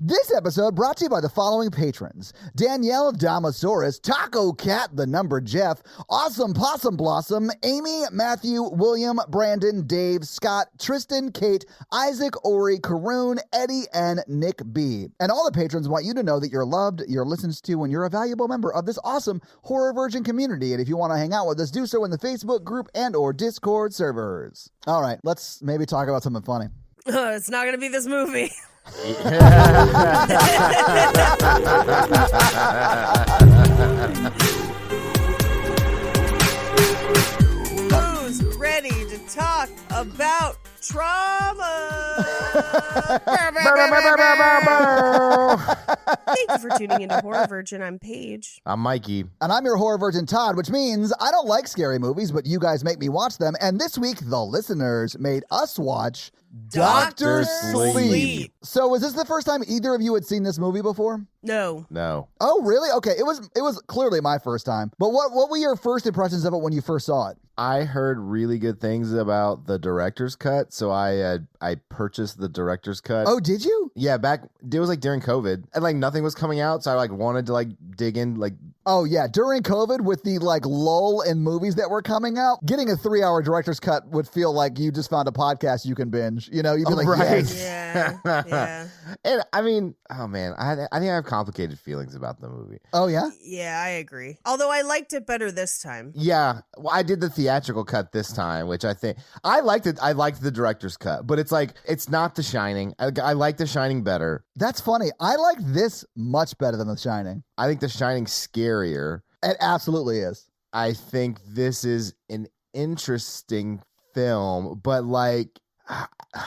This episode brought to you by the following patrons: Danielle Damasaurus, Taco Cat, the number Jeff, Awesome Possum Blossom, Amy, Matthew, William, Brandon, Dave, Scott, Tristan, Kate, Isaac, Ori, Karoon, Eddie, and Nick B. And all the patrons want you to know that you're loved, you're listened to, and you're a valuable member of this awesome Horror Virgin community. And if you want to hang out with us, do so in the Facebook group and or Discord servers. All right, let's maybe talk about something funny. It's not going to be this movie. Who's ready to talk about trauma? Thank you for tuning into Horror Virgin. I'm Paige. I'm Mikey. And I'm your Horror Virgin Todd, which means I don't like scary movies, but you guys make me watch them. And this week, the listeners made us watch Dr. Sleep. So was this the first time either of you had seen this movie before? No. Oh, really? Okay, it was clearly my first time. But what were your first impressions of it when you first saw it? I heard really good things about the director's cut, so I purchased the director's cut. Oh, did you? Yeah, it was like during COVID, and like nothing was coming out, so I like wanted to like dig in like. Oh yeah, during COVID with the like lull in movies that were coming out, getting a 3-hour director's cut would feel like you just found a podcast you can binge. You know, you'd be like, right. yes. Yeah. And I mean, oh man, I think I have complicated feelings about the movie. Oh yeah? Yeah, I agree. Although I liked it better this time. Yeah, well, I did the theatrical cut this time, which I think I liked it. I liked the director's cut, but it's like it's not The Shining. I like The Shining better. That's funny. I like this much better than The Shining. I think The Shining's scarier. It absolutely is. I think this is an interesting film, but like,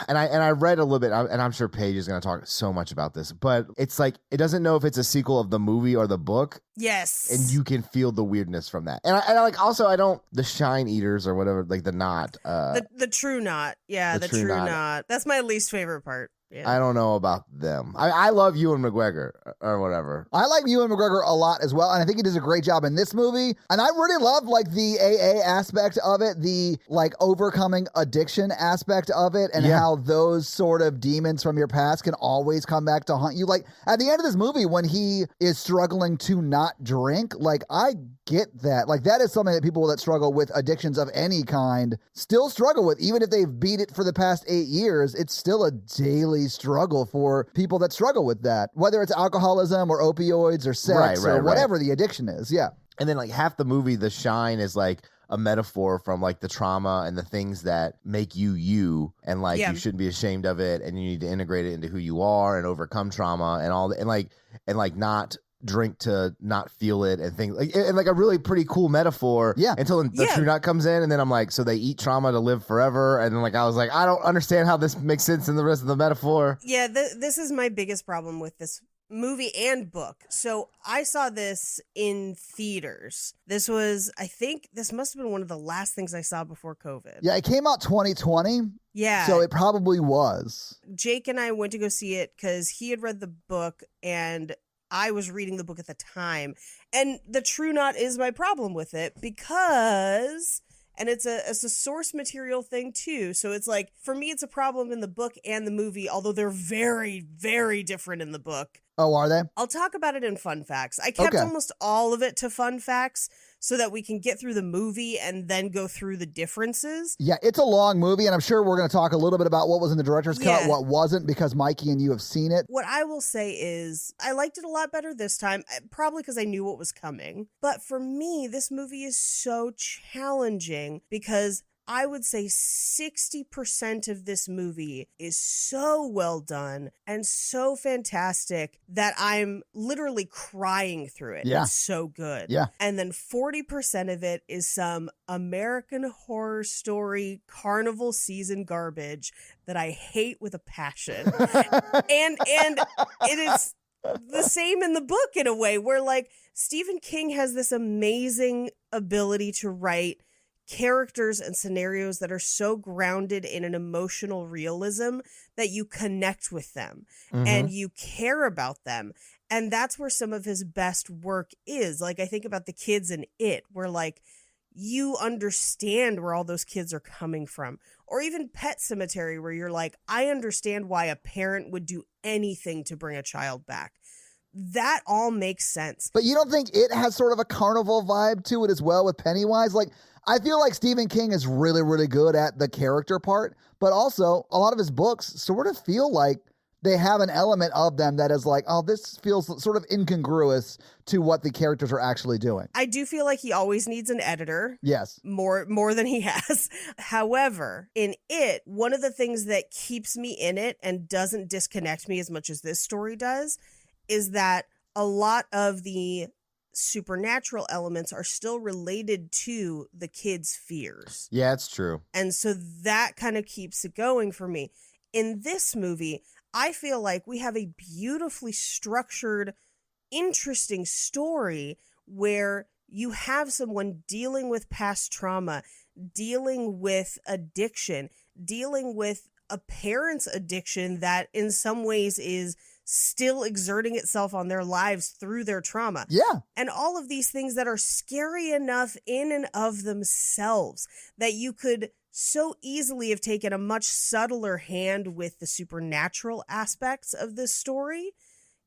and I read a little bit, and I'm sure Paige is going to talk so much about this, but it's like it doesn't know if it's a sequel of the movie or the book. Yes. And you can feel the weirdness from that. And I like also I don't the Shine Eaters or whatever, like the knot. The True Knot. Yeah, the True Knot. That's my least favorite part. Yeah. I don't know about them. I love Ewan McGregor or whatever. I like Ewan McGregor a lot as well, and I think he does a great job in this movie. And I really love like the AA aspect of it, the like overcoming addiction aspect of it, and how those sort of demons from your past can always come back to haunt you. Like at the end of this movie, when he is struggling to not drink, like I get that. Like that is something that people that struggle with addictions of any kind still struggle with. Even if they've beat it for the past 8 years, it's still a daily struggle for people that struggle with that, whether it's alcoholism or opioids or sex or whatever the addiction is. Yeah. And then like half the movie, The Shine is like a metaphor from like the trauma and the things that make you and like you shouldn't be ashamed of it, and you need to integrate it into who you are and overcome trauma and all that, and like not drink to not feel it and things like, and like a really pretty cool metaphor until the True Knot comes in, and then I'm like, so they eat trauma to live forever, and then like I was like, I don't understand how this makes sense in the rest of the metaphor. Yeah, this is my biggest problem with this movie and book. So I saw this in theaters. This was, I think this must have been one of the last things I saw before COVID. Yeah, it came out 2020. Yeah. So it probably was. Jake and I went to go see it because he had read the book and I was reading the book at the time. And the True Knot is my problem with it because, and it's a source material thing too. So it's like, for me, it's a problem in the book and the movie, although they're very, very different in the book. Oh, are they? I'll talk about it in fun facts. I kept almost all of it to fun facts so that we can get through the movie and then go through the differences. Yeah, it's a long movie, and I'm sure we're going to talk a little bit about what was in the director's cut, what wasn't, because Mikey and you have seen it. What I will say is I liked it a lot better this time, probably because I knew what was coming. But for me, this movie is so challenging because I would say 60% of this movie is so well done and so fantastic that I'm literally crying through it. Yeah. It's so good. Yeah. And then 40% of it is some American Horror Story carnival season garbage that I hate with a passion. and it is the same in the book in a way where like Stephen King has this amazing ability to write characters and scenarios that are so grounded in an emotional realism that you connect with them and you care about them. And that's where some of his best work is. Like I think about the kids in It, where like you understand where all those kids are coming from. Or even Pet Sematary, where you're like, I understand why a parent would do anything to bring a child back. That all makes sense. But you don't think it has sort of a carnival vibe to it as well with Pennywise? Like, I feel like Stephen King is really, really good at the character part, but also a lot of his books sort of feel like they have an element of them that is like, oh, this feels sort of incongruous to what the characters are actually doing. I do feel like he always needs an editor. Yes. More than he has. However, in it, one of the things that keeps me in it and doesn't disconnect me as much as this story does is that a lot of the supernatural elements are still related to the kids' fears. Yeah, it's true. And so that kind of keeps it going for me. In this movie, I feel like we have a beautifully structured, interesting story where you have someone dealing with past trauma, dealing with addiction, dealing with a parent's addiction that in some ways is still exerting itself on their lives through their trauma. Yeah. And all of these things that are scary enough in and of themselves that you could so easily have taken a much subtler hand with the supernatural aspects of this story,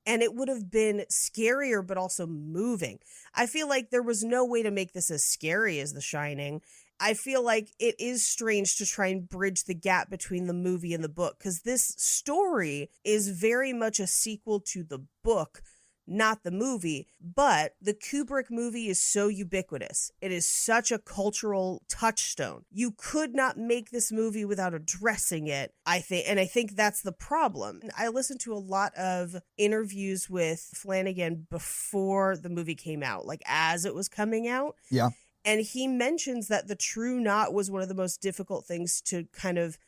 and it would have been scarier but also moving. I feel like there was no way to make this as scary as The Shining. I feel like it is strange to try and bridge the gap between the movie and the book, because this story is very much a sequel to the book, not the movie. But the Kubrick movie is so ubiquitous. It is such a cultural touchstone. You could not make this movie without addressing it, I think. And I think that's the problem. I listened to a lot of interviews with Flanagan before the movie came out, like as it was coming out. Yeah. And he mentions that the True Knot was one of the most difficult things to kind of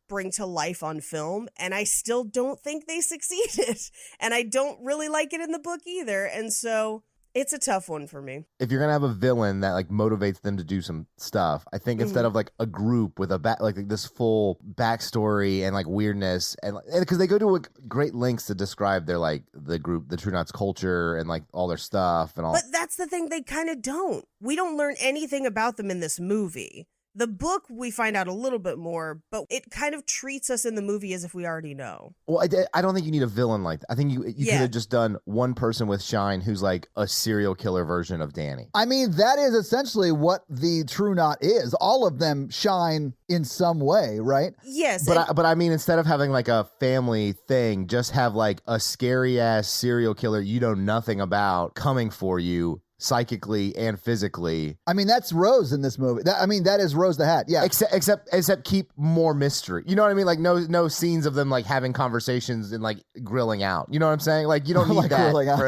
bring to life on film. And I still don't think they succeeded. And I don't really like it in the book either. And so it's a tough one for me. If you're going to have a villain that like motivates them to do some stuff, I think instead of like a group with a like this full backstory and like weirdness, and because they go to a great lengths to describe their like the group, the True Knots culture and like all their stuff and all. But that's the thing, they kind of don't. We don't learn anything about them in this movie. The book, we find out a little bit more, but it kind of treats us in the movie as if we already know. Well, I don't think you need a villain like that. I think you could have just done one person with Shine who's like a serial killer version of Danny. I mean, that is essentially what the True Knot is. All of them shine in some way, right? Yes. But I mean, instead of having like a family thing, just have like a scary ass serial killer you know nothing about coming for you, psychically and physically. I mean, that's Rose in this movie. That is Rose the Hat. Yeah. Except keep more mystery. You know what I mean? Like no scenes of them like having conversations and like grilling out. You know what I'm saying? Like you don't need like that. Grilling out.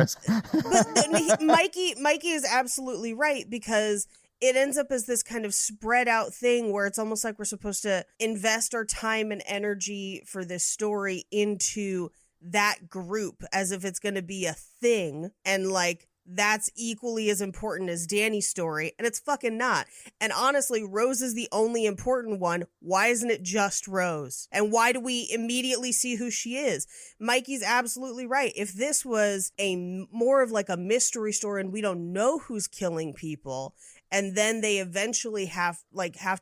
But Mikey is absolutely right, because it ends up as this kind of spread out thing where it's almost like we're supposed to invest our time and energy for this story into that group as if it's going to be a thing, and like that's equally as important as Danny's story, and it's fucking not. And honestly, Rose is the only important one. Why isn't it just Rose? And why do we immediately see who she is? Mikey's absolutely right. If this was a more of like a mystery story and we don't know who's killing people, and then they eventually have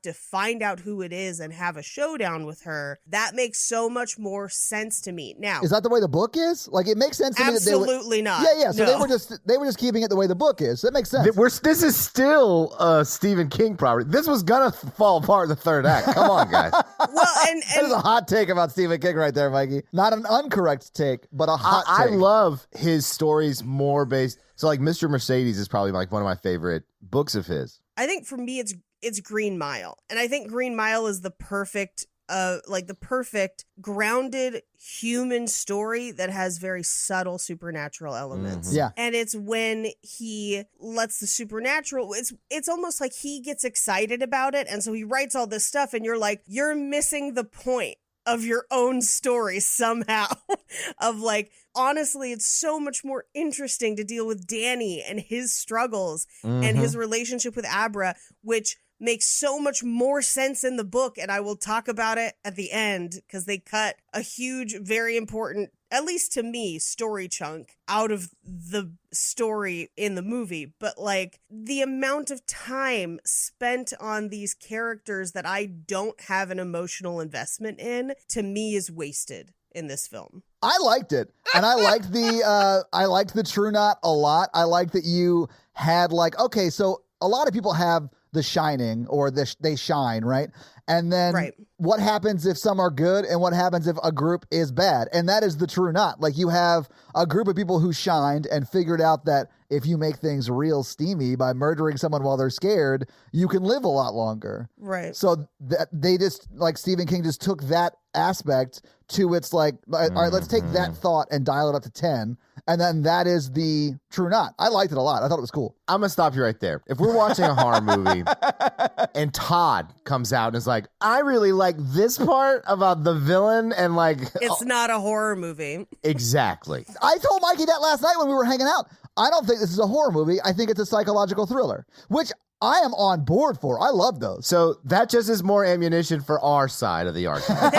to find out who it is and have a showdown with her, that makes so much more sense to me. Now, is that the way the book is? Like, it makes sense to me that they absolutely not. Yeah. So they were just keeping it the way the book is. So that makes sense. This is still a Stephen King property. This was gonna fall apart in the third act. Come on, guys. Well, and that is a hot take about Stephen King right there, Mikey. Not an incorrect take, but a hot take. I love his stories more based. So like Mr. Mercedes is probably like one of my favorite books of his. I think for me it's Green Mile. And I think Green Mile is the perfect grounded human story that has very subtle supernatural elements. Mm-hmm. Yeah. And it's when he lets the supernatural, it's almost like he gets excited about it, and so he writes all this stuff and you're like, you're missing the point of your own story somehow. Of like, honestly, it's so much more interesting to deal with Danny and his struggles and his relationship with Abra, which makes so much more sense in the book, and I will talk about it at the end because they cut a huge, very important, at least to me, story chunk out of the story in the movie. But like the amount of time spent on these characters that I don't have an emotional investment in, to me, is wasted in this film. I liked it, and I liked the True Knot a lot. I liked that you had like, okay, so a lot of people have The Shining or they shine, right? And then what happens if some are good and what happens if a group is bad? And that is the True Knot. Like you have a group of people who shined and figured out that if you make things real steamy by murdering someone while they're scared, you can live a lot longer. Right. So they just, like Stephen King just took that aspect to its like, all right, let's take that thought and dial it up to 10. And then that is the True Knot. I liked it a lot. I thought it was cool. I'm going to stop you right there. If we're watching a horror movie and Todd comes out and is like, I really like this part about the villain and like... It's not a horror movie. Exactly. I told Mikey that last night when we were hanging out. I don't think this is a horror movie. I think it's a psychological thriller, which I am on board for. I love those. So that just is more ammunition for our side of the argument.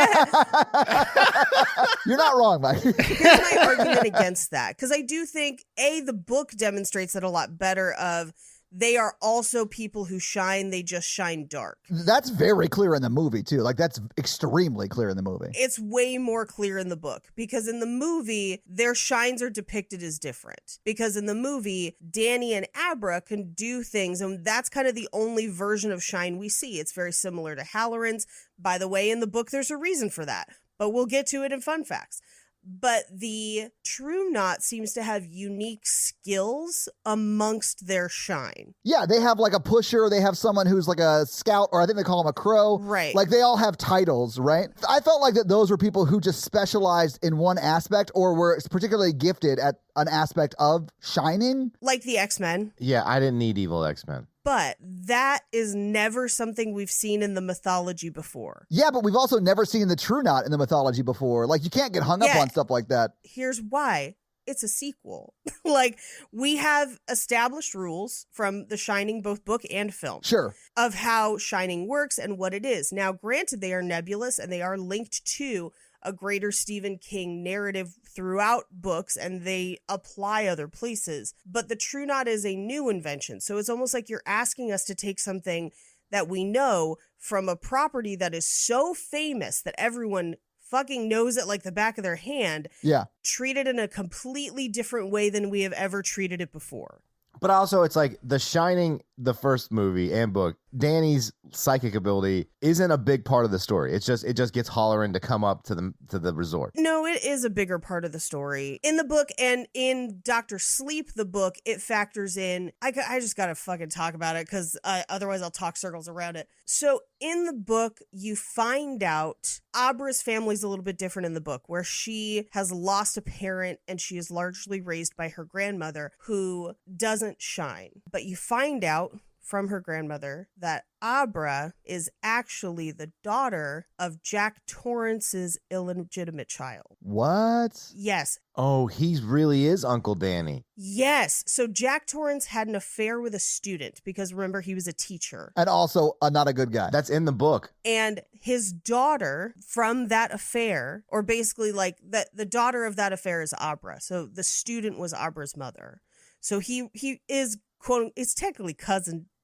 You're not wrong, Mike. Here's my argument against that. Because I do think, the book demonstrates it a lot better of they are also people who shine, they just shine dark. That's very clear in the movie, too. Like, that's extremely clear in the movie. It's way more clear in the book because in the movie, their shines are depicted as different. Because in the movie, Danny and Abra can do things, and that's kind of the only version of shine we see. It's very similar to Halloran's. By the way, in the book, there's a reason for that, but we'll get to it in fun facts. But the True Knot seems to have unique skills amongst their shine. Yeah, they have like a pusher. They have someone who's like a scout, or I think they call him a crow. Right. Like they all have titles, right? I felt like that those were people who just specialized in one aspect or were particularly gifted at an aspect of shining. Like the X-Men. Yeah, I didn't need evil X-Men. But that is never something we've seen in the mythology before. Yeah, but we've also never seen the True Knot in the mythology before. Like, you can't get hung up on stuff like that. Here's why. It's a sequel. Like, we have established rules from The Shining, both book and film. Sure. Of how Shining works and what it is. Now, granted, they are nebulous and they are linked to a greater Stephen King narrative throughout books, and they apply other places. But the True Knot is a new invention. So it's almost like you're asking us to take something that we know from a property that is so famous that everyone fucking knows it like the back of their hand. Yeah. Treat it in a completely different way than we have ever treated it before. But also, it's like The Shining, the first movie and book, Danny's psychic ability isn't a big part of the story. It just gets Halloran to come up to the resort. No, it is a bigger part of the story. In the book and in Dr. Sleep, the book, it factors in. I just got to fucking talk about it because otherwise I'll talk circles around it. So in the book, you find out Abra's family is a little bit different in the book, where she has lost a parent and she is largely raised by her grandmother who doesn't shine. But you find out from her grandmother that Abra is actually the daughter of Jack Torrance's illegitimate child. What? Yes. Oh, he really is Uncle Danny. Yes. So Jack Torrance had an affair with a student because remember, he was a teacher. And also not a good guy. That's in the book. And his daughter from that affair, or basically like the daughter of that affair is Abra. So the student was Abra's mother. So he is, quote, it's technically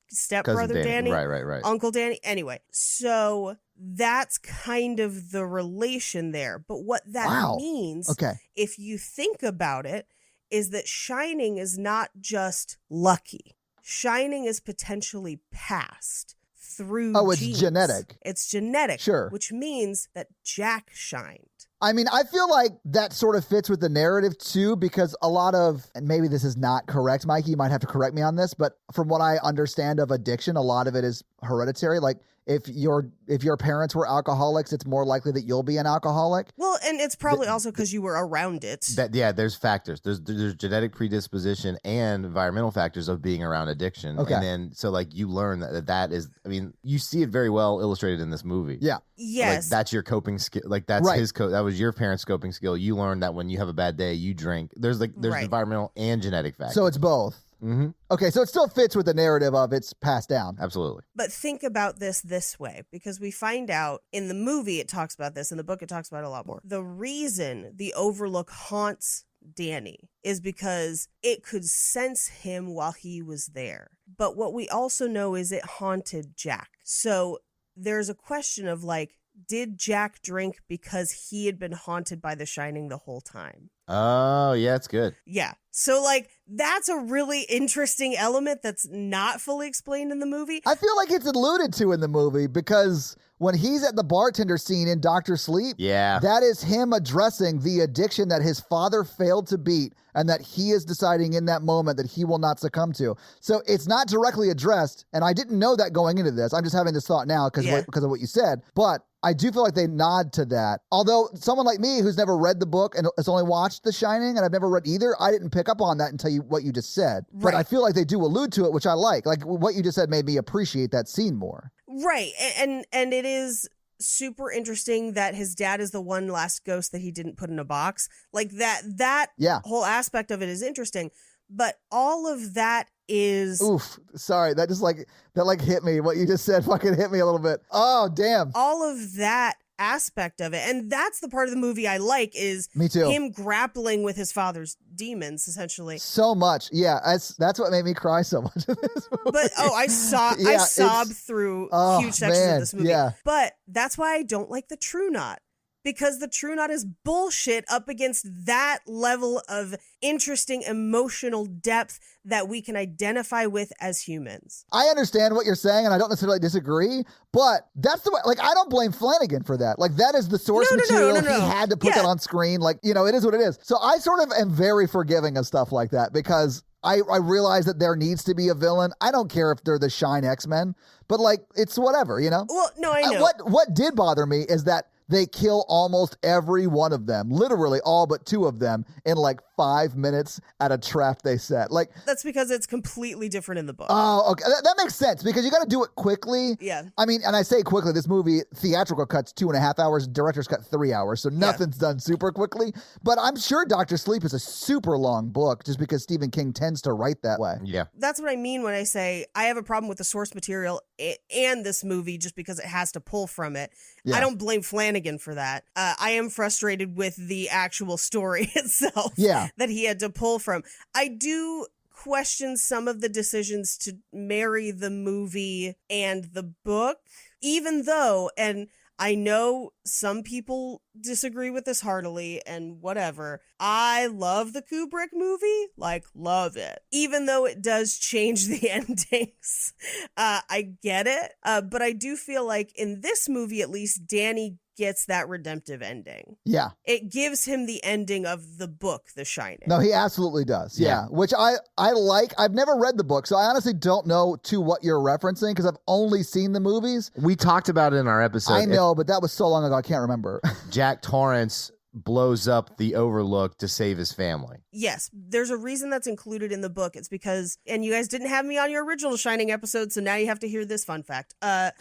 stepbrother Danny. Right. Uncle Danny. Anyway, so that's kind of the relation there. But what that means, if you think about it, is that shining is not just lucky. Shining is potentially passed through it's genes. genetic. It's genetic. Sure. Which means that Jack shined. I mean, I feel like that sort of fits with the narrative too, because a lot of, and maybe this is not correct, Mikey, you might have to correct me on this, but from what I understand of addiction, a lot of it is hereditary. Like if your parents were alcoholics, it's more likely that you'll be an alcoholic. Well, and it's probably also because you were around it. There's factors. There's genetic predisposition and environmental factors of being around addiction. Okay. And then so like you learn that is, I mean, you see it very well illustrated in this movie. Yeah. Yes. Like that's your coping skill. Like that's that was your parents' coping skill. You learn that when you have a bad day, you drink. There's environmental and genetic factors. So it's both. Mm-hmm. Okay, so it still fits with the narrative of it's passed down. Absolutely. But think about this way, because we find out in the movie it talks about this, in the book it talks about it a lot more. The reason the Overlook haunts Danny is because it could sense him while he was there. But what we also know is it haunted Jack. So there's a question of like, did Jack drink because he had been haunted by The Shining the whole time? Oh, yeah, it's good. Yeah. So, like, that's a really interesting element that's not fully explained in the movie. I feel like it's alluded to in the movie because when he's at the bartender scene in Dr. Sleep, yeah, that is him addressing the addiction that his father failed to beat and that he is deciding in that moment that he will not succumb to. So it's not directly addressed, and I didn't know that going into this. I'm just having this thought now because of what you said, but I do feel like they nod to that. Although someone like me who's never read the book and has only watched The Shining, and I've never read either, I didn't pick up on that until what you just said. Right. But I feel like they do allude to it, which I like. Like what you just said made me appreciate that scene more. Right. And it is super interesting that his dad is the one last ghost that he didn't put in a box. Like that whole aspect of it is interesting. But all of that is... Oof. Sorry. That just that hit me. What you just said fucking hit me a little bit. Oh, damn. All of that aspect of it. And that's the part of the movie I like is me too. Him grappling with his father's demons, essentially. So much. Yeah. That's what made me cry so much in this movie. But, I sobbed through huge sections of this movie. Yeah. But that's why I don't like the True Knot. Because the True Knot is bullshit up against that level of interesting emotional depth that we can identify with as humans. I understand what you're saying, and I don't necessarily disagree, but that's the way, like, I don't blame Flanagan for that. Like, that is the source material. He had to put that on screen. Like, it is what it is. So I sort of am very forgiving of stuff like that because I realize that there needs to be a villain. I don't care if they're the Shine X-Men, but, like, it's whatever, Well, no, I know. What did bother me is that they kill almost every one of them, literally all but two of them, in like 5 minutes at a trap they set. Like that's because it's completely different in the book. Oh, okay. That makes sense because you got to do it quickly. Yeah. I mean, and I say quickly, this movie, theatrical cuts 2.5 hours, director's cut 3 hours, so nothing's done super quickly. But I'm sure Dr. Sleep is a super long book just because Stephen King tends to write that way. Yeah. That's what I mean when I say I have a problem with the source material and this movie just because it has to pull from it. Yeah. I don't blame Flanagan for that. I am frustrated with the actual story itself that he had to pull from. I do question some of the decisions to marry the movie and the book, even though, and I know some people disagree with this heartily and whatever. I love the Kubrick movie, love it. Even though it does change the endings. I get it. But I do feel like in this movie, at least, Danny gets that redemptive ending. Yeah. It gives him the ending of the book, The Shining. No, he absolutely does. Yeah. Which I like. I've never read the book, so I honestly don't know to what you're referencing because I've only seen the movies. We talked about it in our episode. I know, but that was so long ago, I can't remember. Jack Torrance blows up the Overlook to save his family. Yes, there's a reason that's included in the book. It's because, and you guys didn't have me on your original Shining episode, so now you have to hear this fun fact. The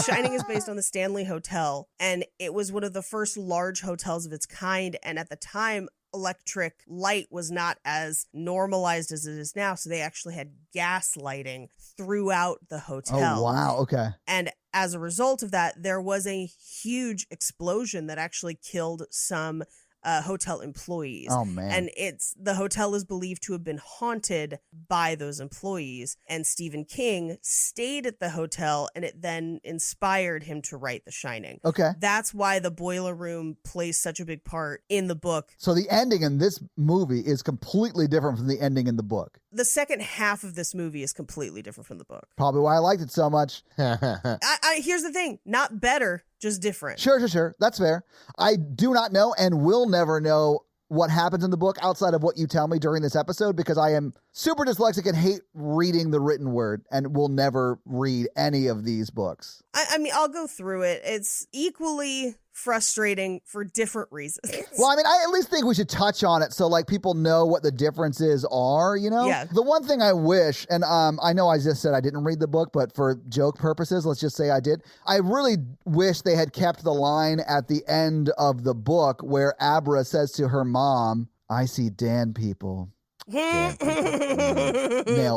Shining is based on the Stanley Hotel, and it was one of the first large hotels of its kind, and at the time, electric light was not as normalized as it is now, so they actually had gas lighting throughout the hotel. Oh, wow. Okay. And as a result of that, there was a huge explosion that actually killed some hotel employees. Oh, man. And the hotel is believed to have been haunted by those employees. And Stephen King stayed at the hotel, and it then inspired him to write The Shining. Okay. That's why the boiler room plays such a big part in the book. So the ending in this movie is completely different from the ending in the book. The second half of this movie is completely different from the book. Probably why I liked it so much. Here's the thing. Not better, just different. Sure. That's fair. I do not know and will never know what happens in the book outside of what you tell me during this episode because I am super dyslexic and hate reading the written word and will never read any of these books. I mean, I'll go through it. It's equally frustrating for different reasons. Well, I mean, I at least think we should touch on it so like people know what the differences are, Yeah. The one thing I wish, and I know I just said I didn't read the book, but for joke purposes, let's just say I did. I really wish they had kept the line at the end of the book where Abra says to her mom, "I see Dan people." Nailed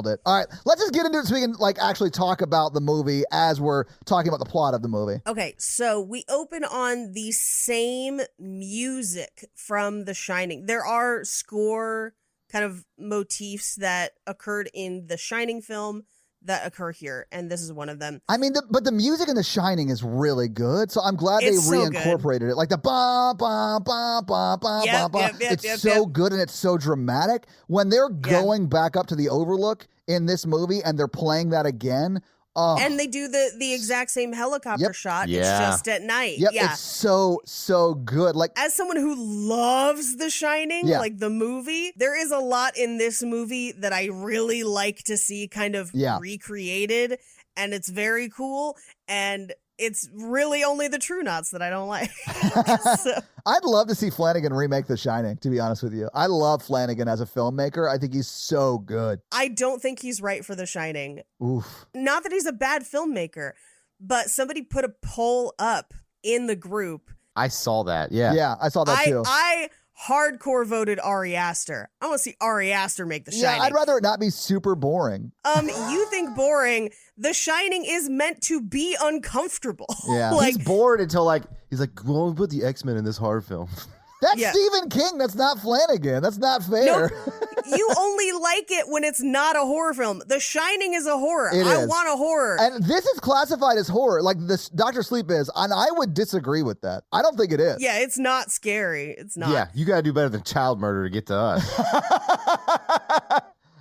it. All right, let's just get into it so we can like actually talk about the movie as we're talking about the plot of the movie. Okay, so we open on the same music from The Shining. There are score kind of motifs that occurred in the Shining film that occur here, and this is one of them. I mean, but the music in The Shining is really good, so I'm glad It's they so reincorporated it. Like the ba ba ba ba ba ba ba. It's so good and it's so dramatic. When they're going back up to the Overlook in this movie and they're playing that again. And they do the exact same helicopter shot. Yeah. It's just at night. Yep, Yeah. it's so good. Like, as someone who loves The Shining, like the movie, there is a lot in this movie that I really like to see kind of recreated, and it's very cool. And it's really only the True Knots that I don't like. So. I'd love to see Flanagan remake The Shining, to be honest with you. I love Flanagan as a filmmaker. I think he's so good. I don't think he's right for The Shining. Oof. Not that he's a bad filmmaker, but somebody put a poll up in the group. I saw that. Yeah. Yeah, I saw that too. I hardcore voted Ari Aster. I want to see Ari Aster make The Shining. Yeah, I'd rather it not be super boring. You think boring. The Shining is meant to be uncomfortable. Yeah. Like, he's bored until he's like, well, put the X-Men in this horror film. That's Stephen King. That's not Flanagan. That's not fair. Nope. You only like it when it's not a horror film. The Shining is a horror. I want a horror. And this is classified as horror, like this Dr. Sleep is, and I would disagree with that. I don't think it is. Yeah, it's not scary. It's not. Yeah, you got to do better than child murder to get to us.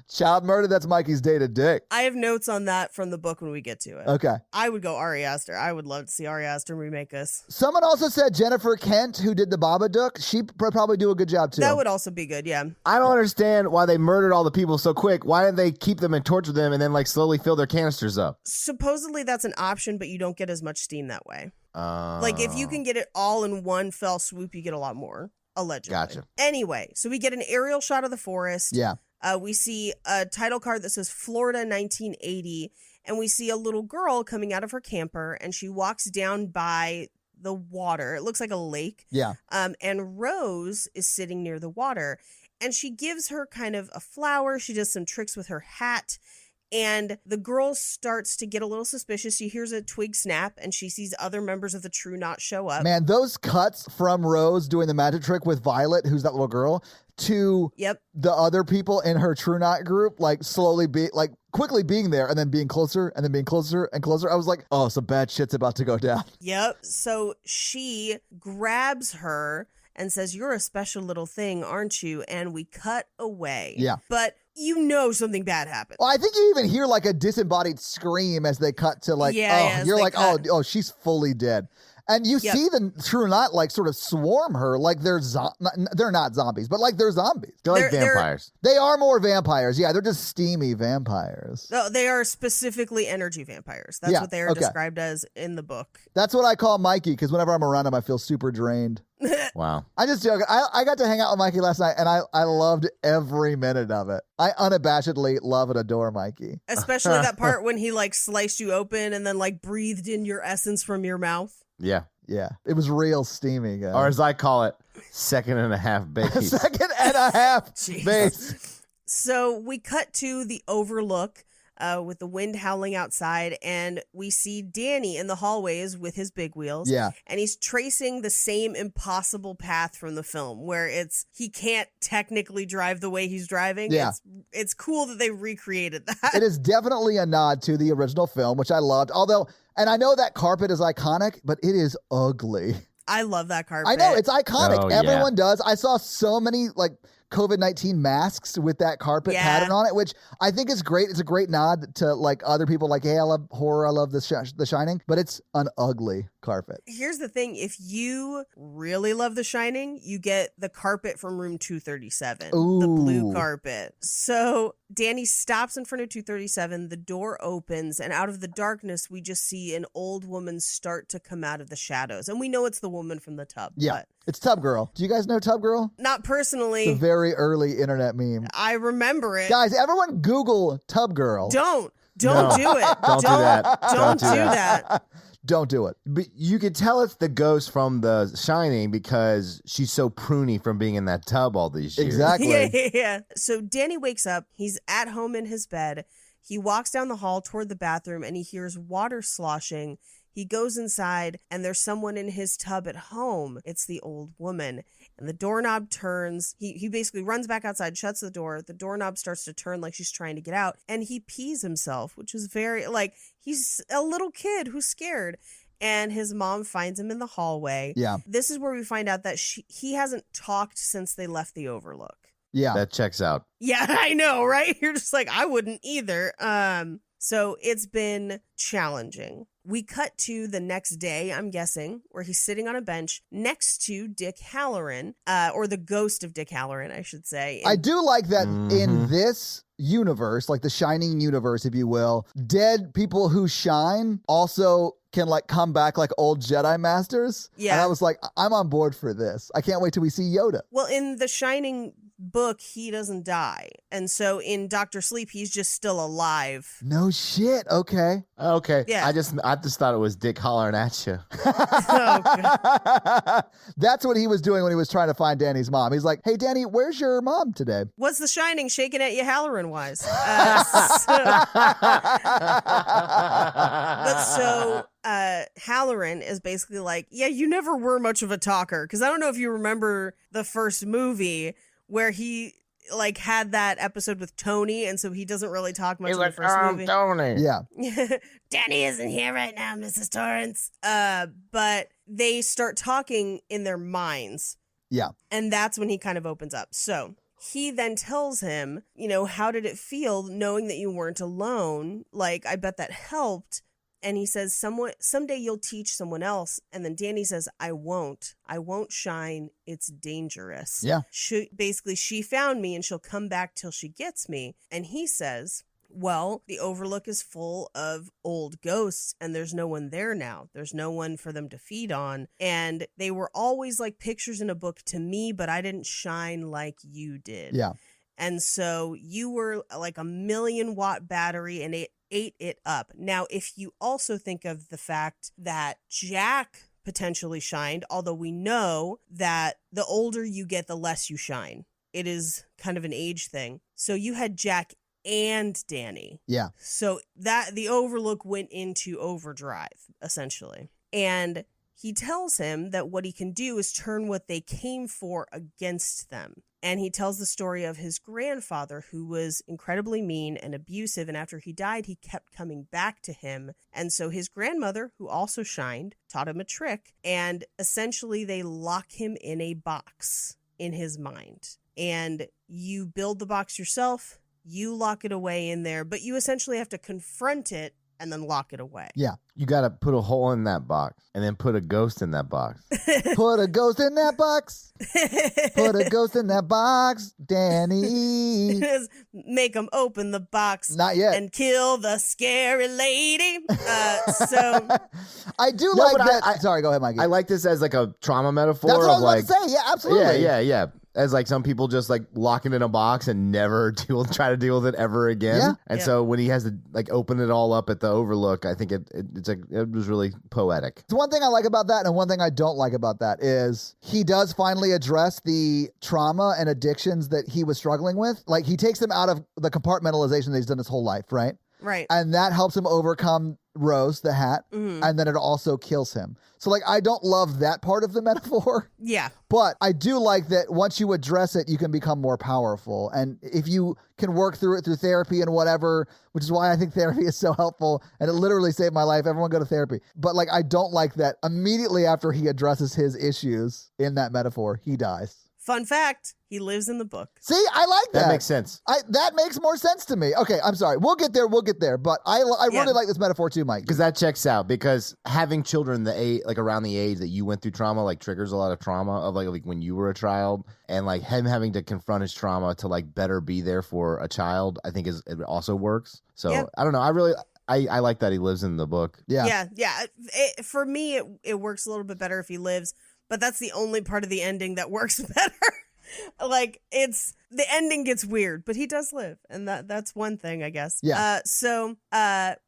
Child murder, that's Mikey's dated dick. I have notes on that from the book when we get to it. Okay. I would go Ari Aster. I would love to see Ari Aster remake this. Someone also said Jennifer Kent, who did the Babadook, she'd probably do a good job too. That would also be good, yeah. I don't understand why they murdered all the people so quick. Why didn't they keep them and torture them and then slowly fill their canisters up? Supposedly that's an option, but you don't get as much steam that way. Like if you can get it all in one fell swoop, you get a lot more, allegedly. Gotcha. Anyway, so we get an aerial shot of the forest. Yeah. We see a title card that says Florida 1980, and we see a little girl coming out of her camper, and she walks down by the water. It looks like a lake. Yeah. And Rose is sitting near the water, and she gives her kind of a flower. She does some tricks with her hat, and the girl starts to get a little suspicious. She hears a twig snap, and she sees other members of the True Knot show up. Man, those cuts from Rose doing the magic trick with Violet, who's that little girl, to the other people in her True Knot group, quickly being there and then being closer and then being closer and closer. I was like, oh, some bad shit's about to go down. Yep. So she grabs her and says, "You're a special little thing, aren't you?" And we cut away. Yeah. But you know something bad happened. Well, I think you even hear like a disembodied scream as they cut to you're like, oh, she's fully dead. And you see the True Knot sort of swarm her like they're not zombies, but like they're zombies. They're like vampires. They are more vampires. Yeah, they're just steamy vampires. No, they are specifically energy vampires. That's what they are described as in the book. That's what I call Mikey, because whenever I'm around him, I feel super drained. Wow. I just joke. I got to hang out with Mikey last night, and I loved every minute of it. I unabashedly love and adore Mikey. Especially that part when he sliced you open and then breathed in your essence from your mouth. Yeah. Yeah. It was real steamy, guys. Or as I call it, second and a half base. Second and a half base. So we cut to the Overlook with the wind howling outside, and we see Danny in the hallways with his big wheels. Yeah. And he's tracing the same impossible path from the film where he can't technically drive the way he's driving. Yeah. It's cool that they recreated that. It is definitely a nod to the original film, which I loved. Although, and I know that carpet is iconic, but it is ugly. I love that carpet. I know, it's iconic. Oh, Everyone does. I saw so many COVID-19 masks with that carpet pattern on it, which I think is great. It's a great nod to other people hey, I love horror, I love The Shining, but it's an ugly carpet. Here's the thing. If you really love The Shining, you get the carpet from room 237, Ooh. The blue carpet. So Danny stops in front of 237, the door opens, and out of the darkness, we just see an old woman start to come out of the shadows. And we know it's the woman from the tub. Yeah, it's Tub Girl. Do you guys know Tub Girl? Not personally. It's a very early internet meme. I remember it. Guys, everyone Google Tub Girl. Don't. Don't do it. Don't do that. Don't do that. Don't do it. But you could tell it's the ghost from The Shining because she's so pruny from being in that tub all these years. Exactly. Yeah. So Danny wakes up. He's at home in his bed. He walks down the hall toward the bathroom and he hears water sloshing. He goes inside and there's someone in his tub at home. It's the old woman. And the doorknob turns. He basically runs back outside, shuts the door. The doorknob starts to turn like she's trying to get out. And he pees himself, which is very, like, he's a little kid who's scared. And his mom finds him in the hallway. Yeah. This is where we find out that he hasn't talked since they left the Overlook. Yeah. That checks out. Yeah, I know, right? You're just like, I wouldn't either. So it's been challenging. We cut to the next day, I'm guessing, where he's sitting on a bench next to Dick Hallorann, or the ghost of Dick Hallorann, I should say. I do like that in this universe, like the Shining universe, if you will, dead people who shine also can like come back like old Jedi masters. Yeah. And I was like, I'm on board for this. I can't wait till we see Yoda. Well, in the Shining book, he doesn't die. And so in Dr. Sleep, he's just still alive. No shit. Okay. Okay. Yeah. I just thought it was Dick hollering at you. Oh, That's what he was doing when he was trying to find Danny's mom. He's like, hey, Danny, where's your mom today? What's the Shining shaking at you Hallorann wise? Hallorann is basically like, yeah, you never were much of a talker. Because I don't know if you remember the first movie where he like had that episode with Tony, and so he doesn't really talk much in the first movie. Tony. Yeah. Danny isn't here right now, Mrs. Torrance. But they start talking in their minds. Yeah. And that's when he kind of opens up. So he then tells him, you know, how did it feel knowing that you weren't alone? Like, I bet that helped. And he says, someday you'll teach someone else. And then Danny says, I won't shine. It's dangerous. Yeah. She found me and she'll come back till she gets me. And he says, well, the Overlook is full of old ghosts and there's no one there now. There's no one for them to feed on. And they were always like pictures in a book to me, but I didn't shine like you did. Yeah. And so you were like a 1,000,000-watt battery and it ate it up. Now, if you also think of the fact that Jack potentially shined, although we know that the older you get, the less you shine. It is kind of an age thing. So you had Jack and Danny. Yeah. So that the Overlook went into overdrive, essentially. And he tells him that what he can do is turn what they came for against them. And he tells the story of his grandfather, who was incredibly mean and abusive. And after he died, he kept coming back to him. And so his grandmother, who also shined, taught him a trick. And essentially, they lock him in a box in his mind. And you build the box yourself. You lock it away in there. But you essentially have to confront it and then lock it away. Yeah. You got to put a hole in that box and then put a ghost in that box. Put a ghost in that box. Put a ghost in that box, Danny. Make them open the box. Not yet. And kill the scary lady. So I do like that. Sorry, go ahead, Mikey. I like this as like a trauma metaphor. That's what I was like, about to say. Yeah, absolutely. Yeah. As like some people just like lock it in a box and never try to deal with it ever again. Yeah. And so when he has to like open it all up at the Overlook, I think it was really poetic. It's one thing I like about that, and one thing I don't like about that is he does finally address the trauma and addictions that he was struggling with. Like he takes them out of the compartmentalization that he's done his whole life, right? Right. And that helps him overcome Rose, the hat, and then it also kills him. So, like, I don't love that part of the metaphor. Yeah. But I do like that once you address it, you can become more powerful. And if you can work through it through therapy and whatever, which is why I think therapy is so helpful, and it literally saved my life. Everyone go to therapy. But, like, I don't like that immediately after he addresses his issues in that metaphor, he dies. Fun fact, he lives in the book. See, I like that. That makes sense. That makes more sense to me. Okay, I'm sorry. We'll get there. But I really like this metaphor too, Mike. Because that checks out. Because having children around the age that you went through trauma, like triggers a lot of trauma of like when you were a child, and like him having to confront his trauma to like better be there for a child, I think it also works. So I don't know. I like that he lives in the book. Yeah. For me, it works a little bit better if he lives. But that's the only part of the ending that works better. Like, it's the ending gets weird, but he does live, and that's one thing, I guess. Yeah. So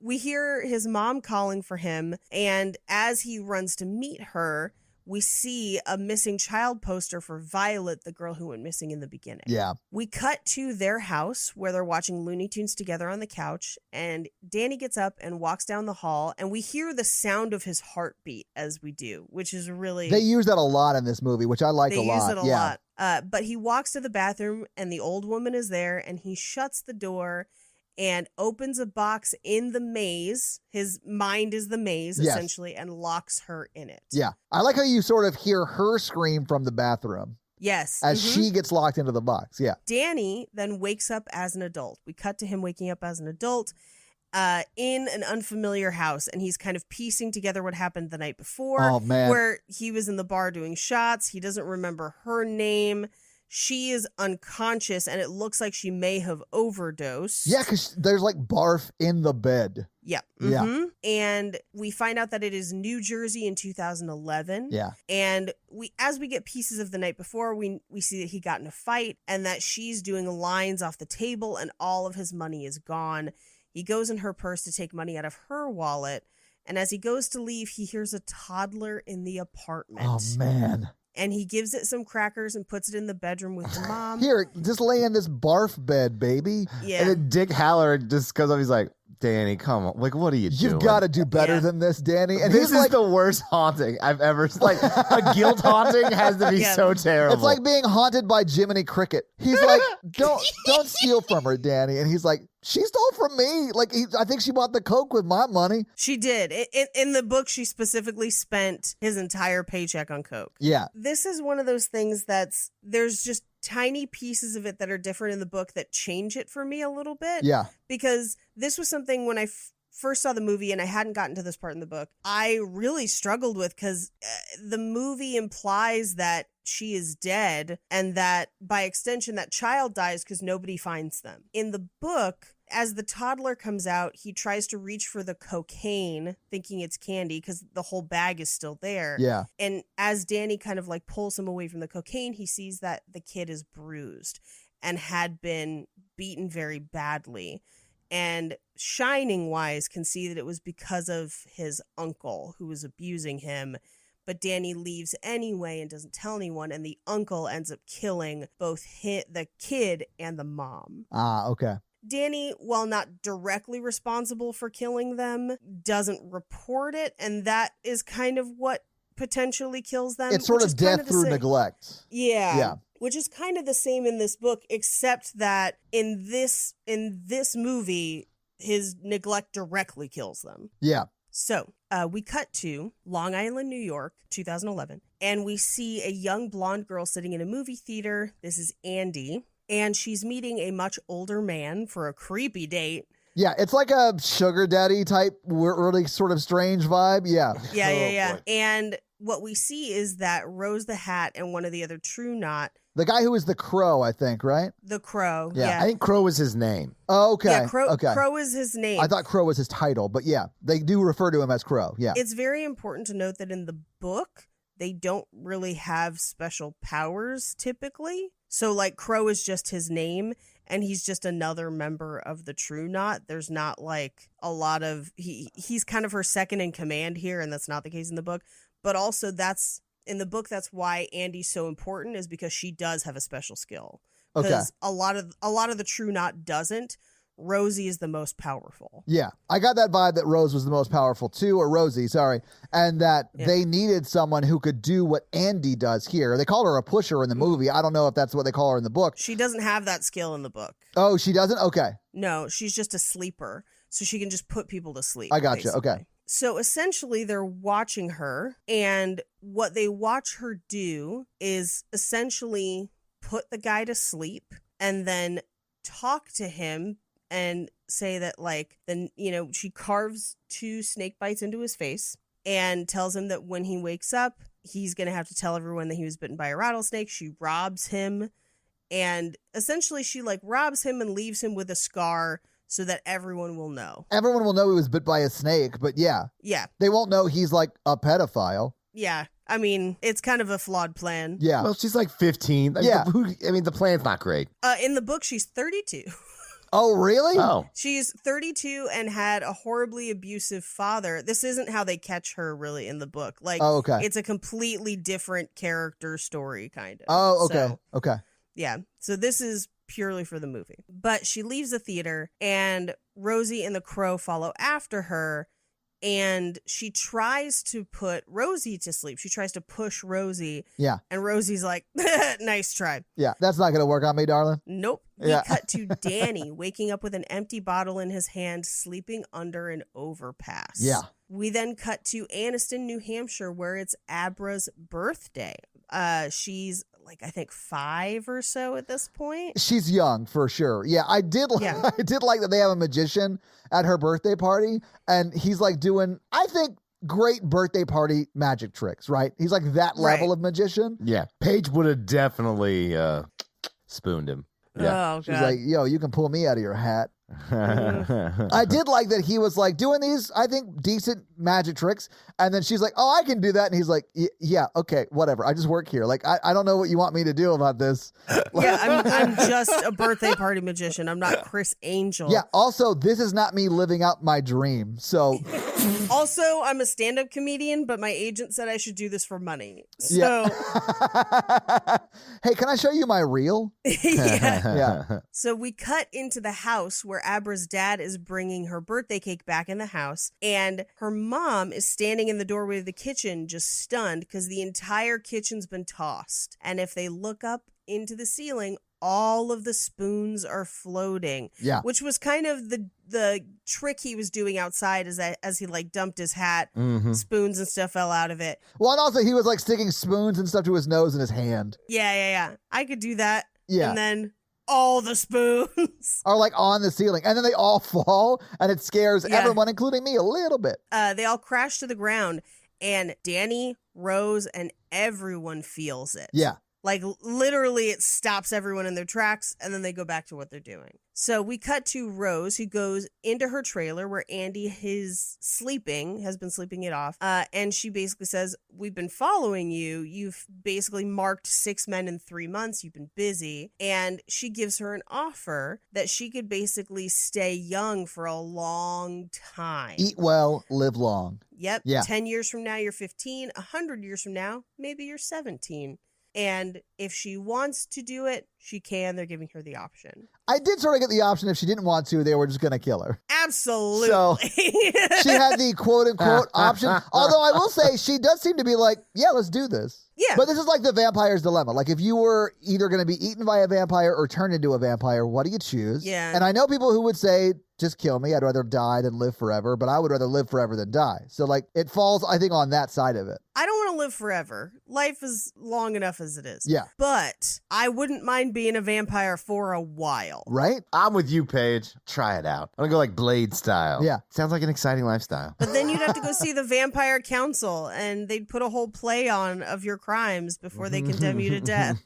we hear his mom calling for him, and as he runs to meet her, we see a missing child poster for Violet, the girl who went missing in the beginning. Yeah. We cut to their house where they're watching Looney Tunes together on the couch, and Danny gets up and walks down the hall, and we hear the sound of his heartbeat as we do, which is really... They use that a lot in this movie, which I like a lot. They use it a lot. But he walks to the bathroom, and the old woman is there, and he shuts the door and opens a box in the maze. His mind is the maze, yes. essentially, and locks her in it. Yeah. I like how you sort of hear her scream from the bathroom. Yes. As she gets locked into the box. Yeah. Danny then wakes up as an adult. We cut to him waking up as an adult in an unfamiliar house, and he's kind of piecing together what happened the night before. Oh, man. Where he was in the bar doing shots. He doesn't remember her name. She is unconscious, and it looks like she may have overdosed. Yeah, because there's like barf in the bed. Yeah. Yeah. And we find out that it is New Jersey in 2011. Yeah. And as we get pieces of the night before, we see that he got in a fight and that she's doing lines off the table and all of his money is gone. He goes in her purse to take money out of her wallet. And as he goes to leave, he hears a toddler in the apartment. Oh, man. And he gives it some crackers and puts it in the bedroom with the mom. Here, just lay in this barf bed, baby. Yeah. And then Dick Haller just goes up. He's like, Danny, come on. Like, what are you doing? You've got to do better than this, Danny. And this he's is the worst haunting I've ever... Like, a guilt haunting has to be so terrible. It's like being haunted by Jiminy Cricket. He's like, don't steal from her, Danny. And he's like, she stole from me. Like, I think she bought the Coke with my money. She did. In the book, she specifically spent his entire paycheck on Coke. Yeah. This is one of those things there's just tiny pieces of it that are different in the book that change it for me a little bit. Yeah. Because this was something when I first saw the movie and I hadn't gotten to this part in the book, I really struggled with because the movie implies that she is dead and that by extension that child dies because nobody finds them. In the book, as the toddler comes out, he tries to reach for the cocaine thinking it's candy because the whole bag is still there. Yeah. And as Danny kind of like pulls him away from the cocaine, he sees that the kid is bruised and had been beaten very badly. And Shining wise can see that it was because of his uncle who was abusing him. But Danny leaves anyway and doesn't tell anyone. And the uncle ends up killing both the kid and the mom. Ah, okay. Danny, while not directly responsible for killing them, doesn't report it. And that is kind of what potentially kills them. It's sort of death through neglect. Yeah. Yeah. Which is kind of the same in this book, except that in this movie, his neglect directly kills them. Yeah. So we cut to Long Island, New York, 2011, and we see a young blonde girl sitting in a movie theater. This is Andy, and she's meeting a much older man for a creepy date. Yeah, it's like a sugar daddy type, really sort of strange vibe. Yeah. Yeah. Boy. And what we see is that Rose the Hat and one of the other True Knot. The guy who was the Crow, I think, right? The Crow, yeah. I think Crow was his name. Oh, okay. Yeah, Crow, okay. Crow is his name. I thought Crow was his title, but yeah, they do refer to him as Crow. Yeah. It's very important to note that in the book, they don't really have special powers typically. So like Crow is just his name and he's just another member of the True Knot. There's not like a lot of, he's kind of her second in command here, and that's not the case in the book. But also in the book, that's why Andy's so important, is because she does have a special skill. Because a lot of the True Knot doesn't. Rosie is the most powerful. Yeah. I got that vibe that Rose was the most powerful too, or Rosie, sorry. And that they needed someone who could do what Andy does here. They called her a pusher in the movie. I don't know if that's what they call her in the book. She doesn't have that skill in the book. Oh, she doesn't? Okay. No, she's just a sleeper. So she can just put people to sleep. I got you. Basically. Okay. So essentially they're watching her, and what they watch her do is essentially put the guy to sleep and then talk to him and say that like, then, she carves 2 snake bites into his face and tells him that when he wakes up, he's going to have to tell everyone that he was bitten by a rattlesnake. She robs him, and essentially she like robs him and leaves him with a scar so that everyone will know. Everyone will know he was bit by a snake, but yeah. Yeah. They won't know he's like a pedophile. Yeah. I mean, it's kind of a flawed plan. Yeah. Well, she's like 15. Yeah. The plan's not great. In the book, she's 32. Oh, really? Oh. She's 32 and had a horribly abusive father. This isn't how they catch her really in the book. Like, oh, okay. It's a completely different character story, kind of. Oh, okay. So, okay. yeah. So this is purely for the movie. But she leaves the theater and Rosie and the Crow follow after her. And she tries to put Rosie to sleep. She tries to push Rosie. Yeah. And Rosie's like, nice try. Yeah. That's not going to work on me, darling. Nope. We cut to Danny waking up with an empty bottle in his hand, sleeping under an overpass. Yeah. We then cut to Anniston, New Hampshire, where it's Abra's birthday. She's like, I think 5 or so at this point. She's young for sure. Yeah, I did like that they have a magician at her birthday party, and he's like doing, I think, great birthday party magic tricks, right? He's like that level of magician. Yeah. Paige would have definitely spooned him. Yeah. Oh, She's like, yo, you can pull me out of your hat. I did like that he was like doing these, I think, decent magic tricks, and then she's like, oh, I can do that, and he's like, yeah, okay, whatever, I just work here, like I don't know what you want me to do about this. Yeah, I'm just a birthday party magician. I'm not Chris Angel. Yeah, also, this is not me living out my dream, so also, I'm a stand-up comedian, but my agent said I should do this for money. So yeah. Hey, can I show you my reel? Yeah. So we cut into the house where Abra's dad is bringing her birthday cake back in the house, and her mom is standing in the doorway of the kitchen just stunned because the entire kitchen's been tossed. And if they look up into the ceiling, all of the spoons are floating. Yeah. Which was kind of the trick he was doing outside as he like dumped his hat, spoons and stuff fell out of it. Well, and also he was like sticking spoons and stuff to his nose and his hand. Yeah. I could do that. Yeah. And then all the spoons are like on the ceiling, and then they all fall, and it scares everyone, including me, a little bit. They all crash to the ground, and Danny, Rose, and everyone feels it. Yeah. Like, literally, it stops everyone in their tracks, and then they go back to what they're doing. So we cut to Rose, who goes into her trailer where Andy has been sleeping it off. And she basically says, we've been following you. You've basically marked 6 men in 3 months. You've been busy. And she gives her an offer that she could basically stay young for a long time. Eat well, live long. Yep. Yeah. 10 years from now, you're 15. 100 years from now, maybe you're 17. And if she wants to do it, she can. They're giving her the option. I did sort of get the option if she didn't want to, they were just going to kill her. Absolutely. So she had the quote-unquote option. Although I will say she does seem to be like, yeah, let's do this. Yeah. But this is like the vampire's dilemma. Like if you were either going to be eaten by a vampire or turned into a vampire, what do you choose? Yeah. And I know people who would say, just kill me. I'd rather die than live forever, but I would rather live forever than die. So like it falls, I think, on that side of it. I don't want to live forever. Life is long enough as it is. Yeah. But I wouldn't mind being a vampire for a while. Right? I'm with you, Paige. Try it out. I'm going to go like Blade style. Yeah. Sounds like an exciting lifestyle. But then you'd have to go see the Vampire Council, and they'd put a whole play on of your crimes before they condemn you to death.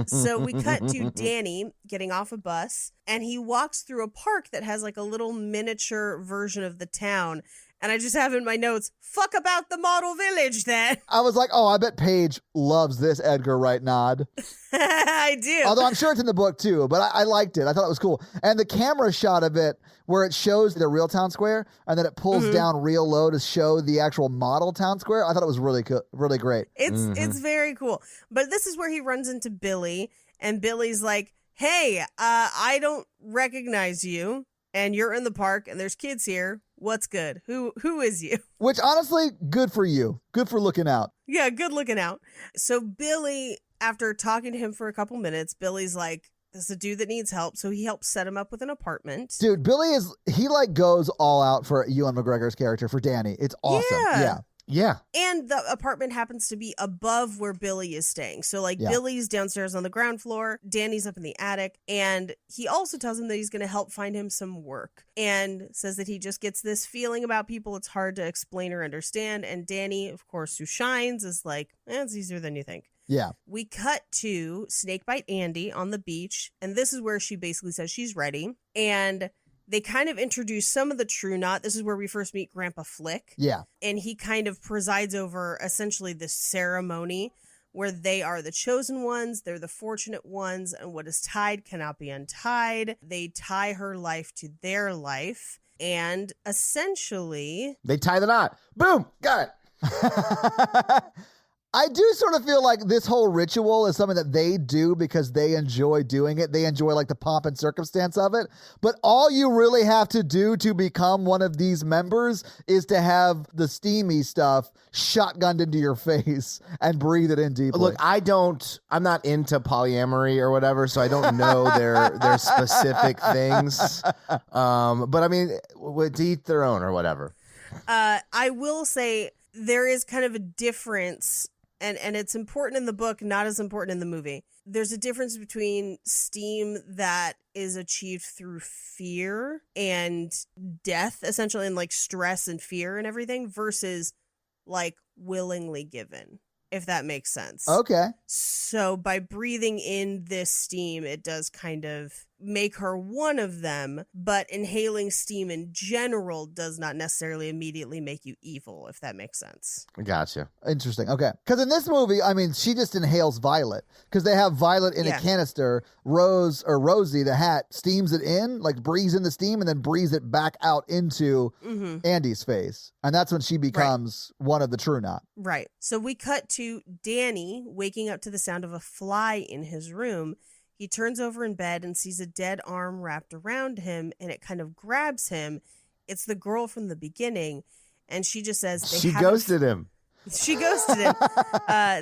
So we cut to Danny getting off a bus, and he walks through a park that has like a little miniature version of the town. And I just have in my notes, fuck about the model village then. I was like, oh, I bet Paige loves this Edgar Wright nod. I do. Although I'm sure it's in the book too, but I liked it. I thought it was cool. And the camera shot of it where it shows the real town square and then it pulls down real low to show the actual model town square. I thought it was really cool, really great. It's very cool. But this is where he runs into Billy, and Billy's like, hey, I don't recognize you, and you're in the park, and there's kids here. What's good? Who is you? Which honestly, good for you. Good for looking out. Yeah, good looking out. So Billy, after talking to him for a couple minutes, Billy's like, this is a dude that needs help. So he helps set him up with an apartment. Dude, Billy he like goes all out for Ewan McGregor's character, for Danny. It's awesome. Yeah. Yeah. And the apartment happens to be above where Billy is staying. So, like, Billy's downstairs on the ground floor, Danny's up in the attic, and he also tells him that he's going to help find him some work and says that he just gets this feeling about people it's hard to explain or understand. And Danny, of course, who shines, is like, it's easier than you think. Yeah. We cut to Snakebite Andy on the beach, and this is where she basically says she's ready. And They kind of introduce some of the True Knot. This is where we first meet Grandpa Flick. Yeah. And he kind of presides over essentially this ceremony where they are the chosen ones, they're the fortunate ones, and what is tied cannot be untied. They tie her life to their life, and essentially... They tie the knot. Boom! Got it. I do sort of feel like this whole ritual is something that they do because they enjoy doing it. They enjoy like the pomp and circumstance of it. But all you really have to do to become one of these members is to have the steamy stuff shotgunned into your face and breathe it in deeply. Look, I'm not into polyamory or whatever, so I don't know their specific things. But I mean, to each their own or whatever. I will say there is kind of a difference. And it's important in the book, not as important in the movie. There's a difference between steam that is achieved through fear and death, essentially, and like stress and fear and everything, versus like willingly given, if that makes sense. Okay. So by breathing in this steam, it does kind of make her one of them, but inhaling steam in general does not necessarily immediately make you evil, if that makes sense. Gotcha. Interesting. Okay. Because in this movie, I mean, she just inhales Violet because they have Violet in a canister. Rosie, the hat, steams it in, like breathes in the steam and then breathes it back out into Andy's face. And that's when she becomes one of the True Knot. Right. So we cut to Danny waking up to the sound of a fly in his room. He turns over in bed and sees a dead arm wrapped around him, and it kind of grabs him. It's the girl from the beginning, and she just says... She ghosted him. She ghosted him.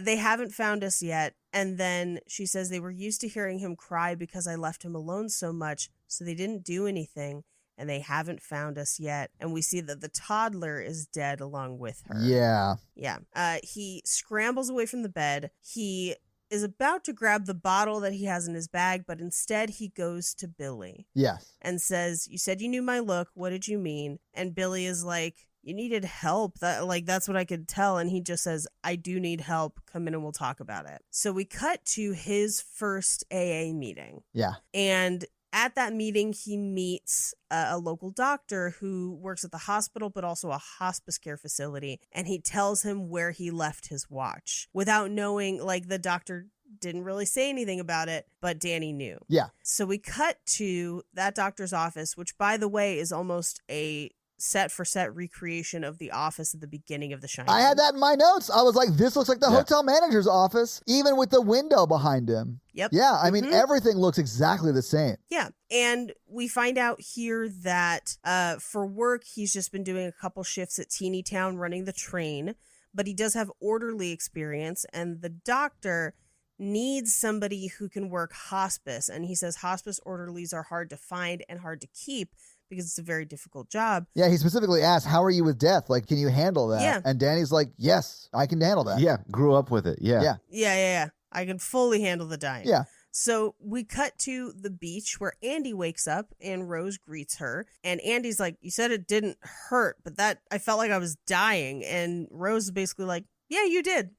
They haven't found us yet. And then she says they were used to hearing him cry because I left him alone so much, so they didn't do anything, and they haven't found us yet. And we see that the toddler is dead along with her. Yeah. Yeah. He scrambles away from the bed. He is about to grab the bottle that he has in his bag, but instead he goes to Billy. Yes. And says, "You said you knew my look. What did you mean?" And Billy is like, "You needed help. That's what I could tell." And he just says, "I do need help. Come in and we'll talk about it." So we cut to his first AA meeting. Yeah. And at that meeting, he meets a local doctor who works at the hospital, but also a hospice care facility. And he tells him where he left his watch without knowing, like, the doctor didn't really say anything about it, but Danny knew. Yeah. So we cut to that doctor's office, which, by the way, is almost a set-for-set recreation of the office at the beginning of The Shining. I had that in my notes. I was like, this looks like the hotel manager's office, even with the window behind him. Yep. Yeah, I mean, everything looks exactly the same. Yeah, and we find out here that for work, he's just been doing a couple shifts at Teeny Town running the train, but he does have orderly experience, and the doctor needs somebody who can work hospice, and he says hospice orderlies are hard to find and hard to keep, because it's a very difficult job. Yeah, he specifically asked, how are you with death? Like, can you handle that? Yeah. And Danny's like, yes, I can handle that. Yeah, grew up with it. Yeah. Yeah. I can fully handle the dying. Yeah. So we cut to the beach where Andy wakes up and Rose greets her. And Andy's like, "You said it didn't hurt, but I felt like I was dying." And Rose is basically like, "Yeah, you did."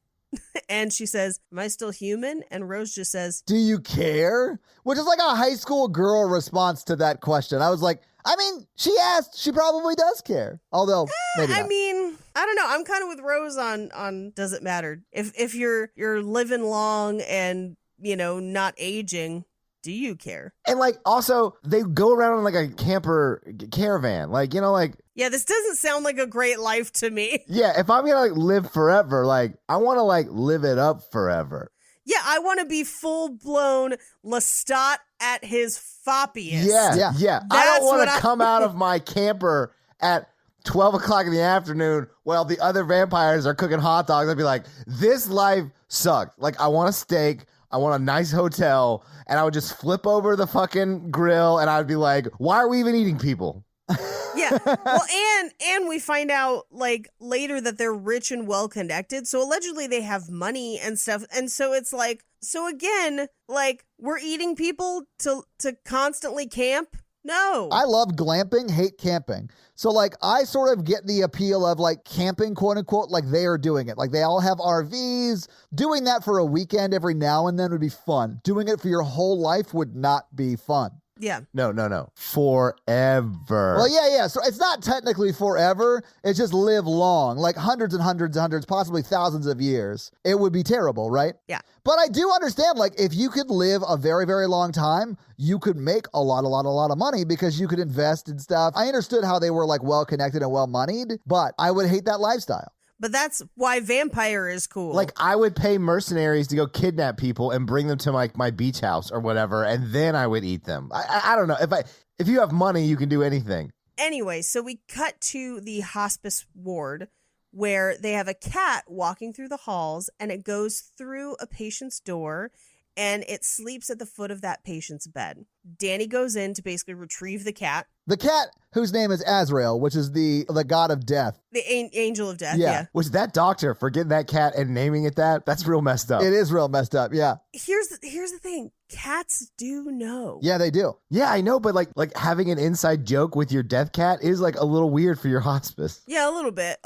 And she says, "Am I still human?" And Rose just says, "Do you care?" Which is like a high school girl response to that question. I was like, I mean, she asked, she probably does care. Although, maybe not. I mean, I don't know. I'm kind of with Rose on does it matter? If you're living long and, you know, not aging, do you care? And like, also, they go around in like a camper caravan. Like, you know, like, yeah, this doesn't sound like a great life to me. Yeah, if I'm gonna like live forever, like, I want to like live it up forever. Yeah, I want to be full-blown Lestat at his foppiest. Yeah. I don't want to come out of my camper at 12 o'clock in the afternoon while the other vampires are cooking hot dogs. I'd be like, this life sucked. Like, I want a steak. I want a nice hotel. And I would just flip over the fucking grill and I'd be like, why are we even eating people? Yeah. Well, and we find out like later that they're rich and well connected. So allegedly they have money and stuff. And so it's like, so again, like, we're eating people to constantly camp? No. I love glamping, hate camping. So like, I sort of get the appeal of like camping, quote unquote, like they are doing it. Like they all have RVs. Doing that for a weekend every now and then would be fun. Doing it for your whole life would not be fun. Yeah. No. Forever. Well, yeah. So it's not technically forever. It's just live long, like hundreds and hundreds and hundreds, possibly thousands of years. It would be terrible, right? Yeah. But I do understand, like, if you could live a very, very long time, you could make a lot of money because you could invest in stuff. I understood how they were, like, well-connected and well-moneyed, but I would hate that lifestyle. But that's why vampire is cool. Like, I would pay mercenaries to go kidnap people and bring them to my beach house or whatever, and then I would eat them. I don't know. If you have money, you can do anything. Anyway, so we cut to the hospice ward where they have a cat walking through the halls, and it goes through a patient's door and it sleeps at the foot of that patient's bed. Danny goes in to basically retrieve the cat. The cat, whose name is Azrael, which is the god of death. The angel of death, yeah. Was that doctor for getting that cat and naming it that? That's real messed up. It is real messed up, yeah. Here's the thing. Cats do know. Yeah, they do. Yeah, I know, but like having an inside joke with your death cat is like a little weird for your hospice. Yeah, a little bit.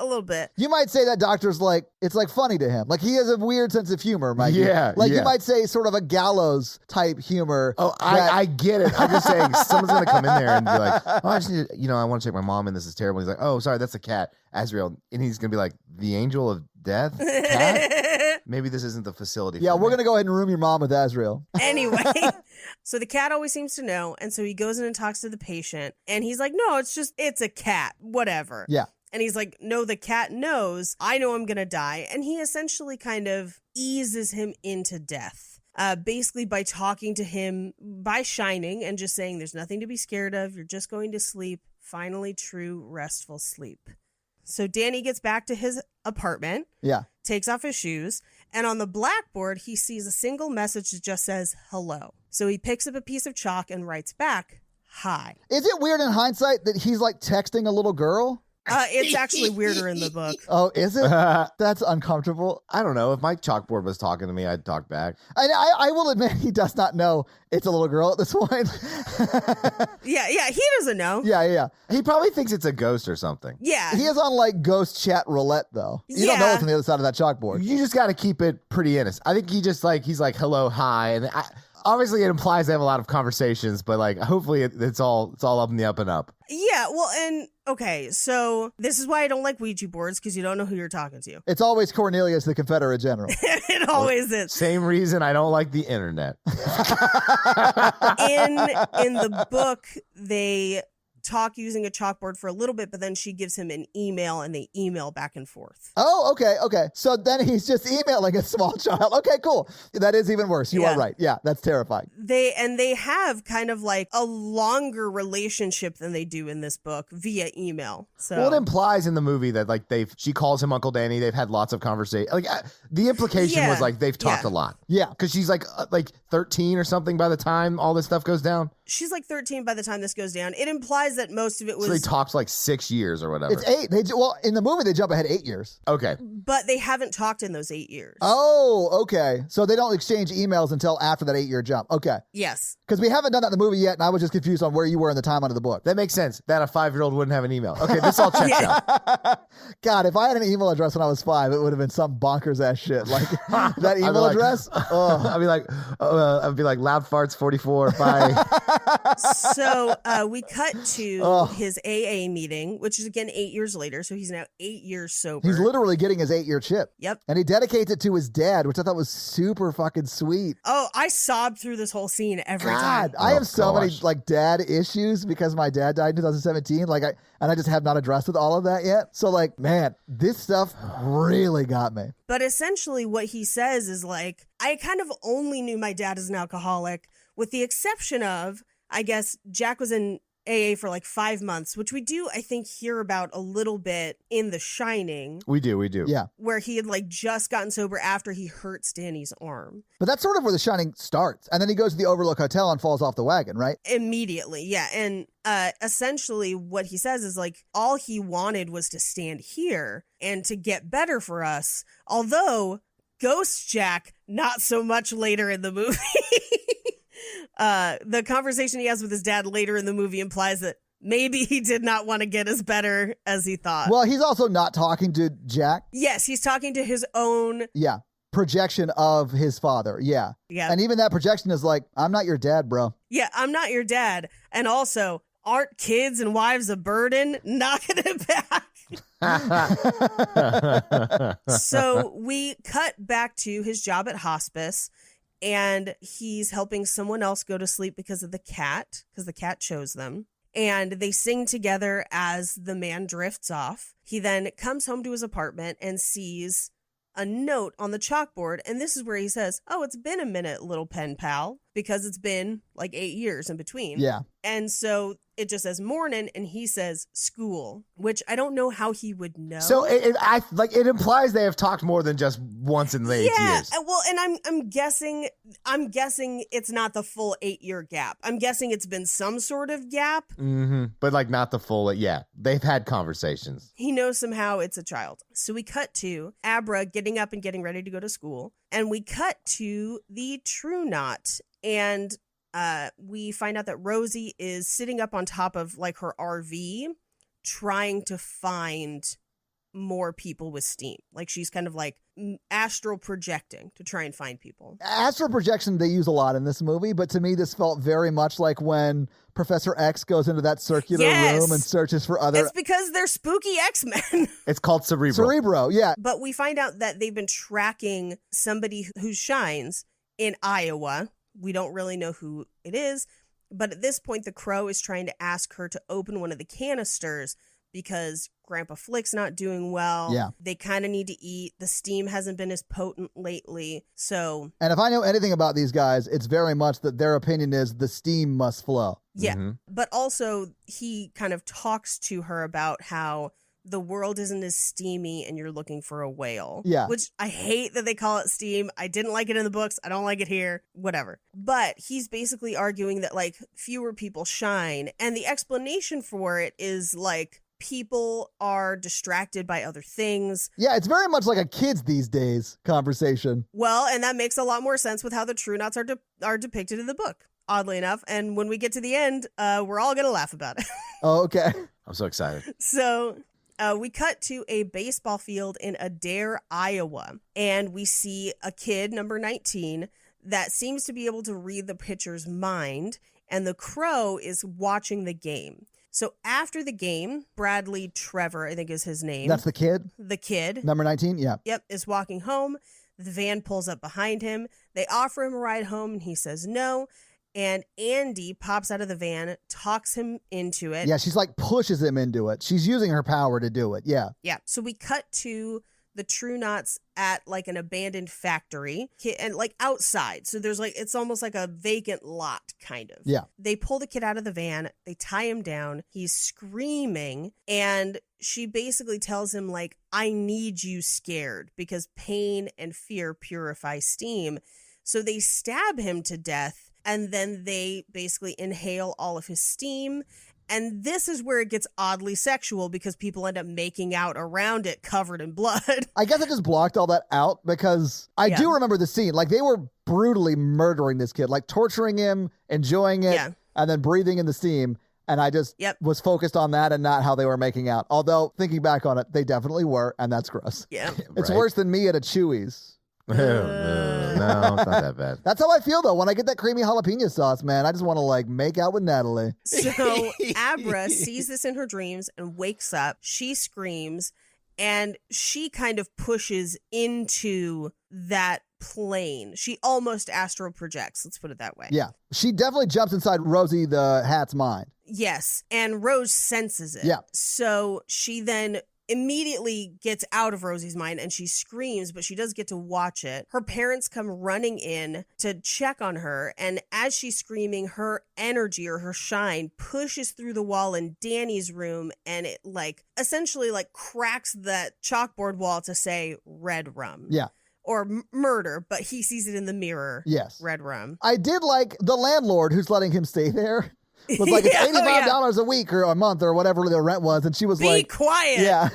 You might say that doctor's like, it's like funny to him. Like he has a weird sense of humor, Mikey. Yeah. Like you might say sort of a gallows type humor. Oh, I get it. I'm just saying someone's going to come in there and be like, oh, I just need to, I want to check my mom and this is terrible. He's like, oh, sorry, that's a cat, Azrael. And he's going to be like, the angel of death? Cat? Maybe this isn't the facility. Yeah, we're going to go ahead and room your mom with Azrael. Anyway, so the cat always seems to know. And so he goes in and talks to the patient. And he's like, no, it's a cat, whatever. Yeah. And he's like, no, the cat knows. I know I'm going to die. And he essentially kind of eases him into death. Basically by talking to him by shining and just saying there's nothing to be scared of. You're just going to sleep. Finally, true, restful sleep. So Danny gets back to his apartment. Yeah. Takes off his shoes. And on the blackboard, he sees a single message that just says, hello. So he picks up a piece of chalk and writes back, hi. Is it weird in hindsight that he's like texting a little girl? It's actually weirder in the book. Oh, is it? That's uncomfortable. I don't know. If my chalkboard was talking to me, I'd talk back. I will admit he does not know it's a little girl at this point. Yeah, he doesn't know. Yeah. He probably thinks it's a ghost or something. Yeah. He is on like ghost chat roulette though. You don't know what's on the other side of that chalkboard. You just got to keep it pretty innocent. I think he's like, hello, hi. And obviously it implies they have a lot of conversations, but like hopefully it's all up in the up and up. Yeah, well, and okay, so this is why I don't like Ouija boards, because you don't know who you're talking to. It's always Cornelius, the Confederate general. It always is. Same reason I don't like the internet. In the book, they talk using a chalkboard for a little bit, but then she gives him an email and they email back and forth. Oh, okay. So then he's just emailing a small child. Okay, cool. That is even worse. You are right. Yeah, that's terrifying. They have kind of like a longer relationship than they do in this book via email. So well, it implies in the movie that like she calls him Uncle Danny. They've had lots of conversation. Like the implication was like they've talked a lot. Yeah, because she's like 13 or something by the time all this stuff goes down. She's like 13 by the time this goes down. It implies that most of it was... So they talked like 6 years or whatever. It's 8. In the movie, they jump ahead 8 years. Okay. But they haven't talked in those 8 years. Oh, okay. So they don't exchange emails until after that 8-year jump. Okay. Yes. Because we haven't done that in the movie yet, and I was just confused on where you were in the timeline of the book. That makes sense. That a 5-year-old wouldn't have an email. Okay, this all checks out. God, if I had an email address when I was 5, it would have been some bonkers ass shit. Like that email address. I'd be like loud farts 44. Bye. So we cut to his AA meeting, which is again 8 years later. So he's now 8 years sober. He's literally getting his 8-year chip. Yep. And he dedicates it to his dad, which I thought was super fucking sweet. Oh, I sobbed through this whole scene every time. I have so many like dad issues because my dad died in 2017. And I just have not addressed with all of that yet. So like, man, this stuff really got me. But essentially what he says is like, I kind of only knew my dad as an alcoholic with the exception of, I guess, Jack was in AA for like 5 months, which we do, I think, hear about a little bit in The Shining. We do. Yeah. Where he had like just gotten sober after he hurts Danny's arm. But that's sort of where The Shining starts. And then he goes to the Overlook Hotel and falls off the wagon, right? Immediately, yeah. And essentially what he says is like, all he wanted was to stand here and to get better for us. Although Ghost Jack, not so much later in the movie. The conversation he has with his dad later in the movie implies that maybe he did not want to get as better as he thought. Well, he's also not talking to Jack. Yes, he's talking to his own projection of his father. Yeah. Yeah. And even that projection is like, I'm not your dad, bro. Yeah, I'm not your dad. And also, aren't kids and wives a burden? Knocking it back. So we cut back to his job at hospice, and he's helping someone else go to sleep because of the cat chose them. And they sing together as the man drifts off. He then comes home to his apartment and sees a note on the chalkboard. And this is where he says, "Oh, it's been a minute, little pen pal," because it's been like 8 years in between. Yeah. And so it just says morning, and he says school, which I don't know how he would know. So it implies they have talked more than just once in the 8 years. Well, and I'm guessing it's not the full 8-year gap. I'm guessing it's been some sort of gap. Mm-hmm. But like not the full. Yeah, they've had conversations. He knows somehow it's a child. So we cut to Abra getting up and getting ready to go to school, and we cut to the True Knot, and we find out that Rosie is sitting up on top of like her RV trying to find more people with steam. Like she's kind of like astral projecting to try and find people. Astral projection they use a lot in this movie, but to me this felt very much like when Professor X goes into that circular room and searches for other... It's because they're spooky X-Men. It's called Cerebro. Cerebro, yeah. But we find out that they've been tracking somebody who shines in Iowa. We don't really know who it is, but at this point, the Crow is trying to ask her to open one of the canisters because Grandpa Flick's not doing well. Yeah. They kind of need to eat. The steam hasn't been as potent lately, so... And if I know anything about these guys, it's very much that their opinion is the steam must flow. Yeah, but also he kind of talks to her about how the world isn't as steamy and you're looking for a whale. Yeah. Which I hate that they call it steam. I didn't like it in the books. I don't like it here. Whatever. But he's basically arguing that like fewer people shine. And the explanation for it is like people are distracted by other things. Yeah, it's very much like a kids these days conversation. Well, and that makes a lot more sense with how the True Knots are depicted in the book, oddly enough. And when we get to the end, we're all going to laugh about it. Oh, okay. I'm so excited. So... we cut to a baseball field in Adair, Iowa, and we see a kid, number 19, that seems to be able to read the pitcher's mind, and the Crow is watching the game. So after the game, Bradley Trevor, I think is his name. That's the kid? The kid. Number 19, yeah. Yep, is walking home. The van pulls up behind him. They offer him a ride home, and he says no. And Andy pops out of the van, talks him into it. Yeah, she's like pushes him into it. She's using her power to do it. Yeah. Yeah. So we cut to the True Knots at like an abandoned factory and like outside. So there's like, it's almost like a vacant lot kind of. Yeah. They pull the kid out of the van. They tie him down. He's screaming. And she basically tells him like, I need you scared because pain and fear purify steam. So they stab him to death. And then they basically inhale all of his steam. And this is where it gets oddly sexual because people end up making out around it covered in blood. I guess I just blocked all that out because I do remember the scene. Like they were brutally murdering this kid, like torturing him, enjoying it, and then breathing in the steam. And I just was focused on that and not how they were making out. Although thinking back on it, they definitely were. And that's gross. Yeah. It's worse than me at a Chewy's. No, it's not that bad. That's how I feel though when I get that creamy jalapeno sauce, man. I just want to like make out with Natalie. So Abra sees this in her dreams and wakes up. She screams and she kind of pushes into that plane. She almost astral projects. Let's put it that way. Yeah, she definitely jumps inside Rosie the Hat's mind. Yes, and Rose senses it. Yeah. So she then immediately gets out of Rosie's mind and she screams, but she does get to watch it. Her parents come running in to check on her, and as she's screaming, her energy or her shine pushes through the wall in Danny's room, and it like essentially like cracks that chalkboard wall to say red rum. Yeah. Or murder, but he sees it in the mirror. Yes. Red rum. I did like the landlord who's letting him stay there. Was like, it's $85 a week or a month or whatever the rent was. And she was Be like, quiet. Yeah.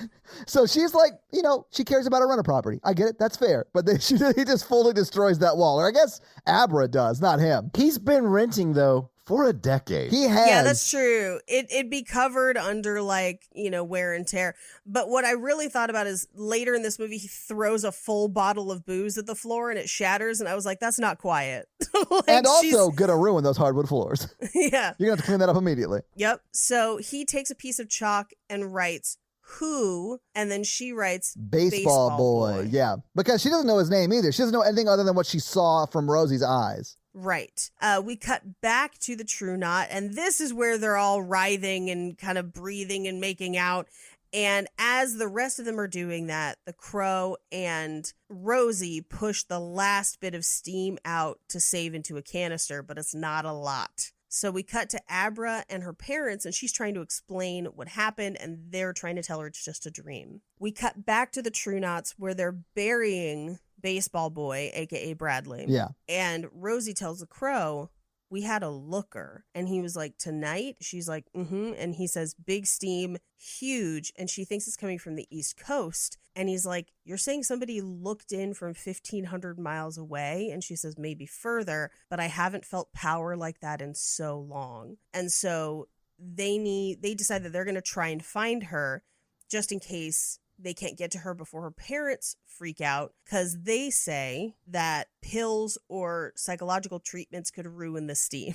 So she's like, you know, she cares about her rental property. I get it. That's fair. But then he just fully destroys that wall. Or I guess Abra does, not him. He's been renting, though, For a decade. He has. Yeah, that's true. It'd be covered under like, wear and tear. But what I really thought about is later in this movie, he throws a full bottle of booze at the floor and it shatters. And I was like, that's not quiet. Like, and also going to ruin those hardwood floors. Yeah. You're going to have to clean that up immediately. Yep. So he takes a piece of chalk and writes, "Who?" And then she writes baseball boy. Yeah. Because she doesn't know his name either. She doesn't know anything other than what she saw from Rosie's eyes. Right. We cut back to the True Knot, and this is where they're all writhing and kind of breathing and making out. And as the rest of them are doing that, the Crow and Rosie push the last bit of steam out to save into a canister, but it's not a lot. So we cut to Abra and her parents, and she's trying to explain what happened, and they're trying to tell her it's just a dream. We cut back to the True Knots where they're burying Baseball Boy, aka Bradley. Yeah. And Rosie tells the Crow, "We had a looker." And he was like, "Tonight?" She's like, "Mm-hmm." And he says, "Big steam, huge." And she thinks it's coming from the East Coast. And he's like, "You're saying somebody looked in from 1,500 miles away?" And she says, "Maybe further, but I haven't felt power like that in so long." And so they decide that they're going to try and find her just in case they can't get to her before her parents freak out, because they say that pills or psychological treatments could ruin the steam,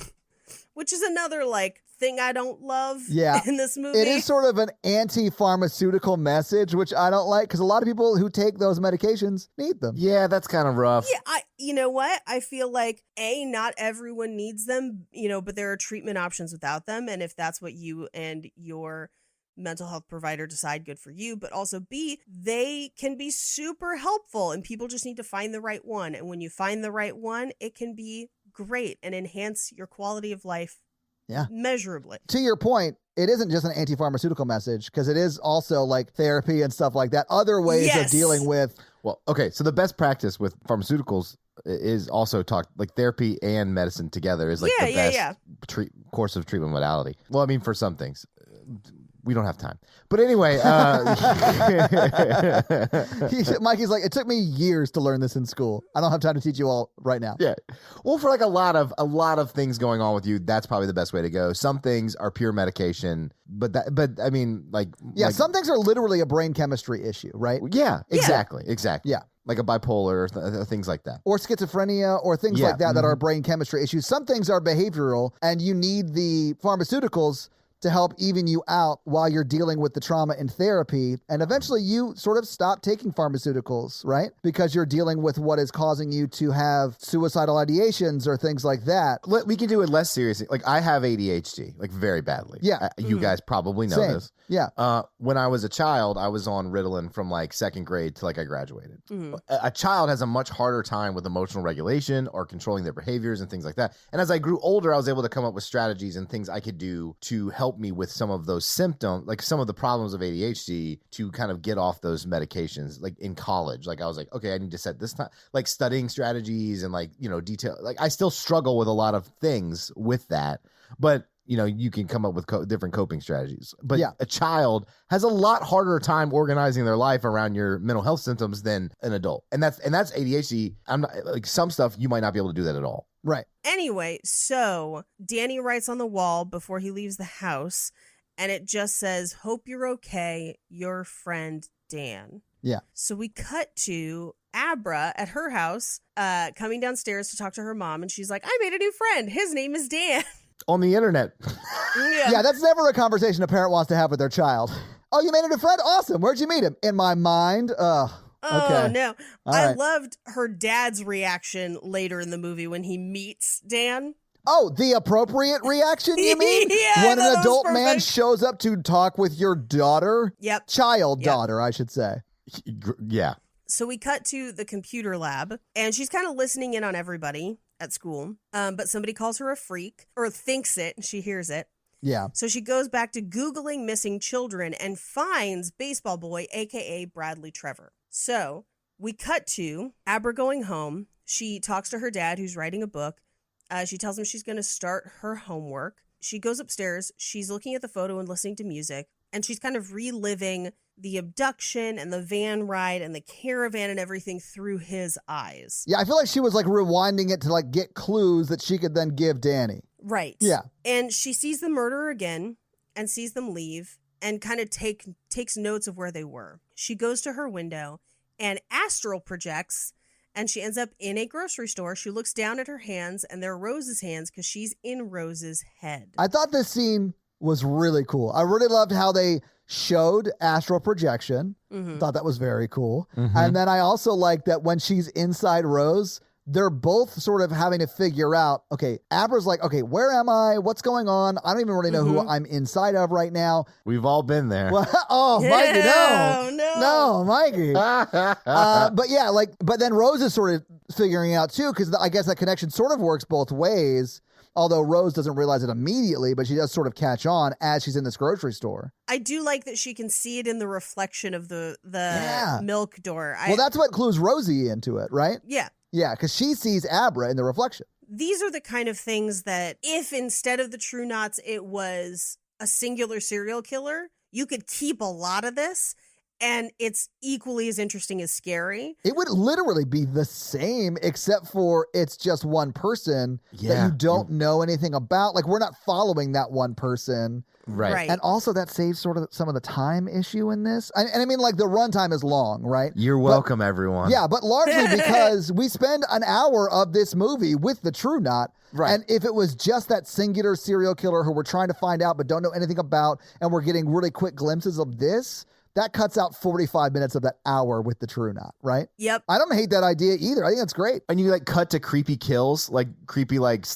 which is another thing I don't love in this movie. It is sort of an anti-pharmaceutical message, which I don't like, because a lot of people who take those medications need them. Yeah, that's kind of rough. Yeah, you know what? I feel like, not everyone needs them, but there are treatment options without them. And if that's what you and your mental health provider decide, good for you. But also B, they can be super helpful, and people just need to find the right one. And when you find the right one, it can be great and enhance your quality of life measurably. To your point, it isn't just an anti-pharmaceutical message, because it is also like therapy and stuff like that. Other ways of dealing with. Well, okay. So the best practice with pharmaceuticals is also like therapy and medicine together is like the best course of treatment modality. Well, I mean, for some things. We don't have time. But anyway, Mikey's like, it took me years to learn this in school. I don't have time to teach you all right now. Yeah. Well, for like a lot of things going on with you, that's probably the best way to go. Some things are pure medication, but I mean, some things are literally a brain chemistry issue, right? Yeah, exactly. Yeah. Like a bipolar or things like that. Or schizophrenia or things like that are brain chemistry issues. Some things are behavioral, and you need the pharmaceuticals to help even you out while you're dealing with the trauma in therapy. And eventually you sort of stop taking pharmaceuticals, right? Because you're dealing with what is causing you to have suicidal ideations or things like that. We can do it less seriously. Like, I have ADHD, like very badly. Yeah. You guys probably know this. Yeah. When I was a child, I was on Ritalin from like second grade to like I graduated. A child has a much harder time with emotional regulation or controlling their behaviors and things like that. And as I grew older, I was able to come up with strategies and things I could do to help me with some of those symptoms, like some of the problems of ADHD, to kind of get off those medications. Like in college, like I was like, okay, I need to set this time, like studying strategies and like, detail. Like I still struggle with a lot of things with that, but you can come up with different coping strategies. But a child has a lot harder time organizing their life around your mental health symptoms than an adult. And that's ADHD. I'm not like, some stuff you might not be able to do that at all. Right. Anyway, so Danny writes on the wall before he leaves the house, and it just says, "Hope you're okay, your friend Dan." Yeah. So we cut to Abra at her house, coming downstairs to talk to her mom, and she's like, "I made a new friend. His name is Dan." On the internet. Yeah, that's never a conversation a parent wants to have with their child. "Oh, you made a new friend? Awesome. Where'd you meet him?" "In my mind." Oh, no. I right. loved her dad's reaction later in the movie when he meets Dan. Oh, the appropriate reaction, you mean? Yeah, when an adult man shows up to talk with your daughter? Yep. Daughter, I should say. Yeah. So we cut to the computer lab, and she's kind of listening in on everybody at school. But somebody calls her a freak, or thinks it, and she hears it. Yeah. So she goes back to Googling missing children and finds Baseball Boy, a.k.a. Bradley Trevor. So we cut to Abra going home. She talks to her dad, who's writing a book. She tells him she's going to start her homework. She goes upstairs. She's looking at the photo and listening to music. And she's kind of reliving the abduction and the van ride and the caravan and everything through his eyes. Yeah, I feel like she was like rewinding it to like get clues that she could then give Danny. Right. Yeah. And she sees the murderer again and sees them leave and kind of takes notes of where they were. She goes to her window and astral projects, and she ends up in a grocery store. She looks down at her hands, and they're Rose's hands because she's in Rose's head. I thought this scene was really cool. I really loved how they showed astral projection. Thought that was very cool. And then I also like that when she's inside Rose, they're both sort of having to figure out, okay, Abra's like, okay, where am I? What's going on? I don't even really know who I'm inside of right now. We've all been there. Oh, Mikey, no, Mikey. But yeah, but then Rose is sort of figuring it out too, because I guess that connection sort of works both ways. Although Rose doesn't realize it immediately, but she does sort of catch on as she's in this grocery store. I do like that she can see it in the reflection of the milk door. Well, that's what clues Rosie into it, right? Yeah. Yeah, because she sees Abra in the reflection. These are the kind of things that if instead of the True Knots, it was a singular serial killer, you could keep a lot of this. And it's equally as interesting as scary. It would literally be the same, except for it's just one person that you don't know anything about. Like, we're not following that one person. Right. And also that saves sort of some of the time issue in this. And I mean, like, the runtime is long, right? You're welcome, everyone. Yeah, but largely because we spend an hour of this movie with the True Knot. Right. And if it was just that singular serial killer who we're trying to find out but don't know anything about, and we're getting really quick glimpses of this, that cuts out 45 minutes of that hour with the True Knot, right? Yep. I don't hate that idea either. I think that's great. And you cut to creepy kills, creepy like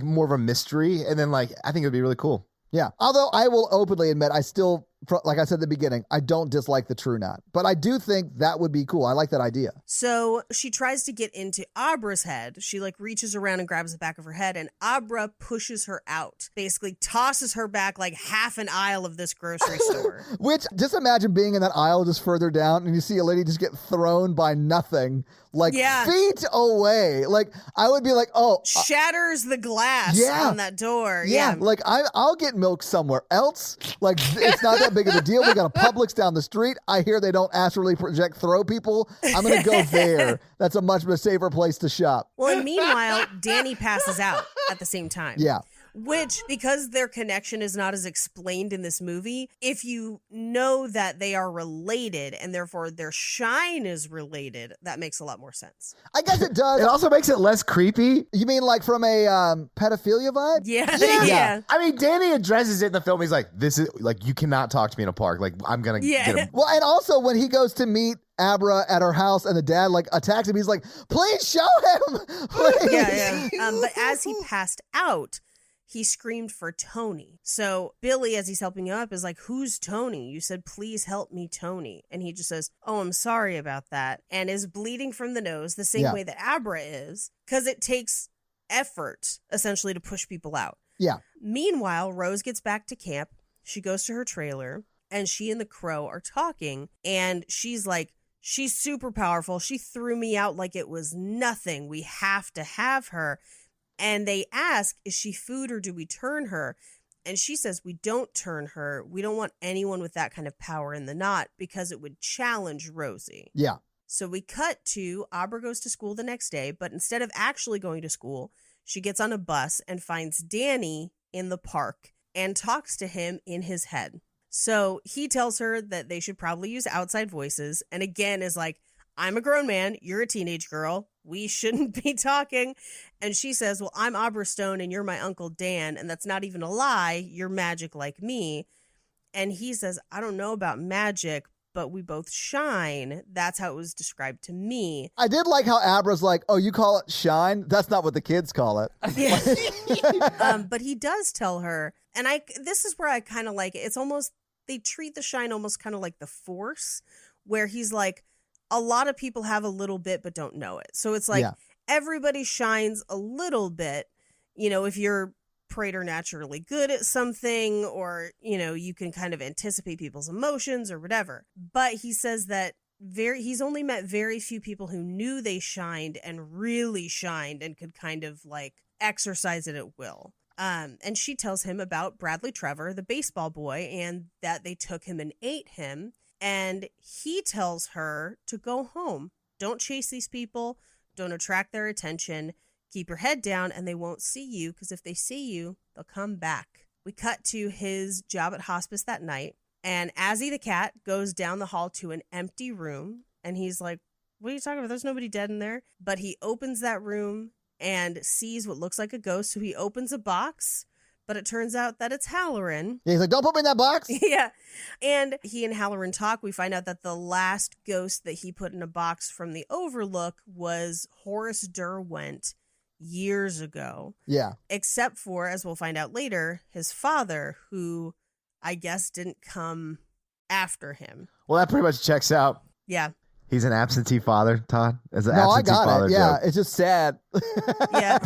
more of a mystery, and then I think it would be really cool. Yeah. Although I will openly admit, I still, like I said at the beginning, I don't dislike the True Knot. But I do think that would be cool. I like that idea. So she tries to get into Abra's head. She reaches around and grabs the back of her head, and Abra pushes her out. Basically tosses her back half an aisle of this grocery store. Which, just imagine being in that aisle just further down and you see a lady just get thrown by nothing. Feet away. I would be like, shatters the glass on that door. Yeah. I'll get milk somewhere else. It's not that big of a deal. We got a Publix down the street. I hear they don't astrally project throw people. I'm going to go there. That's a much safer place to shop. Well, and meanwhile, Danny passes out at the same time. Yeah. Which, because their connection is not as explained in this movie, if you know that they are related and therefore their shine is related, that makes a lot more sense. I guess it does. It also makes it less creepy. You mean from a pedophilia vibe? Yeah. I mean, Danny addresses it in the film. He's like, this is you cannot talk to me in a park. I'm going to get him. Well, and also when he goes to meet Abra at her house and the dad attacks him, he's like, please show him. Please. Yeah. But as he passed out, he screamed for Tony. So Billy, as he's helping him up, is like, who's Tony? You said, please help me, Tony. And he just says, oh, I'm sorry about that. And is bleeding from the nose the same way that Abra is, because it takes effort, essentially, to push people out. Yeah. Meanwhile, Rose gets back to camp. She goes to her trailer, and she and the Crow are talking. And she's like, she's super powerful. She threw me out like it was nothing. We have to have her. And they ask, is she food or do we turn her? And she says, we don't turn her. We don't want anyone with that kind of power in the knot because it would challenge Rosie. Yeah. So we cut to Abra goes to school the next day, but instead of actually going to school, she gets on a bus and finds Danny in the park and talks to him in his head. So he tells her that they should probably use outside voices. And again is like, I'm a grown man. You're a teenage girl. We shouldn't be talking. And she says, well, I'm Abra Stone and you're my Uncle Dan. And that's not even a lie. You're magic like me. And he says, I don't know about magic, but we both shine. That's how it was described to me. I did like how Abra's like, oh, you call it shine? That's not what the kids call it. Yeah. But he does tell her. And this is where I kind of like it. It's almost, they treat the shine almost kind of like the Force, where he's like, a lot of people have a little bit but don't know it. So it's like everybody shines a little bit, if you're preternaturally good at something, or, you can kind of anticipate people's emotions or whatever. But he says that he's only met very few people who knew they shined and really shined and could kind of exercise it at will. And she tells him about Bradley Trevor, the baseball boy, and that they took him and ate him. And he tells her to go home. Don't chase these people. Don't attract their attention. Keep your head down and they won't see you, because if they see you, they'll come back. We cut to his job at hospice that night, and Azzy the cat goes down the hall to an empty room, and he's like, what are you talking about? There's nobody dead in there. But he opens that room and sees what looks like a ghost, so he opens a box, but it turns out that it's Halloran. Yeah, he's like, don't put me in that box. Yeah. And he and Halloran talk. We find out that the last ghost that he put in a box from the Overlook was Horace Derwent years ago. Yeah. Except for, as we'll find out later, his father, who I guess didn't come after him. Well, that pretty much checks out. Yeah. He's an absentee father, Todd. As an no, I absentee got father it. Yeah, joke. it's just sad. Yeah.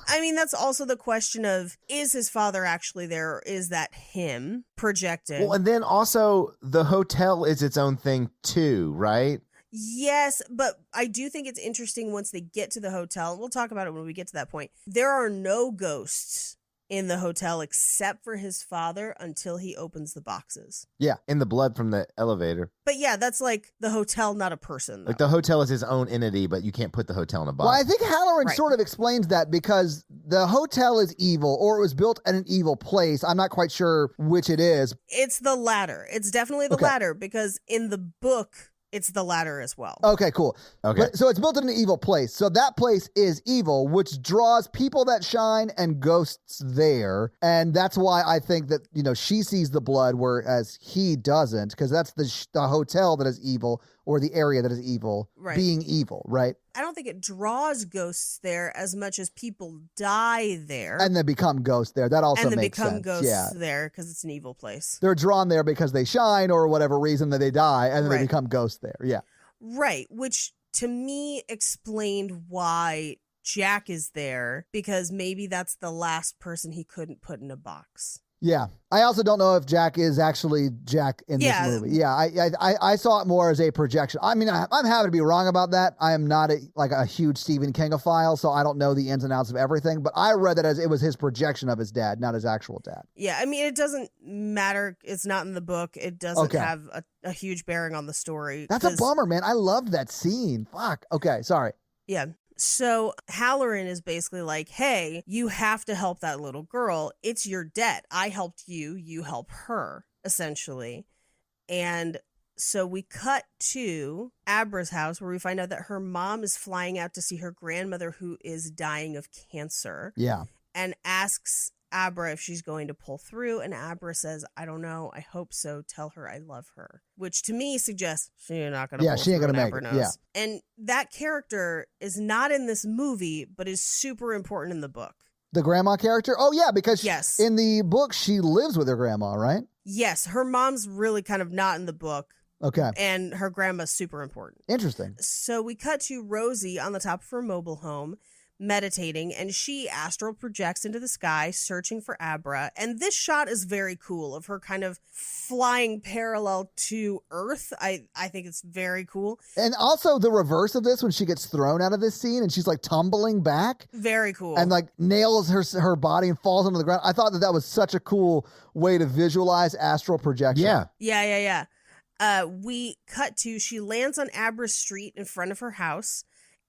I mean, that's also the question of, is his father actually there, or is that him projected? Well, and then also the hotel is its own thing too, right? Yes, but I do think it's interesting once they get to the hotel. We'll talk about it when we get to that point. There are no ghosts in the hotel except for his father until he opens the boxes. Yeah, in the blood from the elevator. But yeah, that's like the hotel, not a person, though. Like the hotel is his own entity, but you can't put the hotel in a box. Well, I think Halloran Right. sort of explains that because the hotel is evil, or it was built at an evil place. I'm not quite sure which it is. It's the latter. It's definitely the Okay. latter, because in the book, it's the latter as well. Okay, cool. Okay. But, so it's built in an evil place. So that place is evil, which draws people that shine and ghosts there. And that's why I think that, she sees the blood, whereas he doesn't, because that's the hotel that is evil, or the area that is evil, Right. being evil, right? I don't think it draws ghosts there as much as people die there. And then become ghosts there. That also and then makes become sense. ghosts Yeah. there because it's an evil place. They're drawn there because they shine, or whatever reason that they die, and then Right. they become ghosts there. Yeah. Right, which to me explained why Jack is there, because maybe that's the last person he couldn't put in a box. Yeah. I also don't know if Jack is actually Jack in Yeah. this movie. Yeah. I saw it more as a projection. I mean, I'm happy to be wrong about that. I am not a huge Stephen Kingophile, so I don't know the ins and outs of everything, but I read that as it was his projection of his dad, not his actual dad. Yeah, I mean, it doesn't matter. It's not in the book. It doesn't Okay. have a huge bearing on the story. That's a 'cause- bummer, man. I loved that scene. Fuck. Okay. Sorry. Yeah. So Halloran is basically like, hey, you have to help that little girl. It's your debt. I helped you. You help her, essentially. And so we cut to Abra's house, where we find out that her mom is flying out to see her grandmother, who is dying of cancer, Yeah. and asks Abra if she's going to pull through. And Abra says, I don't know. I hope so. Tell her I love her. Which to me suggests she's not going to Yeah, pull she ain't through, gonna and make Abra it. Yeah. knows. And that character is not in this movie, but is super important in the book. The grandma character? Oh, yeah, because Yes. in the book, she lives with her grandma, right? Yes, her mom's really kind of not in the book, Okay. and her grandma's super important. Interesting. So we cut to Rosie on the top of her mobile home, meditating, and she astral projects into the sky, searching for Abra. And this shot is very cool, of her kind of flying parallel to Earth. I think it's very cool. And also the reverse of this, when she gets thrown out of this scene and she's like tumbling back Very cool. and like nails her body and falls onto the ground. I thought that was such a cool way to visualize astral projection. Yeah. Yeah. We cut to, she lands on Abra's street in front of her house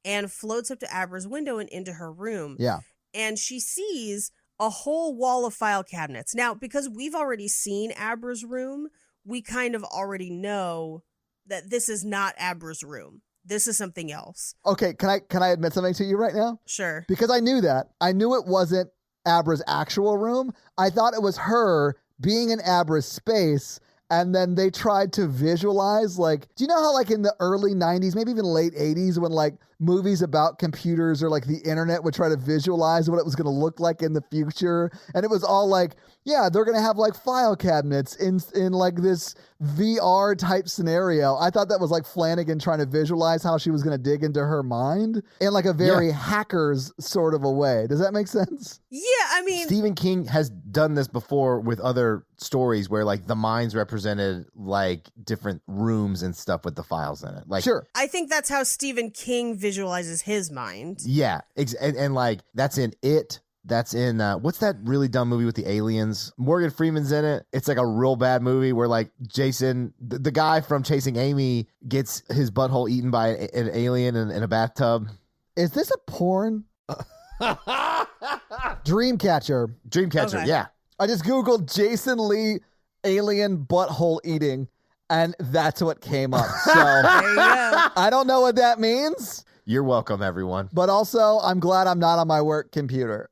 and floats up to Abra's window and into her room. Yeah. And she sees a whole wall of file cabinets. Now, because we've already seen Abra's room, we kind of already know that this is not Abra's room. This is something else. Okay, can I admit something to you right now? Sure. Because I knew that. I knew it wasn't Abra's actual room. I thought it was her being in Abra's space, and then they tried to visualize, like, do you know how like in the early 90s, maybe even late 80s, when like movies about computers or like the internet would try to visualize what it was going to look like in the future, and it was all like, yeah, they're going to have like file cabinets in like this VR type scenario. I thought that was like Flanagan trying to visualize how she was going to dig into her mind in like a very hackers sort of a way. Does that make sense? Yeah, I mean, Stephen King has done this before with other stories where like the mind's represented like different rooms and stuff with the files in it. Like, Sure. I think that's how Stephen King visualizes his mind. yeah. And like that's in It. That's in what's that really dumb movie with the aliens? Morgan Freeman's in it. It's like a real bad movie where like Jason, the guy from Chasing Amy, gets his butthole eaten by an alien in a bathtub. Is this a porn? Dreamcatcher. Dreamcatcher, Okay. yeah. I just Googled Jason Lee alien butthole eating, and that's what came up. So There you go. I don't know what that means, You're welcome, everyone. but also I'm glad I'm not on my work computer.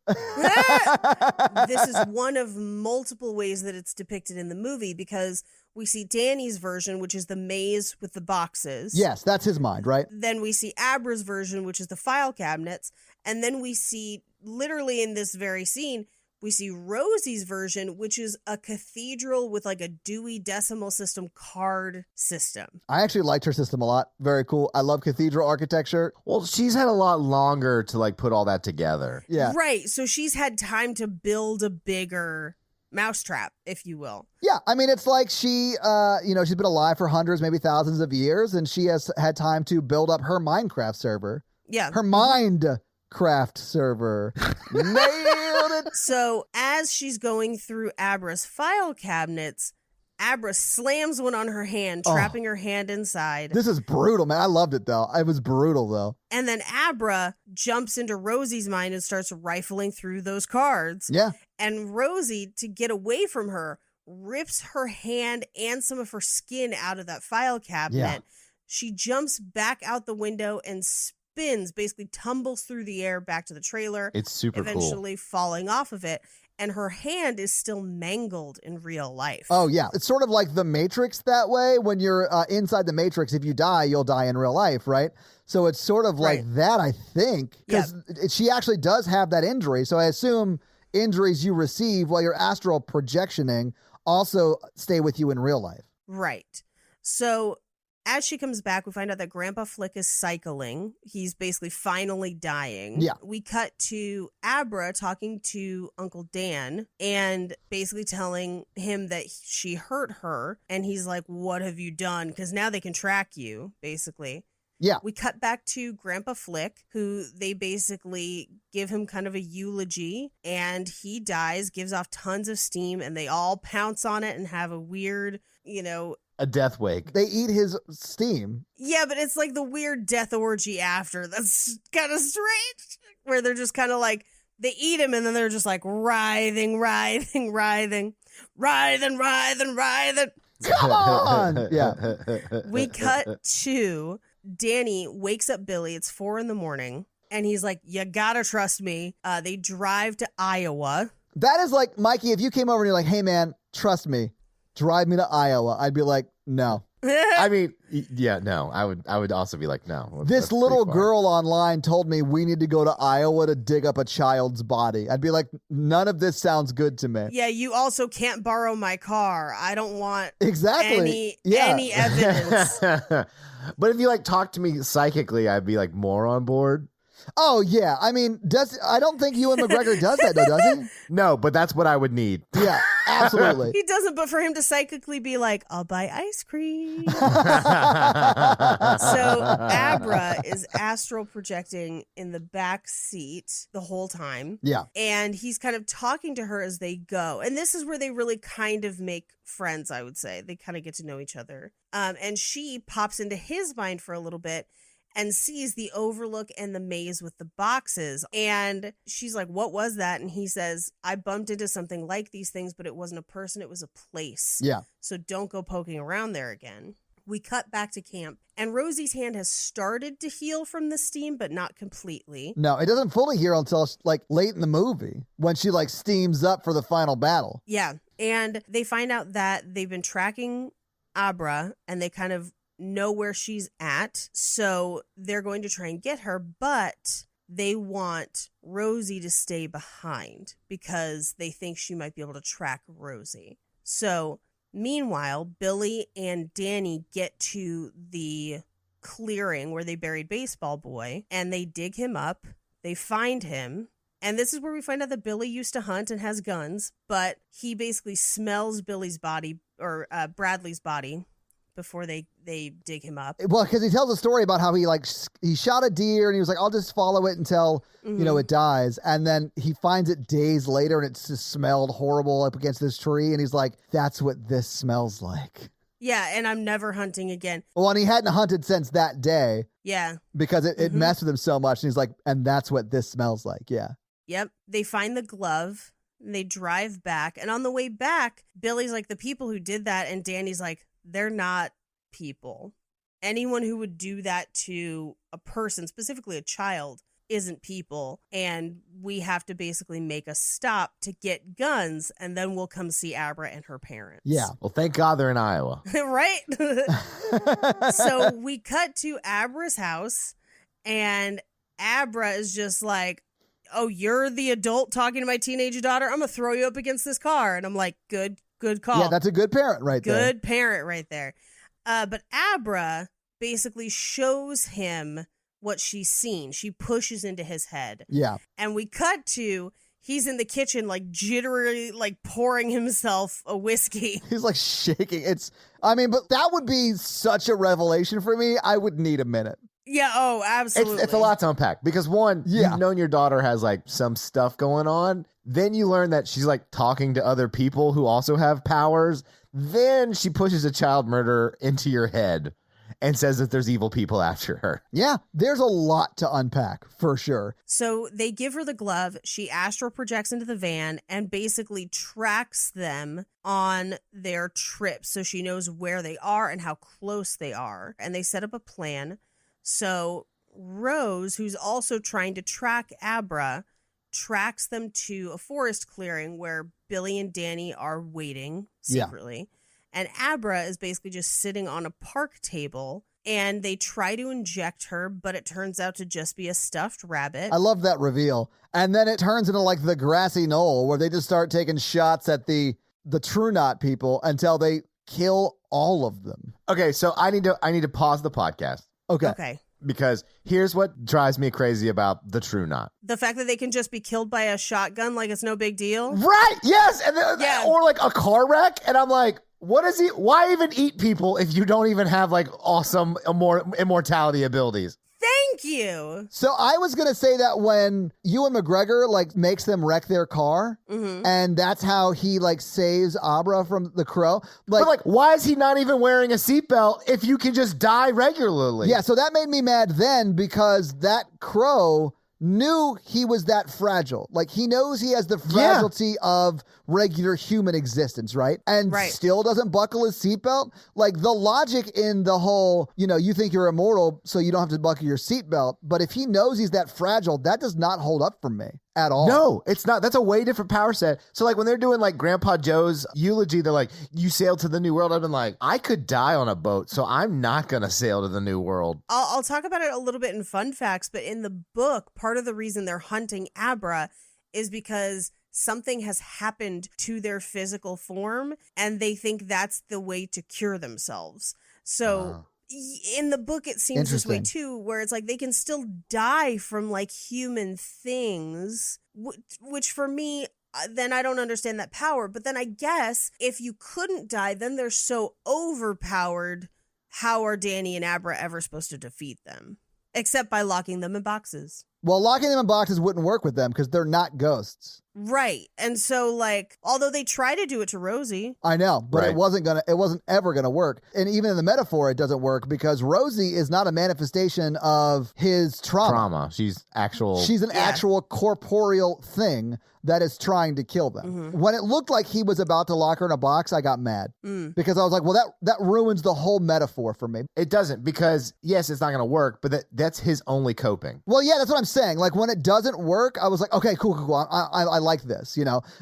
This is one of multiple ways that it's depicted in the movie because we see Danny's version, which is the maze with the boxes. Yes, that's his mind, right? Then we see Abra's version, which is the file cabinets. And then we see, literally in this very scene, we see Rosie's version, which is a cathedral with like a Dewey Decimal System card system. I actually liked her system a lot. Very cool. I love cathedral architecture. Well, she's had a lot longer to like put all that together. Yeah. Right. So she's had time to build a bigger mousetrap, if you will. Yeah, I mean, it's like she, she's been alive for hundreds, maybe thousands of years, and she has had time to build up her Minecraft server. Yeah. Her Mindcraft server. Nailed it. So as she's going through Abra's file cabinets, Abra slams one on her hand, trapping her hand inside. This is brutal, man. I loved it, though. It was brutal, though. And then Abra jumps into Rosie's mind and starts rifling through those cards. Yeah. And Rosie, to get away from her, rips her hand and some of her skin out of that file cabinet. Yeah. She jumps back out the window and spins, basically tumbles through the air back to the trailer. It's super eventually falling off of it. And her hand is still mangled in real life. Oh, yeah. It's sort of like the Matrix that way. When you're inside the Matrix, if you die, you'll die in real life, right? So it's sort of like that, I think, because she actually does have that injury. So I assume injuries you receive while you're astral projectioning also stay with you in real life. Right. So as she comes back, we find out that Grandpa Flick is cycling. He's basically finally dying. Yeah. We cut to Abra talking to Uncle Dan and basically telling him that she hurt her. And he's like, what have you done? Because now they can track you, basically. Yeah. We cut back to Grandpa Flick, who they basically give him kind of a eulogy, and he dies, gives off tons of steam, and they all pounce on it and have a weird, a death wake. They eat his steam. Yeah, but it's like the weird death orgy after. That's kind of strange, where they're just kind of like, they eat him, and then they're just like writhing. Come on! Yeah. We cut to Danny wakes up Billy. It's 4 a.m. and he's like, you gotta trust me. They drive to Iowa. That is like, Mikey, if you came over and you're like, hey, man, trust me, drive me to Iowa, I'd be like, no. I mean, yeah, no. I would also be like, no. This little girl online told me we need to go to Iowa to dig up a child's body. I'd be like, any of this sounds good to me. Yeah, you also can't borrow my car. I don't want Exactly. any evidence. But if you like talk to me psychically, I'd be like more on board. Oh, yeah. I mean, I don't think Ewan McGregor does that, though, does he? No, but that's what I would need. Yeah, absolutely. He doesn't, but for him to psychically be like, I'll buy ice cream. So Abra is astral projecting in the back seat the whole time. Yeah. And he's kind of talking to her as they go. And this is where they really kind of make friends, I would say. They kind of get to know each other. And she pops into his mind for a little bit and sees the overlook and the maze with the boxes. And she's like, what was that? And he says, I bumped into something like these things, but it wasn't a person, it was a place. Yeah. So don't go poking around there again. We cut back to camp, and Rosie's hand has started to heal from the steam, but not completely. No, it doesn't fully heal until like late in the movie when she like steams up for the final battle. Yeah. And they find out that they've been tracking Abra, and they kind of know where she's at, so they're going to try and get her, but they want Rosie to stay behind because they think she might be able to track Rosie. So meanwhile, Billy and Danny get to the clearing where they buried Baseball Boy, and they dig him up. They find him, and this is where we find out that Billy used to hunt and has guns, but he basically smells Billy's body, or Bradley's body, before they dig him up. Well, because he tells a story about how he shot a deer and he was like, I'll just follow it until, it dies. And then he finds it days later and it's just smelled horrible up against this tree. And he's like, that's what this smells like. Yeah, and I'm never hunting again. Well, and he hadn't hunted since that day. Yeah. Because it messed with him so much. And he's like, and that's what this smells like. Yeah. Yep. They find the glove and they drive back. And on the way back, Billy's like, the people who did that. And Danny's like, they're not people. Anyone who would do that to a person, specifically a child, isn't people. And we have to basically make a stop to get guns. And then we'll come see Abra and her parents. Yeah. Well, thank God they're in Iowa. Right? So we cut to Abra's house. And Abra is just like, oh, you're the adult talking to my teenage daughter? I'm going to throw you up against this car. And I'm like, good call. Yeah, that's a good parent right there. Good parent right there. But Abra basically shows him what she's seen. She pushes into his head. Yeah. And we cut to, he's in the kitchen, like jittery, like pouring himself a whiskey. He's like shaking. But that would be such a revelation for me. I would need a minute. Yeah, oh, absolutely. It's a lot to unpack because one, you've known your daughter has like some stuff going on. Then you learn that she's like talking to other people who also have powers. Then she pushes a child murderer into your head and says that there's evil people after her. Yeah, there's a lot to unpack for sure. So they give her the glove. She astral projects into the van and basically tracks them on their trip. So she knows where they are and how close they are. And they set up a plan. So Rose, who's also trying to track Abra, tracks them to a forest clearing where Billy and Danny are waiting secretly. Yeah. And Abra is basically just sitting on a park table, and they try to inject her, but it turns out to just be a stuffed rabbit. I love that reveal. And then it turns into like the grassy knoll where they just start taking shots at the True Knot people until they kill all of them. Okay, so I need to pause the podcast. Okay. Because here's what drives me crazy about the True Knot. The fact that they can just be killed by a shotgun like it's no big deal. Right, yes. And or like a car wreck. And I'm like, why even eat people if you don't even have like awesome immortality abilities? Thank you. So I was going to say that when Ewan McGregor like makes them wreck their car, and that's how he like saves Abra from the crow. But like, why is he not even wearing a seatbelt if you can just die regularly? Yeah, so that made me mad then because that crow knew he was that fragile. Like, he knows he has the fragility of regular human existence, right? And still doesn't buckle his seatbelt. Like, the logic in the whole, you think you're immortal, so you don't have to buckle your seatbelt. But if he knows he's that fragile, that does not hold up for me at all. No, it's not. That's a way different power set. So, like, when they're doing, like, Grandpa Joe's eulogy, they're like, you sailed to the new world. I've been like, I could die on a boat, so I'm not going to sail to the new world. I'll talk about it a little bit in fun facts, but in the book, part of the reason they're hunting Abra is because something has happened to their physical form, and they think that's the way to cure themselves. So... in the book, it seems this way too, where it's like they can still die from like human things, which for me, then I don't understand that power. But then I guess if you couldn't die, then they're so overpowered. How are Danny and Abra ever supposed to defeat them? Except by locking them in boxes. Well, locking them in boxes wouldn't work with them because they're not ghosts. Right. And so, like, although they try to do it to Rosie. I know, but it wasn't ever gonna work. And even in the metaphor, it doesn't work because Rosie is not a manifestation of his trauma. She's an actual corporeal thing that is trying to kill them. When it looked like he was about to lock her in a box, I got mad because I was like, well, that ruins the whole metaphor for me. It doesn't, because yes, it's not going to work, but that's his only coping. Well, yeah, that's what I'm saying. Like, when it doesn't work, I was like, okay, cool. I like this,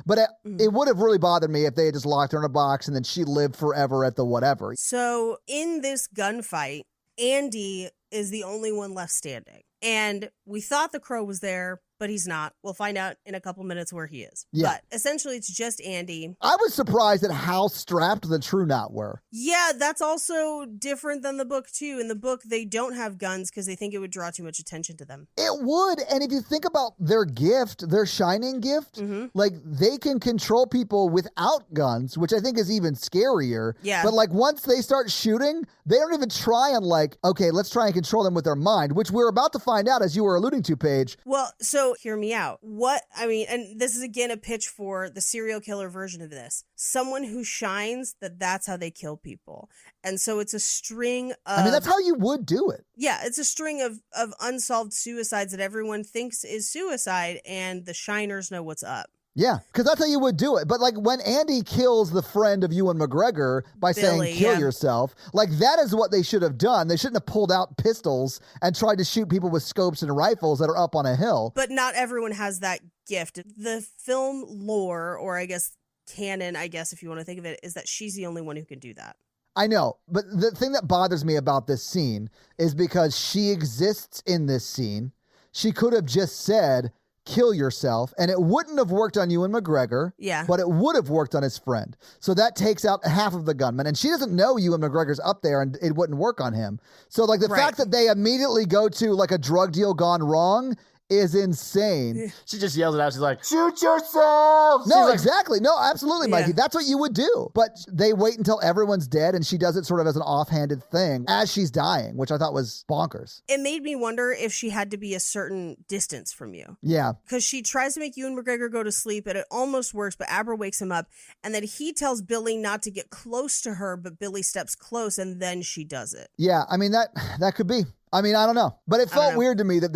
but it would have really bothered me if they had just locked her in a box and then she lived forever at the whatever. So in this gunfight, Andy is the only one left standing. And we thought the crow was there, but he's not. We'll find out in a couple minutes where he is. Yeah. But essentially, it's just Andy. I was surprised at how strapped the True Knot were. Yeah, that's also different than the book, too. In the book, they don't have guns because they think it would draw too much attention to them. It would. And if you think about their gift, their shining gift, like, they can control people without guns, which I think is even scarier. Yeah. But, like, once they start shooting, they don't even try and, like, okay, let's try and control them with their mind, which we're about to find out, as you were alluding to, Paige. Well, so So hear me out. And this is again a pitch for the serial killer version of this. Someone who shines, that's how they kill people. And so it's a string of... that's how you would do it. Yeah, it's a string of unsolved suicides that everyone thinks is suicide, and the shiners know what's up. Yeah, because that's how you would do it. But like when Andy kills the friend of Ewan McGregor by saying kill yourself, like that is what they should have done. They shouldn't have pulled out pistols and tried to shoot people with scopes and rifles that are up on a hill. But not everyone has that gift. The film lore, or I guess canon, if you want to think of it, is that she's the only one who can do that. I know, but the thing that bothers me about this scene is because she exists in this scene. She could have just said, kill yourself, and it wouldn't have worked on Ewan McGregor, but it would have worked on his friend. So that takes out half of the gunman, and she doesn't know Ewan McGregor's up there, and it wouldn't work on him. So like the fact that they immediately go to like a drug deal gone wrong is insane. She just yells it out. She's like, shoot yourself! No, exactly. No, absolutely, Mikey. That's what you would do. But they wait until everyone's dead, and she does it sort of as an offhanded thing as she's dying, which I thought was bonkers. It made me wonder if she had to be a certain distance from you. Yeah. Because she tries to make Ewan McGregor go to sleep, and it almost works, but Abra wakes him up, and then he tells Billy not to get close to her, but Billy steps close, and then she does it. Yeah, that could be. I don't know. But it felt weird to me that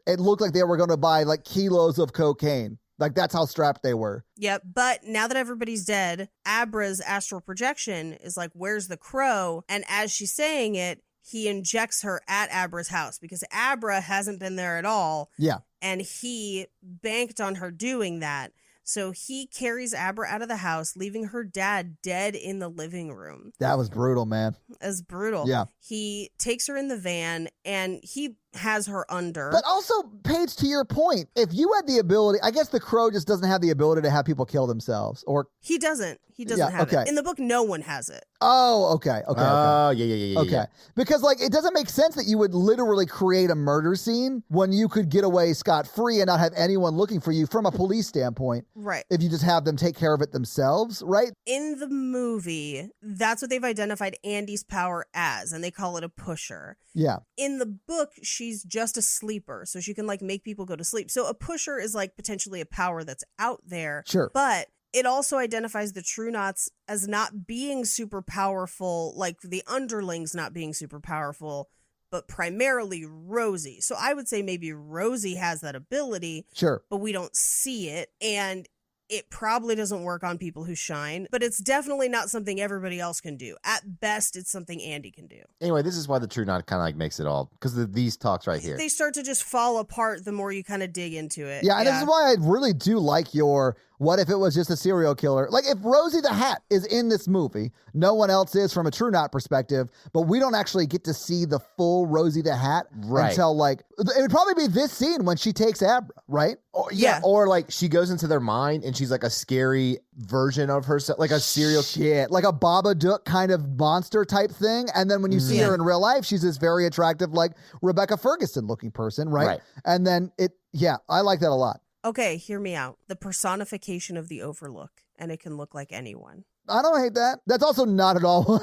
it looked like they were going to buy like kilos of cocaine. Like that's how strapped they were. Yep. But now that everybody's dead, Abra's astral projection is like, where's the crow? And as she's saying it, he injects her at Abra's house because Abra hasn't been there at all. Yeah. And he banked on her doing that. So he carries Abra out of the house, leaving her dad dead in the living room. That was brutal, man. It's brutal. Yeah. He takes her in the van and he has her under. But also, Paige, to your point, if you had the ability, I guess the crow just doesn't have the ability to have people kill themselves, or he doesn't have it. In the book, no one has it. Oh, okay. Oh, yeah. Okay. Because like, it doesn't make sense that you would literally create a murder scene when you could get away scot-free and not have anyone looking for you from a police standpoint. Right. If you just have them take care of it themselves, right? In the movie, that's what they've identified Andy's power as, and they call it a pusher. Yeah. In the book, she's just a sleeper, so she can like make people go to sleep. So a pusher is like potentially a power that's out there. Sure. But it also identifies the True Knots as not being super powerful, like the underlings not being super powerful, but primarily Rosie. So I would say maybe Rosie has that ability. Sure. But we don't see it. And it probably doesn't work on people who shine, but it's definitely not something everybody else can do. At best, it's something Andy can do. Anyway, this is why the True Knot kind of like makes it all, because these talks right here. They start to just fall apart the more you kind of dig into it. Yeah, and this is why I really do like your, what if it was just a serial killer? Like if Rosie the Hat is in this movie, no one else is from a True Knot perspective, but we don't actually get to see the full Rosie the Hat until like, it would probably be this scene when she takes Abra, right? Or like she goes into their mind and she's like a scary version of herself, like a serial shit, like a Babadook kind of monster type thing. And then when you see her in real life, she's this very attractive, like Rebecca Ferguson looking person, right? And then I like that a lot. Okay, hear me out. The personification of the Overlook, and it can look like anyone. I don't hate that. That's also not at all.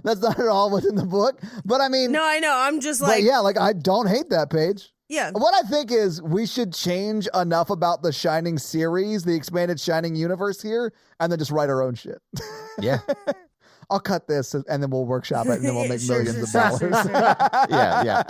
That's not at all what's in the book. But I mean, no, I know. I'm just like, I don't hate that, Paige. Yeah. What I think is we should change enough about the Shining series, the expanded Shining universe here, and then just write our own shit. Yeah. I'll cut this and then we'll workshop it and then we'll make millions of dollars. Yeah.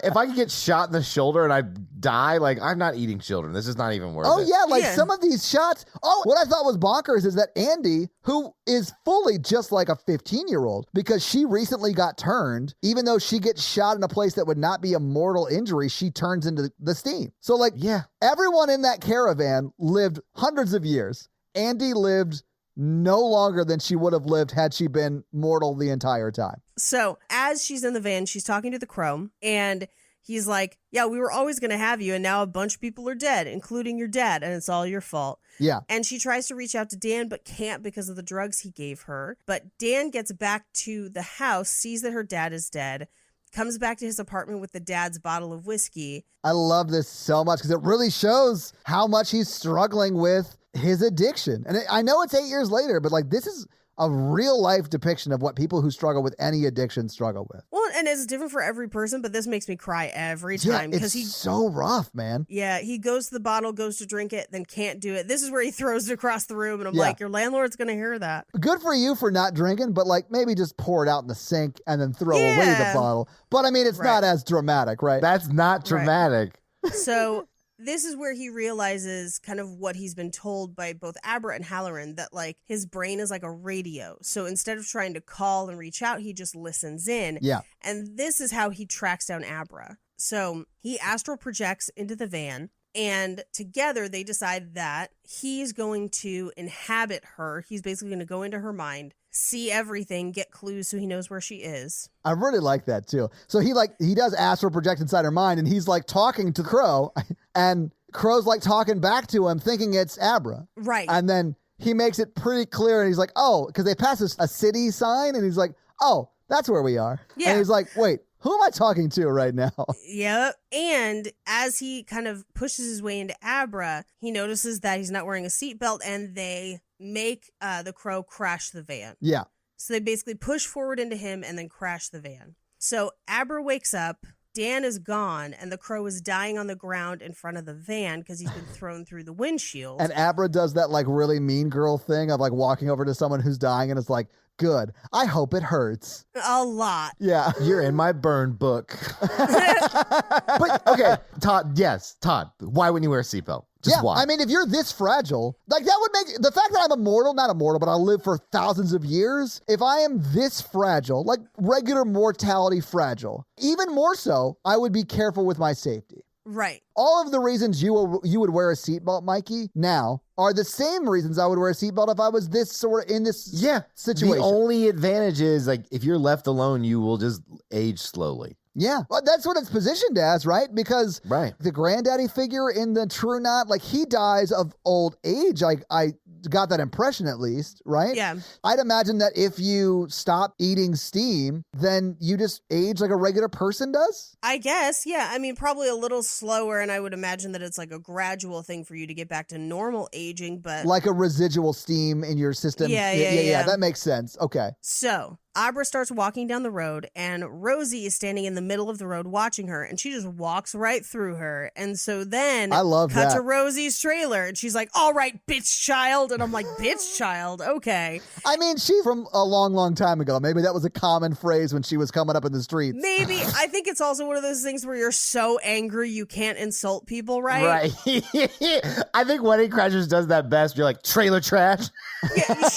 If I could get shot in the shoulder and I die, like I'm not eating children. This is not even worth it. Oh yeah, some of these shots. Oh, what I thought was bonkers is that Andy, who is fully just like a 15-year-old, because she recently got turned, even though she gets shot in a place that would not be a mortal injury, she turns into the steam. So like, everyone in that caravan lived hundreds of years. Andy lived no longer than she would have lived had she been mortal the entire time. So as she's in the van, she's talking to the crow, and he's like, yeah, we were always going to have you, and now a bunch of people are dead, including your dad, and it's all your fault. Yeah. And she tries to reach out to Dan, but can't because of the drugs he gave her. But Dan gets back to the house, sees that her dad is dead, comes back to his apartment with the dad's bottle of whiskey. I love this so much because it really shows how much he's struggling with his addiction. And I know it's 8 years later, but like this is a real life depiction of what people who struggle with any addiction struggle with. Well, and it's different for every person, but this makes me cry every time. Because he's so rough, man. Yeah, he goes to the bottle, goes to drink it, then can't do it. This is where he throws it across the room, and I'm like, your landlord's going to hear that. Good for you for not drinking, but like maybe just pour it out in the sink and then throw away the bottle. But I mean, it's not as dramatic, right? That's not dramatic. Right. So this is where he realizes kind of what he's been told by both Abra and Halloran, that like his brain is like a radio. So instead of trying to call and reach out, he just listens in. Yeah. And this is how he tracks down Abra. So he astral projects into the van, and together they decide that he's going to inhabit her. He's basically going to go into her mind, see everything, get clues so he knows where she is. I really like that too. So he does astral project inside her mind, and he's like talking to Crow, and Crow's like talking back to him thinking it's Abra. Right. And then he makes it pretty clear, and he's like, oh, because they pass a city sign, and he's like, oh, that's where we are. Yeah. And he's like, wait, who am I talking to right now? Yep. And as he kind of pushes his way into Abra, he notices that he's not wearing a seatbelt, and they make the Crow crash the van. Yeah. So they basically push forward into him and then crash the van. So Abra wakes up, Dan is gone, and the Crow is dying on the ground in front of the van because he's been thrown through the windshield. And Abra does that like really mean girl thing of like walking over to someone who's dying, and it's like, good. I hope it hurts. A lot. Yeah. You're in my burn book. But, okay, Todd, why wouldn't you wear a seatbelt? Just why? I mean, if you're this fragile, like that would make the fact that I'm not immortal, but I'll live for thousands of years. If I am this fragile, like regular mortality fragile, even more so, I would be careful with my safety. Right. All of the reasons you would wear a seatbelt, Mikey, now are the same reasons I would wear a seatbelt if I was this sort of in this situation. The only advantage is like if you're left alone, you will just age slowly. Yeah, well, that's what it's positioned as, right? Because the granddaddy figure in the True Knot, like he dies of old age. Like I got that impression at least, right? Yeah. I'd imagine that if you stop eating steam, then you just age like a regular person does? I guess, yeah. I mean, probably a little slower, and I would imagine that it's like a gradual thing for you to get back to normal aging, but... Like a residual steam in your system. Yeah. That makes sense. Okay. So... Abra starts walking down the road, and Rosie is standing in the middle of the road watching her, and she just walks right through her. And so then I love cut that. to Rosie's trailer, and she's like, all right, bitch child. And I'm like, bitch child? Okay. I mean, she's from a long, long time ago. Maybe that was a common phrase when she was coming up in the streets. Maybe. I think it's also one of those things where you're so angry you can't insult people, right? Right. I think Wedding Crashers does that best. You're like, trailer trash. Yeah,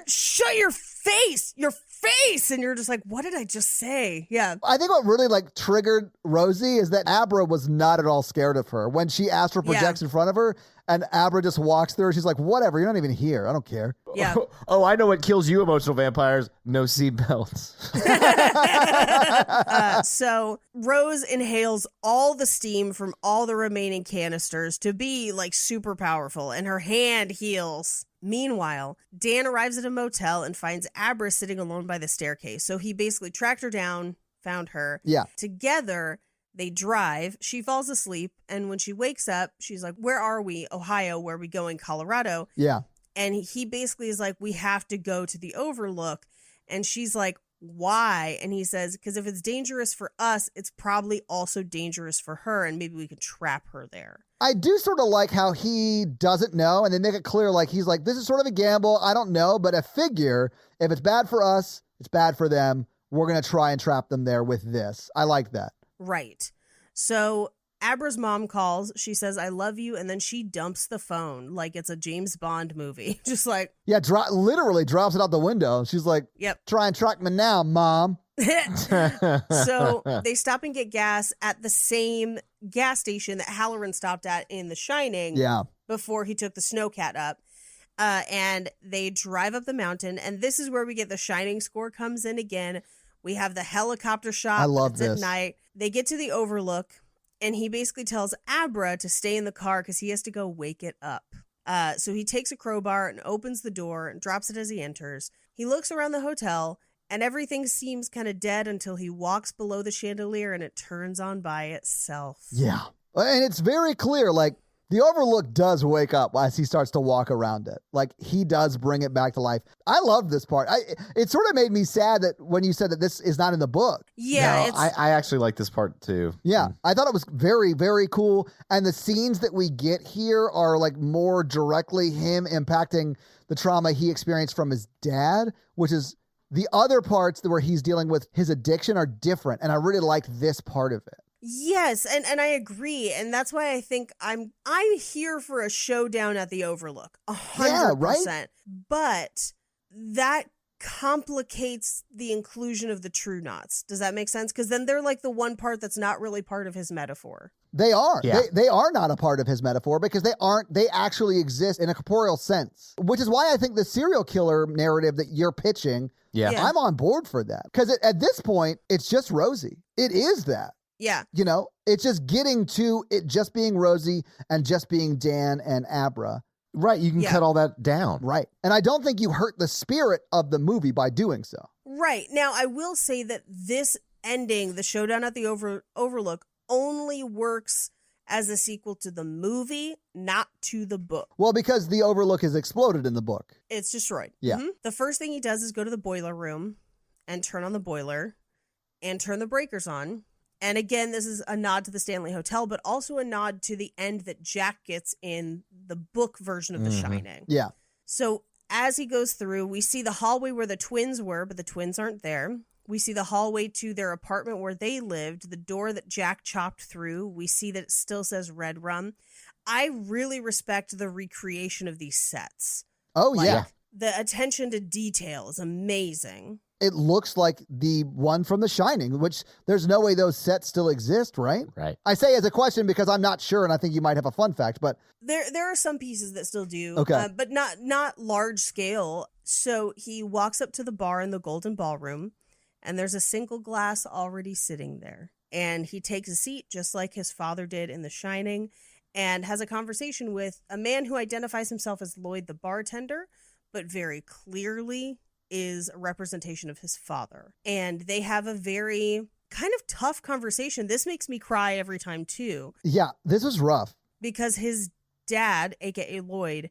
shut your face. Your face, and you're just like, what did I just say? Yeah. I think what really like triggered Rosie is that Abra was not at all scared of her when she astral projects in front of her, and Abra just walks through her. She's like, whatever, you're not even here. I don't care. Yeah. Oh, I know what kills you, emotional vampires. No seatbelts. So Rose inhales all the steam from all the remaining canisters to be like super powerful, and her hand heals. Meanwhile, Dan arrives at a motel and finds Abra sitting alone by the staircase. So he basically tracked her down, found her. Yeah. Together, they drive. She falls asleep. And when she wakes up, she's like, where are we? Ohio. Where are we going? Colorado. Yeah. And he basically is like, we have to go to the Overlook. And she's like, why? And he says, because if it's dangerous for us, it's probably also dangerous for her, and maybe we could trap her there. I do sort of like how he doesn't know, and they make it clear, like, he's like, this is sort of a gamble. I don't know, but I figure if it's bad for us, it's bad for them. We're going to try and trap them there with this. I like that. Right. So Abra's mom calls. She says, I love you. And then she dumps the phone like it's a James Bond movie. Just like. Yeah, literally drops it out the window. She's like, yep. Try and track me now, Mom. So they stop and get gas at the same gas station that Halloran stopped at in The Shining. Yeah. Before he took the snowcat up. And they drive up the mountain. And this is where we get the Shining score comes in again. We have the helicopter shot. I love this. At night. They get to the Overlook. And he basically tells Abra to stay in the car because he has to go wake it up. So he takes a crowbar and opens the door and drops it as he enters. He looks around the hotel and everything seems kind of dead until he walks below the chandelier and it turns on by itself. Yeah. And it's very clear, like, The Overlook does wake up as he starts to walk around it. Like, he does bring it back to life. I love this part. It sort of made me sad that when you said that this is not in the book. Yeah. No, I actually like this part too. Yeah. I thought it was very, very cool. And the scenes that we get here are like more directly him impacting the trauma he experienced from his dad, which is the other parts where he's dealing with his addiction are different. And I really liked this part of it. Yes, and I agree, and that's why I think I'm here for a showdown at the Overlook, 100%. Yeah, right? But that complicates the inclusion of the True Knots. Does that make sense? Because then they're like the one part that's not really part of his metaphor. They are. Yeah. They are not a part of his metaphor because they actually exist in a corporeal sense, which is why I think the serial killer narrative that you're pitching, Yeah. I'm on board for that. Because at this point, it's just Rosie. It is that. Yeah. You know, it's just getting to it just being Rosie and just being Dan and Abra. Right. You can cut all that down. Right. And I don't think you hurt the spirit of the movie by doing so. Right. Now, I will say that this ending, the showdown at the Overlook, only works as a sequel to the movie, not to the book. Well, because the Overlook is exploded in the book. It's destroyed. Yeah. Mm-hmm. The first thing he does is go to the boiler room and turn on the boiler and turn the breakers on. And again, this is a nod to the Stanley Hotel, but also a nod to the end that Jack gets in the book version of The Shining. Yeah. So as he goes through, we see the hallway where the twins were, but the twins aren't there. We see the hallway to their apartment where they lived, the door that Jack chopped through. We see that it still says Red Rum. I really respect the recreation of these sets. Oh, yeah. The attention to detail is amazing. It looks like the one from The Shining, which there's no way those sets still exist, right? Right. I say as a question because I'm not sure, and I think you might have a fun fact, but There are some pieces that still do, okay. But not large scale. So he walks up to the bar in the Golden Ballroom, and there's a single glass already sitting there. And he takes a seat just like his father did in The Shining and has a conversation with a man who identifies himself as Lloyd the bartender, but very clearly is a representation of his father. And they have a very kind of tough conversation. This makes me cry every time too. Yeah, this was rough. Because his dad, aka Lloyd,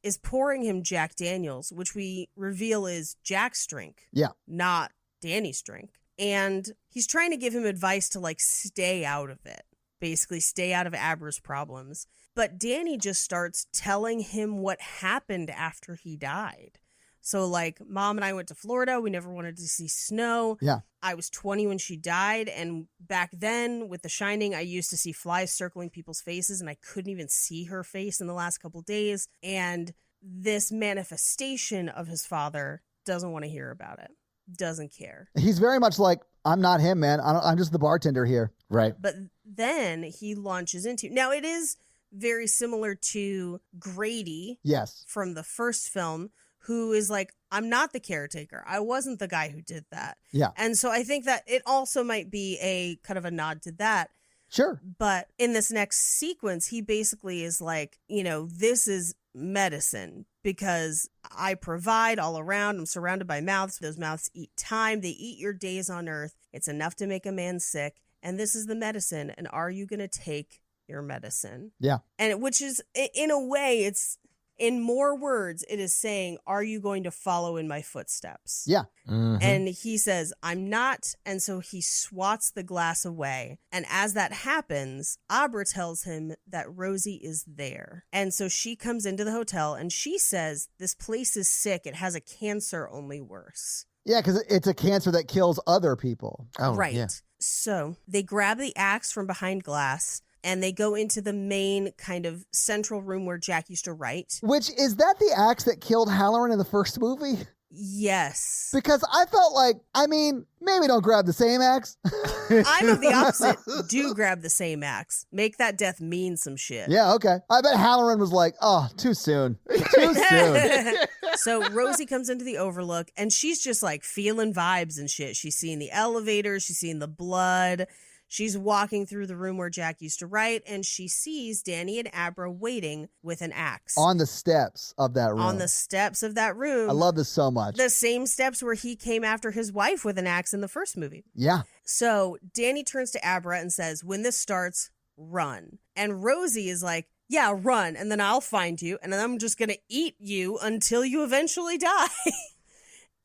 is pouring him Jack Daniels, which we reveal is Jack's drink. Yeah. Not Danny's drink. And he's trying to give him advice to like stay out of it. Basically stay out of Abra's problems. But Danny just starts telling him what happened after he died. So, like, Mom and I went to Florida. We never wanted to see snow. Yeah. I was 20 when she died. And back then, with The Shining, I used to see flies circling people's faces, and I couldn't even see her face in the last couple days. And this manifestation of his father doesn't want to hear about it. Doesn't care. He's very much like, I'm not him, man. I'm just the bartender here. Right. But then he launches into... Now, it is very similar to Grady. Yes. From the first film, who is like, I'm not the caretaker. I wasn't the guy who did that. Yeah. And so I think that it also might be a kind of a nod to that. Sure. But in this next sequence, he basically is like, you know, this is medicine because I provide all around. I'm surrounded by mouths. Those mouths eat time. They eat your days on earth. It's enough to make a man sick. And this is the medicine. And are you going to take your medicine? Yeah. And which is, in a way, it's, in more words, it is saying, are you going to follow in my footsteps? Yeah. Mm-hmm. And he says, I'm not. And so he swats the glass away. And as that happens, Abra tells him that Rosie is there. And so she comes into the hotel and she says, this place is sick. It has a cancer, only worse. Yeah, because it's a cancer that kills other people. Oh, right. Yeah. So they grab the axe from behind glass and they go into the main kind of central room where Jack used to write. Which, is that the axe that killed Halloran in the first movie? Yes. Because I felt like, I mean, maybe don't grab the same axe. I'm of the opposite. Do grab the same axe. Make that death mean some shit. Yeah, okay. I bet Halloran was like, oh, too soon. Too soon. So Rosie comes into the Overlook and she's just like feeling vibes and shit. She's seeing the elevator. She's seeing the blood. She's walking through the room where Jack used to write, and she sees Danny and Abra waiting with an axe. On the steps of that room. On the steps of that room. I love this so much. The same steps where he came after his wife with an axe in the first movie. Yeah. So Danny turns to Abra and says, when this starts, run. And Rosie is like, Yeah, run, and then I'll find you, and then I'm just going to eat you until you eventually die.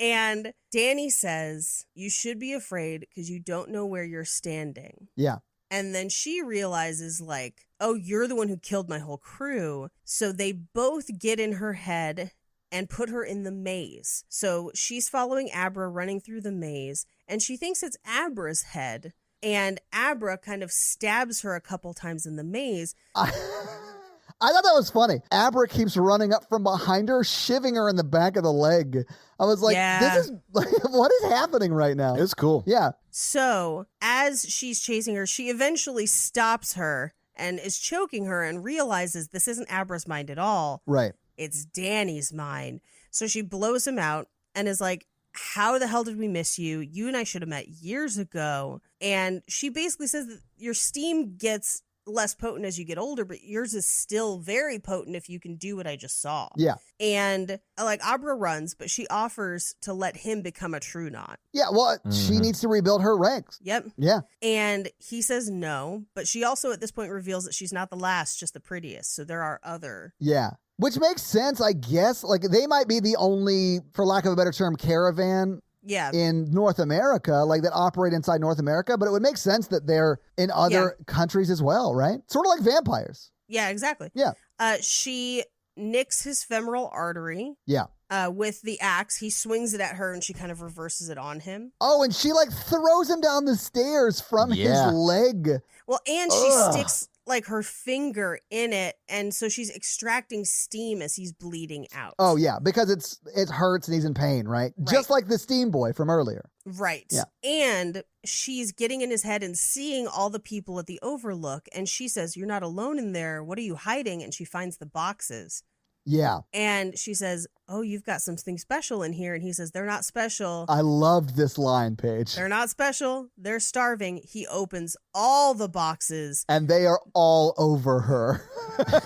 And Danny says, you should be afraid because you don't know where you're standing. Yeah. And then she realizes, like, oh, you're the one who killed my whole crew. So they both get in her head and put her in the maze. So she's following Abra running through the maze, and she thinks it's Abra's head. And Abra kind of stabs her a couple times in the maze. I thought that was funny. Abra keeps running up from behind her, shivving her in the back of the leg. I was like, This is like, what is happening right now? It's cool. Yeah. So as she's chasing her, she eventually stops her and is choking her and realizes this isn't Abra's mind at all. Right. It's Danny's mind. So she blows him out and is like, how the hell did we miss you? You and I should have met years ago. And she basically says that your steam gets less potent as you get older, but yours is still very potent if you can do what I just saw. Yeah. And like Abra runs, but she offers to let him become a true knot. Yeah, well, she needs to rebuild her ranks. Yep. Yeah. And he says no, but she also at this point reveals that she's not the last, just the prettiest. So there are other. Yeah. Which makes sense, I guess. Like, they might be the only, for lack of a better term, caravan in North America, like that operate inside North America, but it would make sense that they're in other countries as well, right? Sort of like vampires. Yeah, exactly. Yeah. She nicks his femoral artery. Yeah. With the axe. He swings it at her and she kind of reverses it on him. Oh, and she like throws him down the stairs from his leg. Well, and she sticks like her finger in it, and so she's extracting steam as he's bleeding out. Oh yeah, because it hurts and he's in pain, right? Just like the steam boy from earlier. Right. Yeah. And she's getting in his head and seeing all the people at the Overlook, and she says, "You're not alone in there. What are you hiding?" And she finds the boxes. Yeah. And she says, "Oh, you've got something special in here." And he says, "They're not special." I loved this line, Paige. "They're not special. They're starving." He opens all the boxes. And they are all over her.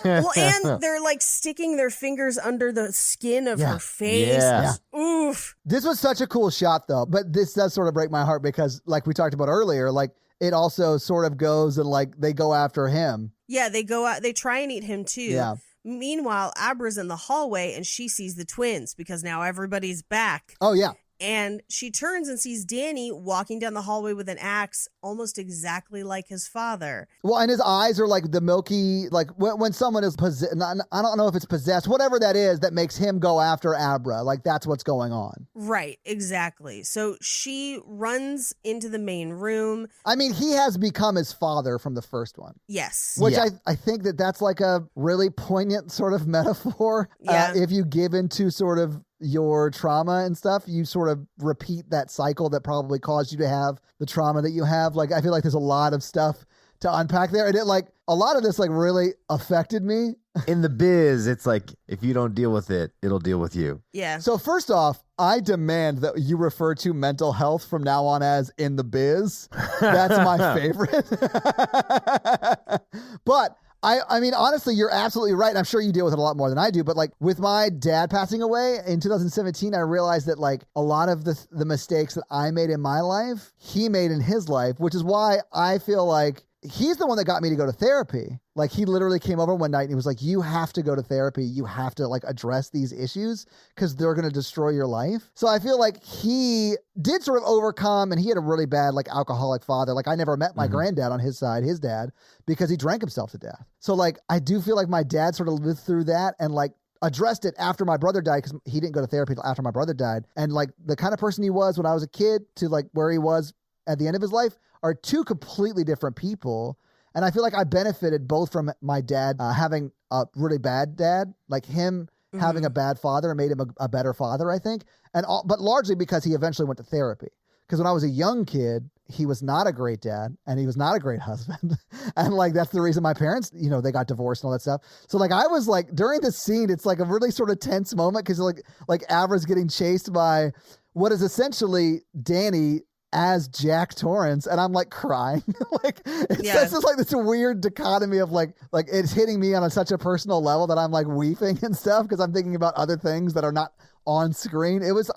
Well, and they're like sticking their fingers under the skin of her face. Yeah. Oof. This was such a cool shot, though. But this does sort of break my heart because, like we talked about earlier, like it also sort of goes and like they go after him. Yeah, they go out. They try and eat him, too. Yeah. Meanwhile, Abra's in the hallway and she sees the twins because now everybody's back. Oh, yeah. And she turns and sees Danny walking down the hallway with an axe, almost exactly like his father. Well, and his eyes are like the milky, like when someone is possessed, I don't know if it's possessed, whatever that is that makes him go after Abra. Like that's what's going on. Right, exactly. So she runs into the main room. I mean, he has become his father from the first one. Yes. Which I think that's like a really poignant sort of metaphor. Yeah. If you give into sort of your trauma and stuff, you sort of repeat that cycle that probably caused you to have the trauma that you have. Like, I feel like there's a lot of stuff to unpack there. And it like, a lot of this like really affected me. In the biz, it's like, if you don't deal with it, it'll deal with you. Yeah. So first off, I demand that you refer to mental health from now on as in the biz. That's my favorite. But I mean, honestly, you're absolutely right. And I'm sure you deal with it a lot more than I do. But like with my dad passing away in 2017, I realized that like a lot of the mistakes that I made in my life, he made in his life, which is why I feel like he's the one that got me to go to therapy. Like he literally came over one night and he was like, you have to go to therapy. You have to like address these issues because they're going to destroy your life. So I feel like he did sort of overcome, and he had a really bad like alcoholic father. Like I never met my granddad on his side, his dad, because he drank himself to death. So like I do feel like my dad sort of lived through that and like addressed it after my brother died, because he didn't go to therapy until after my brother died. And like the kind of person he was when I was a kid to like where he was at the end of his life are two completely different people. And I feel like I benefited both from my dad having a really bad dad, like him having a bad father and made him a better father, I think. But largely because he eventually went to therapy. Because when I was a young kid, he was not a great dad and he was not a great husband. And like, that's the reason my parents, you know, they got divorced and all that stuff. So like, I was like, during this scene, it's like a really sort of tense moment because like Abra's getting chased by what is essentially Danny as Jack Torrance, and I'm like crying. Like it's just like this weird dichotomy of like it's hitting me on such a personal level that I'm like weeping and stuff because I'm thinking about other things that are not on screen. It was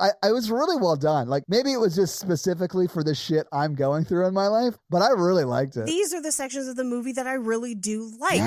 really well done. Like maybe it was just specifically for the shit I'm going through in my life, but I really liked it. These are the sections of the movie that I really do like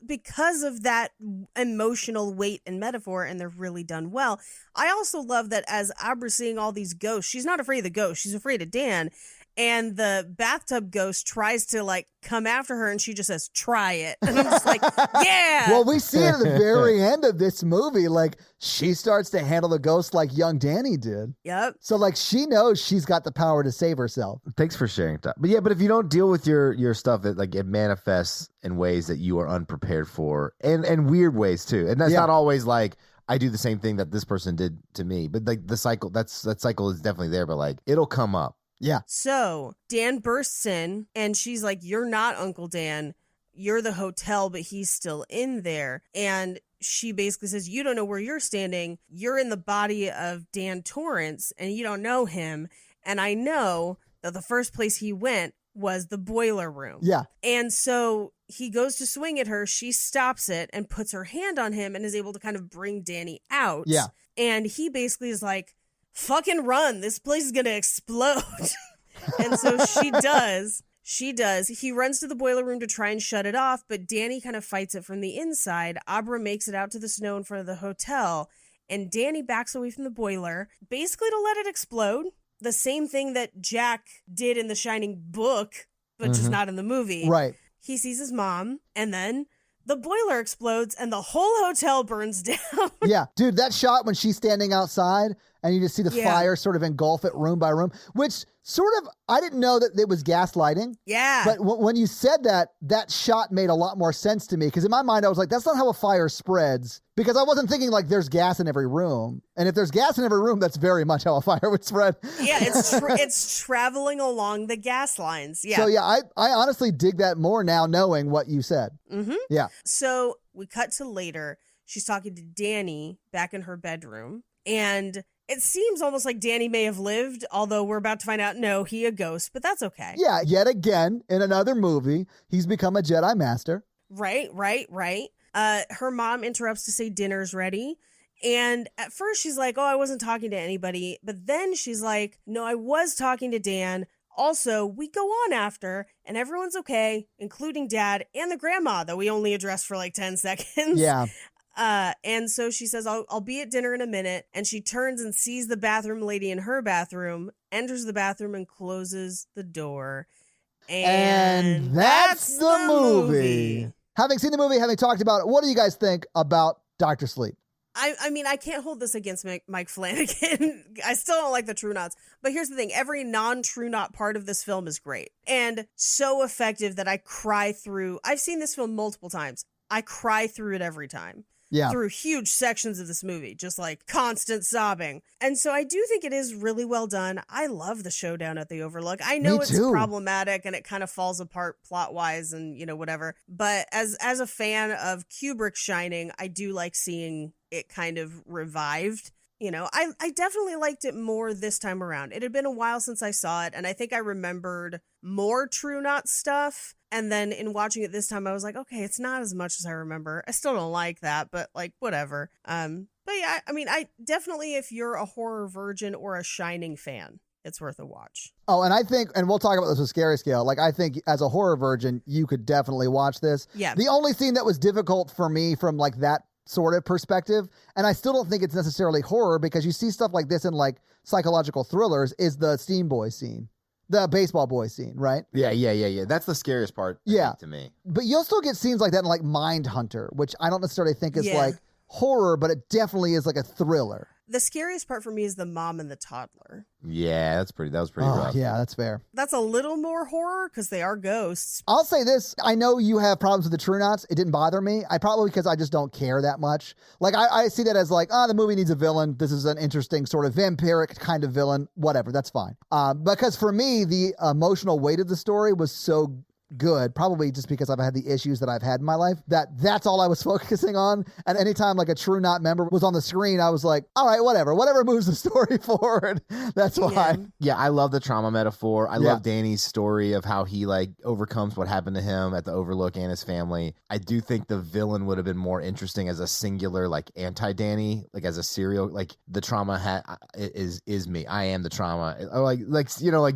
because of that emotional weight and metaphor, and they're really done well. I also love that as Abra's seeing all these ghosts, she's not afraid of the ghost, she's afraid of Dan. And the bathtub ghost tries to like come after her, and she just says, "Try it." And I'm just like, yeah. Well, we see it at the very end of this movie. Like she starts to handle the ghost like young Danny did. Yep. So like she knows she's got the power to save herself. Thanks for sharing that. But yeah, but if you don't deal with your stuff, it manifests in ways that you are unprepared for, and weird ways too. And that's not always like I do the same thing that this person did to me. But like the cycle, that cycle is definitely there. But like it'll come up. Yeah. So Dan bursts in and she's like, "You're not Uncle Dan. You're the hotel, but he's still in there." And she basically says, "You don't know where you're standing. You're in the body of Dan Torrance and you don't know him. And I know that the first place he went was the boiler room." Yeah. And so he goes to swing at her. She stops it and puts her hand on him and is able to kind of bring Danny out. Yeah. And he basically is like, "Fucking run. This place is going to explode." And so she does. She does. He runs to the boiler room to try and shut it off, but Danny kind of fights it from the inside. Abra makes it out to the snow in front of the hotel, and Danny backs away from the boiler, basically to let it explode. The same thing that Jack did in the Shining book, but just not in the movie. Right. He sees his mom, and then the boiler explodes, and the whole hotel burns down. Yeah. Dude, that shot when she's standing outside and you just see the fire sort of engulf it room by room, which sort of, I didn't know that it was gaslighting. Yeah. But when you said that, that shot made a lot more sense to me. Because in my mind, I was like, that's not how a fire spreads. Because I wasn't thinking like there's gas in every room. And if there's gas in every room, that's very much how a fire would spread. Yeah, it's traveling along the gas lines. Yeah. So yeah, I honestly dig that more now knowing what you said. Mm-hmm. Yeah. So we cut to later. She's talking to Danny back in her bedroom. And it seems almost like Danny may have lived, although we're about to find out, no, he a ghost, but that's okay. Yeah, yet again, in another movie, he's become a Jedi Master. Right. Her mom interrupts to say dinner's ready. And at first she's like, "Oh, I wasn't talking to anybody." But then she's like, "No, I was talking to Dan. Also, we go on after, and everyone's okay, including Dad and the grandma that we only addressed for like 10 seconds. Yeah. And so she says, I'll be at dinner in a minute. And she turns and sees the bathroom lady in her bathroom, enters the bathroom and closes the door. And that's the movie. Having seen the movie, having talked about it, what do you guys think about Dr. Sleep? I mean, I can't hold this against Mike Flanagan. I still don't like the True Knots. But here's the thing. Every non-True Knot part of this film is great. And so effective that I cry through. I've seen this film multiple times. I cry through it every time. Yeah. Through huge sections of this movie, just like constant sobbing. And so I do think it is really well done. I love the showdown at the Overlook. I know it's problematic and it kind of falls apart plot-wise and, whatever. But as a fan of Kubrick's Shining, I do like seeing it kind of revived. I definitely liked it more this time around. It had been a while since I saw it, and I think I remembered more True Knot stuff. And then in watching it this time, I was like, okay, it's not as much as I remember. I still don't like that, but like, whatever. But yeah, I mean, I definitely, if you're a horror virgin or a Shining fan, it's worth a watch. Oh, and I think, and we'll talk about this with Scary Scale, like I think as a horror virgin, you could definitely watch this. Yeah. The only thing that was difficult for me from like that sort of perspective, and I still don't think it's necessarily horror because you see stuff like this in like psychological thrillers, is the Steam Boy scene. The baseball boy scene, right? Yeah. That's the scariest part, I think, to me. But you'll still get scenes like that in like Mindhunter, which I don't necessarily think is like horror, but it definitely is like a thriller. The scariest part for me is the mom and the toddler. Yeah, that was pretty rough. Yeah, that's fair. That's a little more horror because they are ghosts. I'll say this. I know you have problems with the True Knots. It didn't bother me. Because I just don't care that much. Like, I see that as like, the movie needs a villain. This is an interesting sort of vampiric kind of villain. Whatever, that's fine. Because for me, the emotional weight of the story was so good, probably just because I've had the issues that I've had in my life, that's all I was focusing on. And anytime like a True Knot member was on the screen, I was like, all right, whatever moves the story forward. That's why. Yeah, I love the trauma metaphor. I love Danny's story of how he like overcomes what happened to him at the Overlook and his family. I do think the villain would have been more interesting as a singular like anti-Danny, like as a serial, like the trauma is me. I am the trauma. Like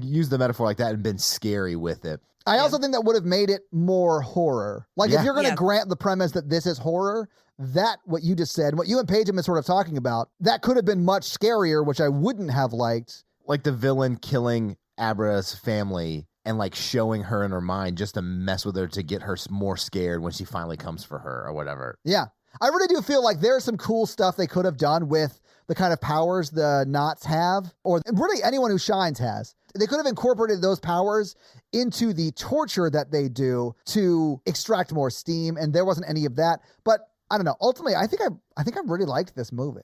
use the metaphor like that and been scary with it. I also think that would have made it more horror. Like if you're going to grant the premise that this is horror, that what you just said, what you and Paige have been sort of talking about, that could have been much scarier, which I wouldn't have liked. Like the villain killing Abra's family and like showing her in her mind just to mess with her to get her more scared when she finally comes for her or whatever. Yeah. I really do feel like there's some cool stuff they could have done with the kind of powers the Knots have, or really anyone who shines has. They could have incorporated those powers into the torture that they do to extract more steam, and there wasn't any of that. But I don't know. Ultimately, I think I really liked this movie.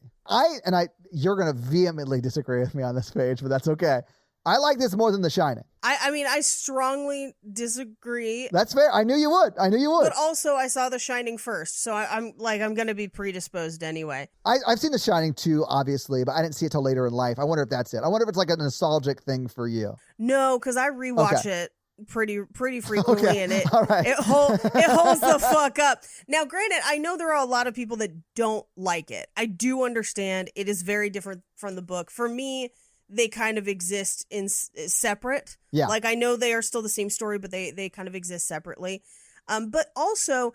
You're going to vehemently disagree with me on this page, but that's okay. I like this more than The Shining. I mean, I strongly disagree. That's fair. I knew you would. But also, I saw The Shining first, so I'm going to be predisposed anyway. I've seen The Shining too, obviously, but I didn't see it till later in life. I wonder if that's it. I wonder if it's like a nostalgic thing for you. No, because I rewatch it pretty frequently, and it right. it holds the fuck up. Now, granted, I know there are a lot of people that don't like it. I do understand it is very different from the book. For me, they kind of exist in separate. Yeah. Like, I know they are still the same story, but they kind of exist separately. But also,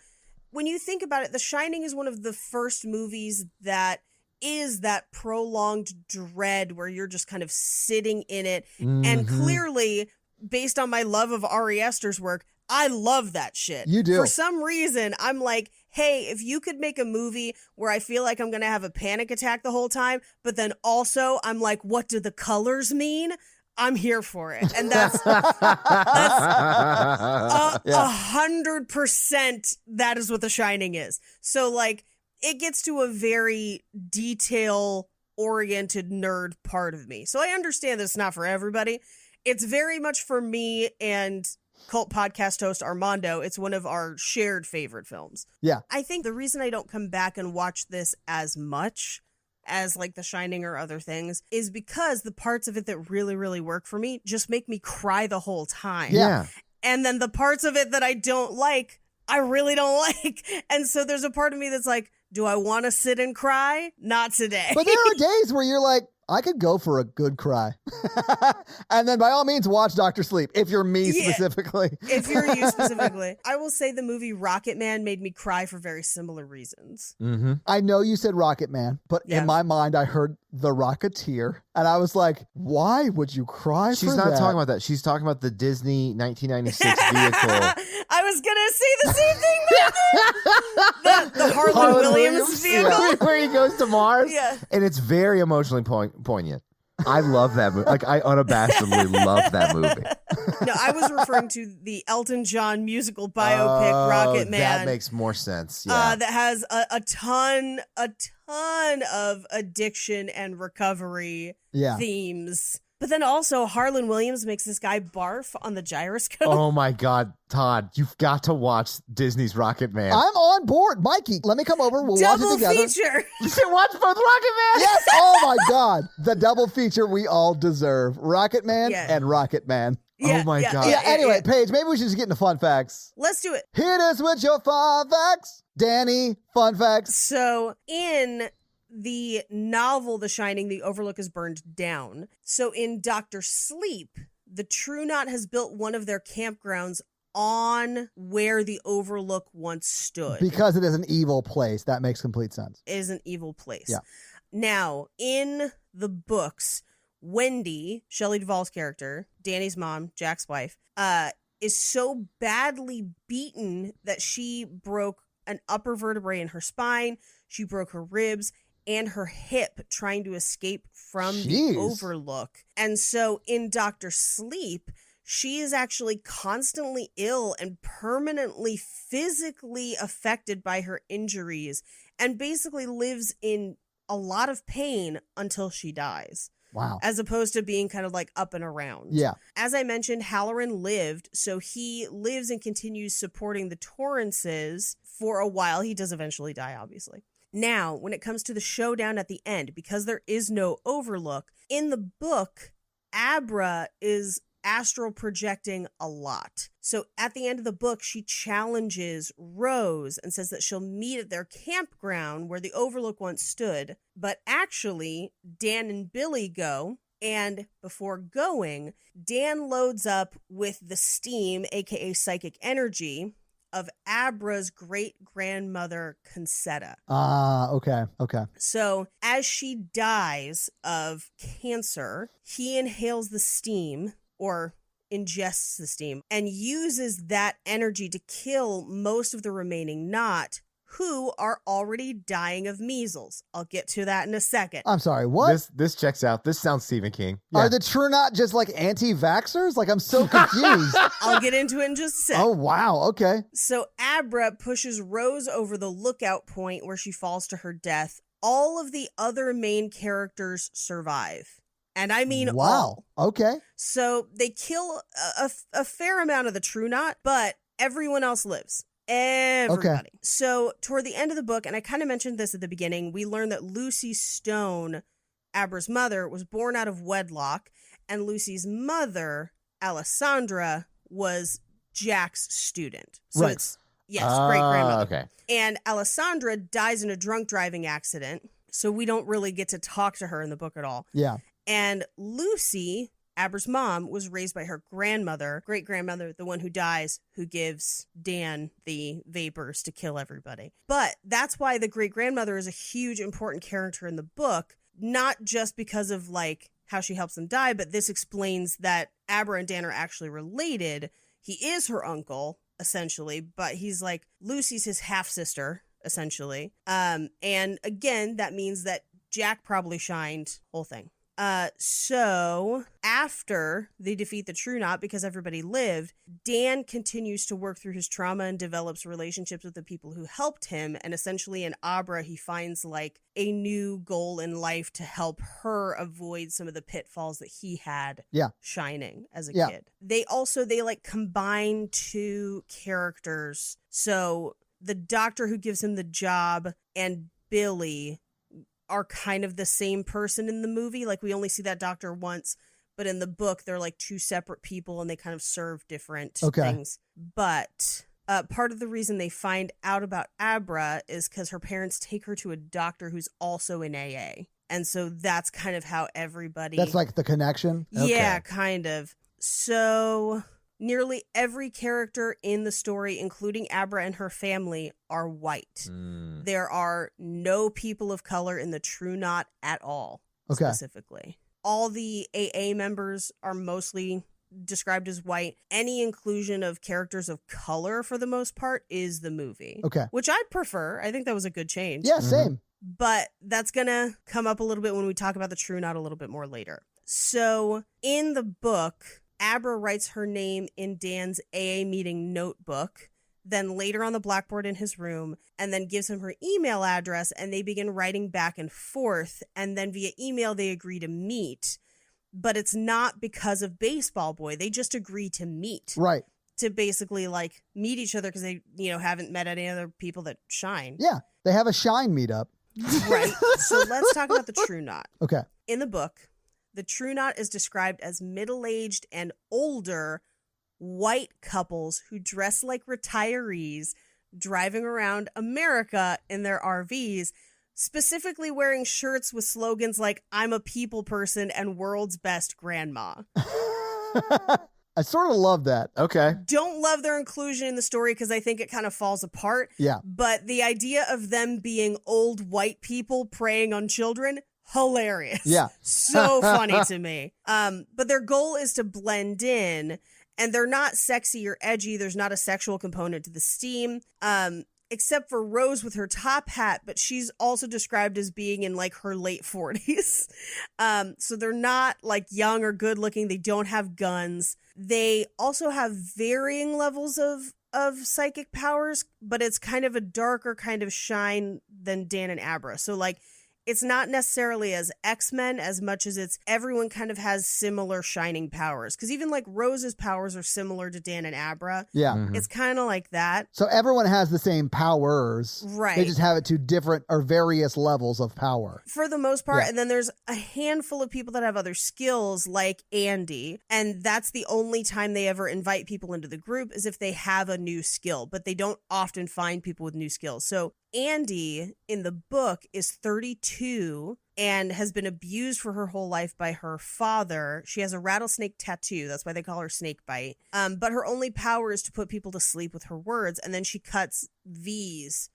when you think about it, The Shining is one of the first movies that is that prolonged dread where you're just kind of sitting in it. Mm-hmm. And clearly, based on my love of Ari Aster's work, I love that shit. You do. For some reason, I'm like, hey, if you could make a movie where I feel like I'm going to have a panic attack the whole time, but then also I'm like, what do the colors mean? I'm here for it. And that's 100% that is what The Shining is. So like, it gets to a very detail-oriented nerd part of me. So I understand that it's not for everybody. It's very much for me and cult podcast host Armando. It's one of our shared favorite films. Yeah. I think the reason I don't come back and watch this as much as like The Shining or other things is because the parts of it that really, really work for me just make me cry the whole time. Yeah. And then the parts of it that I don't like, I really don't like. And so there's a part of me that's like, do I want to sit and cry? Not today. But there are days where you're like, I could go for a good cry. And then by all means, watch Dr. Sleep, if you're me specifically. If you're you specifically. I will say the movie Rocket Man made me cry for very similar reasons. Mm-hmm. I know you said Rocket Man, but in my mind, I heard The Rocketeer. And I was like, why would you cry for that? She's not talking about that. She's talking about the Disney 1996 vehicle. I was going to say the same thing. The Harlan Williams vehicle. Yeah. Where he goes to Mars. Yeah. And it's very emotionally poignant. I love that movie. Like, I unabashedly love that movie. No, I was referring to the Elton John musical biopic, Rocket Man. That makes more sense. Yeah. That has a ton of addiction and recovery themes. But then also Harlan Williams makes this guy barf on the gyroscope. Oh my God, Todd, you've got to watch Disney's Rocket Man. I'm on board. Mikey, let me come over. We'll watch it together. Double feature. You should watch both Rocket Man. Yes. Oh my God. The double feature we all deserve. Rocket Man and Rocket Man. Yeah, oh my God. Yeah, anyway, Paige, maybe we should just get into fun facts. Let's do it. Hit us with your fun facts. Danny, fun facts. So in the novel The Shining, the Overlook is burned down. So in Dr. Sleep, the True Knot has built one of their campgrounds on where the Overlook once stood. Because it is an evil place. That makes complete sense. It is an evil place. Yeah. Now, in the books, Wendy, Shelley Duvall's character, Danny's mom, Jack's wife, is so badly beaten that she broke an upper vertebrae in her spine. She broke her ribs and her hip trying to escape from the Overlook. And so in Dr. Sleep, she is actually constantly ill and permanently physically affected by her injuries and basically lives in a lot of pain until she dies. Wow. As opposed to being kind of like up and around. Yeah. As I mentioned, Halloran lived, so he lives and continues supporting the Torrances for a while. He does eventually die, obviously. Now, when it comes to the showdown at the end, because there is no Overlook, in the book, Abra is astral projecting a lot. So at the end of the book, she challenges Rose and says that she'll meet at their campground where the Overlook once stood. But actually, Dan and Billy go, and before going, Dan loads up with the steam, aka psychic energy, of Abra's great-grandmother, Concetta. Okay. So as she dies of cancer, he inhales the steam, or ingests the steam, and uses that energy to kill most of the remaining Knot, who are already dying of measles. I'll get to that in a second. I'm sorry, what? This checks out. This sounds Stephen King. Yeah. Are the True Knot just like anti-vaxxers? Like, I'm so confused. I'll get into it in just a sec. Oh, wow. Okay. So Abra pushes Rose over the lookout point where she falls to her death. All of the other main characters survive. And I mean all. Okay. So they kill a fair amount of the True Knot, but everyone else lives. Everybody. Okay. So toward the end of the book, and I kind of mentioned this at the beginning, we learn that Lucy Stone, Abra's mother, was born out of wedlock, and Lucy's mother, Alessandra, was Jack's student. So right. it's, yes, great-grandmother. Okay. And Alessandra dies in a drunk driving accident, so we don't really get to talk to her in the book at all. Yeah. And Lucy, Abra's mom, was raised by her grandmother, great-grandmother, the one who dies, who gives Dan the vapors to kill everybody. But that's why the great-grandmother is a huge, important character in the book, not just because of, like, how she helps them die, but this explains that Abra and Dan are actually related. He is her uncle, essentially, but he's, like, Lucy's his half-sister, essentially. And, again, that means that Jack probably shined, whole thing. So after they defeat the True Knot, because everybody lived, Dan continues to work through his trauma and develops relationships with the people who helped him. And essentially in Abra, he finds like a new goal in life to help her avoid some of the pitfalls that he had shining as a kid. They like combine two characters. So the doctor who gives him the job and Billy are kind of the same person in the movie. Like, we only see that doctor once, but in the book, they're like two separate people and they kind of serve different things. But part of the reason they find out about Abra is because her parents take her to a doctor who's also in AA. And so that's kind of how everybody... That's like the connection? Yeah, kind of. So... nearly every character in the story, including Abra and her family, are white. There are no people of color in the True Knot at all, specifically. All the AA members are mostly described as white. Any inclusion of characters of color, for the most part, is the movie. Which I'd prefer. I think that was a good change. Yeah, same. But that's going to come up a little bit when we talk about the True Knot a little bit more later. So, in the book... Abra writes her name in Dan's AA meeting notebook, then later on the blackboard in his room, and then gives him her email address, and they begin writing back and forth, and then via email they agree to meet. But it's not because of Baseball Boy. They just agree to meet. Right. To basically, like, meet each other because they, haven't met any other people that shine. Yeah. They have a shine meetup. Right. So let's talk about the True Knot. Okay. In the book... the True Knot is described as middle-aged and older white couples who dress like retirees driving around America in their RVs, specifically wearing shirts with slogans like, "I'm a people person" and "World's best grandma." I sort of love that. Okay. Don't love their inclusion in the story because I think it kind of falls apart. Yeah. But the idea of them being old white people preying on children... hilarious. Yeah. So funny to me. But their goal is to blend in, and they're not sexy or edgy. There's not a sexual component to the steam. Except for Rose with her top hat, but she's also described as being in like her late 40s. So they're not like young or good looking. They don't have guns. They also have varying levels of psychic powers, but it's kind of a darker kind of shine than Dan and Abra. So like it's not necessarily as X-Men as much as it's everyone kind of has similar shining powers. Because even like Rose's powers are similar to Dan and Abra. Yeah. It's kind of like that. So everyone has the same powers. Right. They just have it to different or various levels of power. For the most part. Yeah. And then there's a handful of people that have other skills like Andy. And that's the only time they ever invite people into the group is if they have a new skill. But they don't often find people with new skills. So Andy in the book is 32 and has been abused for her whole life by her father. She has a rattlesnake tattoo. That's why they call her Snakebite. But her only power is to put people to sleep with her words. And then she cuts V's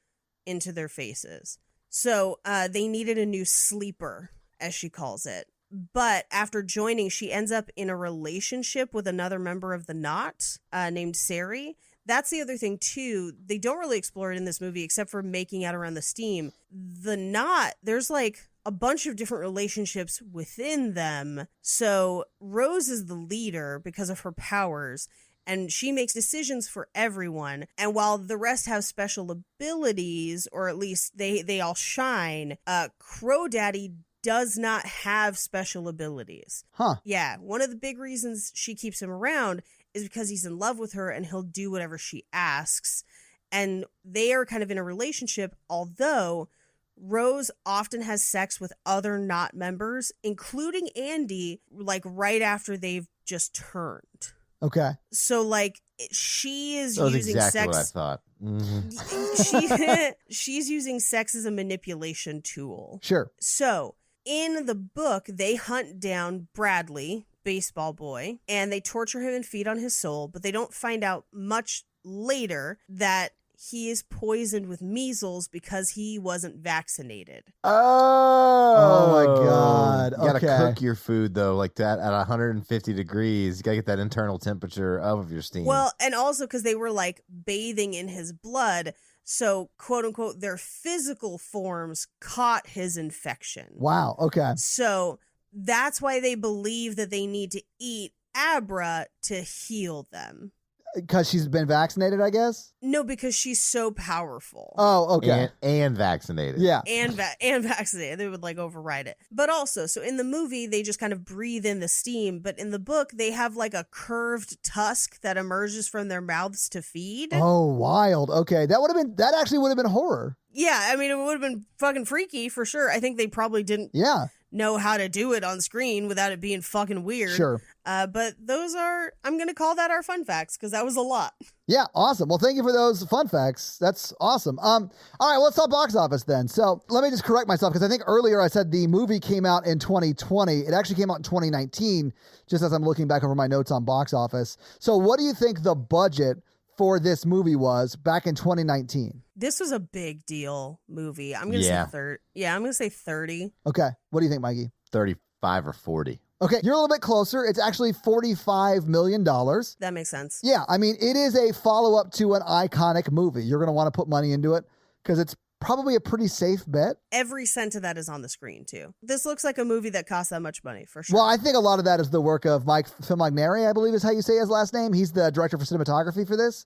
into their faces. So they needed a new sleeper, as she calls it. But after joining, she ends up in a relationship with another member of the Knot named Sari. That's the other thing, too. They don't really explore it in this movie except for making out around the steam. The Knot, there's like a bunch of different relationships within them. So Rose is the leader because of her powers, and she makes decisions for everyone. And while the rest have special abilities, or at least they all shine, Crow Daddy does not have special abilities. Huh. Yeah, one of the big reasons she keeps him around is because he's in love with her and he'll do whatever she asks. And they are kind of in a relationship, although Rose often has sex with other Knot members, including Andy, like right after they've just turned. Okay. So like she is That was using exactly sex. what I thought. Mm-hmm. She's using sex as a manipulation tool. Sure. So in the book, they hunt down Bradley, baseball boy, and they torture him and feed on his soul, but they don't find out much later that he is poisoned with measles because he wasn't vaccinated. Oh my God. You gotta Okay. cook your food though, like that at 150 degrees. You gotta get that internal temperature of your steam. Well, and also because they were like bathing in his blood, so quote unquote their physical forms caught his infection. Wow. Okay. So that's why they believe that they need to eat Abra to heal them. Because she's been vaccinated, I guess? No, because she's so powerful. Oh, okay. and vaccinated. Yeah. And vaccinated. They would like override it. But also, so in the movie, they just kind of breathe in the steam. But in the book, they have like a curved tusk that emerges from their mouths to feed. Oh, wild. Okay. That actually would have been horror. Yeah, I mean, it would have been fucking freaky for sure. I think they probably didn't Yeah. know how to do it on screen without it being fucking weird. Sure. But those are, I'm going to call that our fun facts because that was a lot. Yeah, awesome. Well, thank you for those fun facts. That's awesome. All right, let's talk box office then. So let me just correct myself because I think earlier I said the movie came out in 2020. It actually came out in 2019, just as I'm looking back over my notes on box office. So what do you think the budget for this movie was back in 2019? This was a big deal movie. I'm going to say 30. Yeah, I'm going to say 30. Okay. What do you think, Mikey? 35 or 40. Okay, you're a little bit closer. It's actually $45 million. That makes sense. Yeah, I mean, it is a follow-up to an iconic movie. You're going to want to put money into it because it's probably a pretty safe bet. Every cent of that is on the screen, too. This looks like a movie that costs that much money, for sure. Well, I think a lot of that is the work of Mike Filmagneri, I believe is how you say his last name. He's the director for cinematography for this.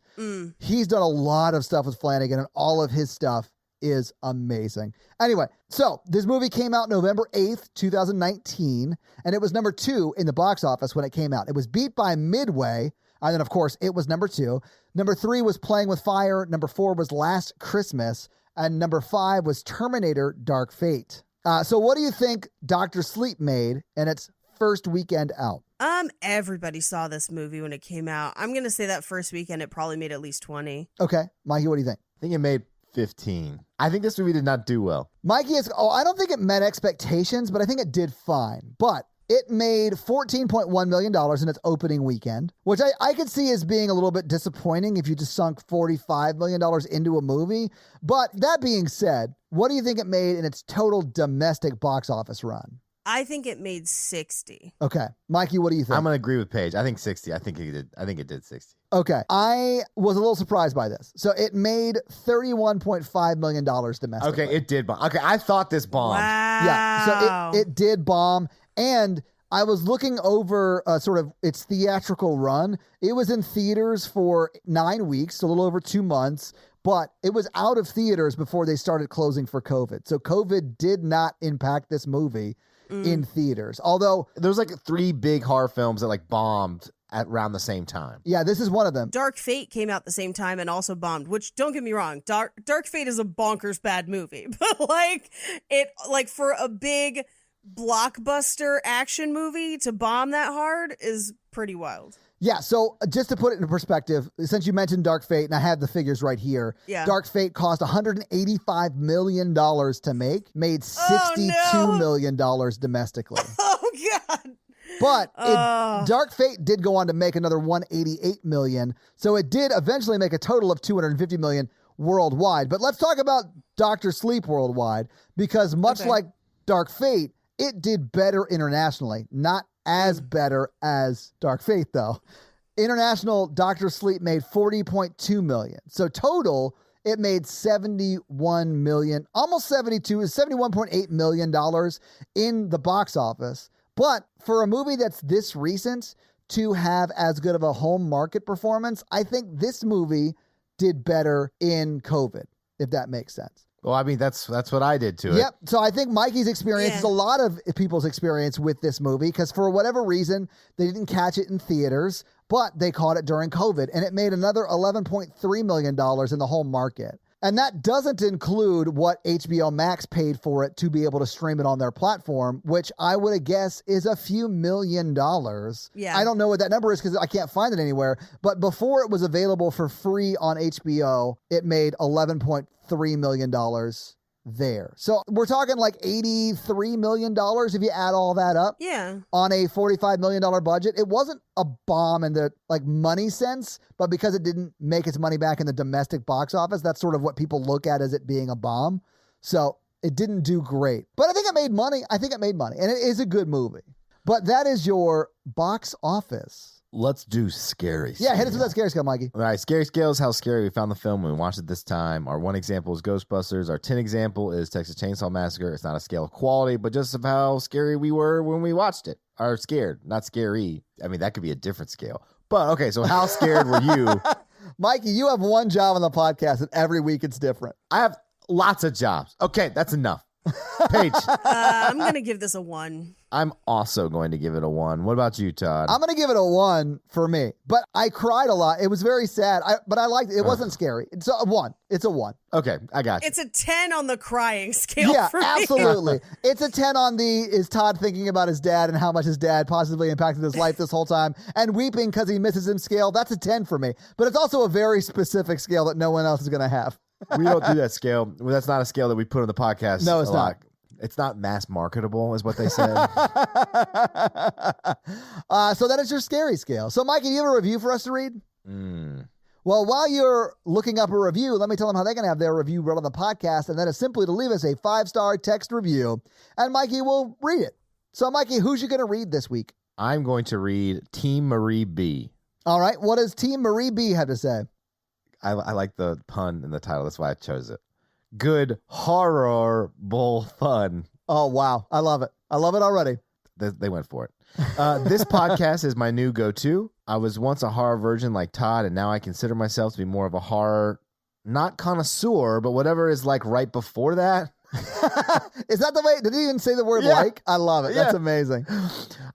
He's done a lot of stuff with Flanagan, and all of his stuff is amazing. Anyway, so this movie came out November 8th, 2019, and it was number 2 in the box office when it came out. It was beat by Midway, and then, of course, it was number 2. Number 3 was Playing with Fire. Number 4 was Last Christmas. And number 5 was Terminator Dark Fate. So what do you think Dr. Sleep made in its first weekend out? Everybody saw this movie when it came out. I'm going to say that first weekend it probably made at least 20. Okay. Mikey, what do you think? I think it made 15. I think this movie did not do well. Mikey I don't think it met expectations, but I think it did fine. But it made $14.1 million in its opening weekend, which I could see as being a little bit disappointing if you just sunk $45 million into a movie. But that being said, what do you think it made in its total domestic box office run? I think it made 60. Okay. Mikey, what do you think? I'm going to agree with Paige. I think 60. I think it did 60. Okay. I was a little surprised by this. So it made $31.5 million domestically. Okay, it did bomb. Okay, I thought this bombed. Wow. Yeah. So it did bomb. And I was looking over sort of its theatrical run. It was in theaters for 9 weeks, so a little over 2 months. but it was out of theaters before they started closing for COVID. So COVID did not impact this movie in theaters. Although there was like 3 big horror films that like bombed at around the same time. Yeah, this is one of them. Dark Fate came out the same time and also bombed, which, don't get me wrong, Dark Fate is a bonkers bad movie. But like for a big blockbuster action movie to bomb that hard is pretty wild. Yeah, so just to put it into perspective, since you mentioned Dark Fate, and I have the figures right here, Dark Fate cost $185 million to make, made $62 million domestically. Oh, God. But Dark Fate did go on to make another $188 million, so it did eventually make a total of $250 million worldwide. But let's talk about Dr. Sleep worldwide, because much like Dark Fate, it did better internationally, not as better as Dark Fate, though. International Dr. Sleep made $40.2 million. So total, it made $71 million, almost $71.8 million in the box office. But for a movie that's this recent to have as good of a home market performance, I think this movie did better in COVID, if that makes sense. Well, I mean, that's what I did to it. Yep. So I think Mikey's experience is a lot of people's experience with this movie, because for whatever reason, they didn't catch it in theaters, but they caught it during COVID, and it made another $11.3 million in the home market. And that doesn't include what HBO Max paid for it to be able to stream it on their platform, which I would guess is a few $1 million. Yeah. I don't know what that number is because I can't find it anywhere. But before it was available for free on HBO, it made $11.3 million there. So we're talking like $83 million if you add all that up. Yeah. On a $45 million budget. It wasn't a bomb in the like money sense, but because it didn't make its money back in the domestic box office, that's sort of what people look at as it being a bomb. So it didn't do great. But I think it made money. And it is a good movie. But that is your box office. Let's do scary scale. Yeah, hit us with that scary scale, Mikey. All right, scary scale is how scary we found the film when we watched it this time. Our 1 example is Ghostbusters. Our 10 example is Texas Chainsaw Massacre. It's not a scale of quality, but just of how scary we were when we watched it. Or scared, not scary. I mean, that could be a different scale. But, okay, so how scared were you? Mikey, you have one job on the podcast, and every week it's different. I have lots of jobs. Okay, that's enough. Paige. I'm going to give this a 1. I'm also going to give it a 1. What about you, Todd? I'm going to give it a 1 for me, but I cried a lot. It was very sad, but I liked it. It wasn't scary. It's a 1. It's a 1. Okay, I got you. It's a 10 on the crying scale. Yeah, for me. absolutely. It's a 10 on the is Todd thinking about his dad and how much his dad positively impacted his life this whole time and weeping because he misses him scale. That's a 10 for me. But it's also a very specific scale that no one else is going to have. We don't do that scale. Well, that's not a scale that we put on the podcast. No, it's not. It's not mass marketable, is what they said. So that is your scary scale. So, Mikey, do you have a review for us to read? Well, while you're looking up a review, let me tell them how they can have their review read on the podcast, and that is simply to leave us a 5-star text review, and Mikey will read it. So, Mikey, who's you going to read this week? I'm going to read Team Marie B. All right. What does Team Marie B have to say? I like the pun in the title. That's why I chose it. Good horrible fun. Oh, wow. I love it. I love it already. They went for it. This podcast is my new go-to. I was once a horror virgin like Todd, and now I consider myself to be more of a horror, not connoisseur, but whatever is like right before that. Is that the way? Did he even say the word like? I love it. That's amazing.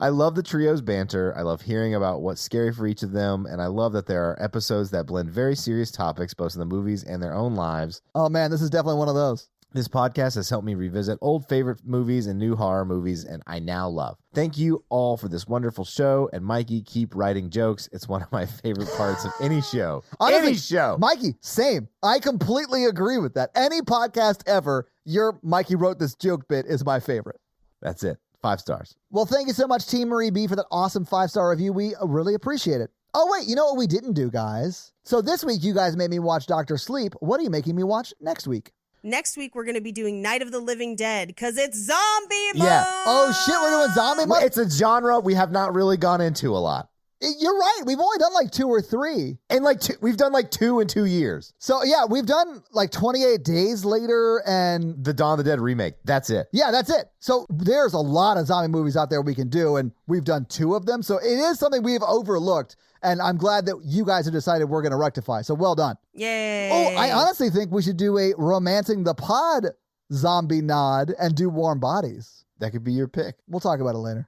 I love the trio's banter. I love hearing about what's scary for each of them. And I love that there are episodes that blend very serious topics, both in the movies and their own lives. Oh, man, this is definitely one of those. This podcast has helped me revisit old favorite movies and new horror movies, and I now love. Thank you all for this wonderful show, and Mikey, keep writing jokes. It's one of my favorite parts of any show. Honestly, any show. Mikey, same. I completely agree with that. Any podcast ever, your Mikey wrote this joke bit is my favorite. That's it. 5 stars. Well, thank you so much, Team Marie B, for that awesome 5-star review. We really appreciate it. Oh, wait, you know what we didn't do, guys? So this week, you guys made me watch Dr. Sleep. What are you making me watch next week? Next week, we're going to be doing Night of the Living Dead because it's zombie month. Yeah. Oh, shit, we're doing zombie month? It's a genre we have not really gone into a lot. You're right. We've only done like 2 or 3. And we've done like 2 in 2 years. So yeah, we've done like 28 Days Later and the Dawn of the Dead remake. That's it. Yeah, that's it. So there's a lot of zombie movies out there we can do, and we've done 2 of them. So it is something we've overlooked, and I'm glad that you guys have decided we're going to rectify. So well done. Yay. Oh, I honestly think we should do a Romancing the Pod zombie nod and do Warm Bodies. That could be your pick. We'll talk about it later.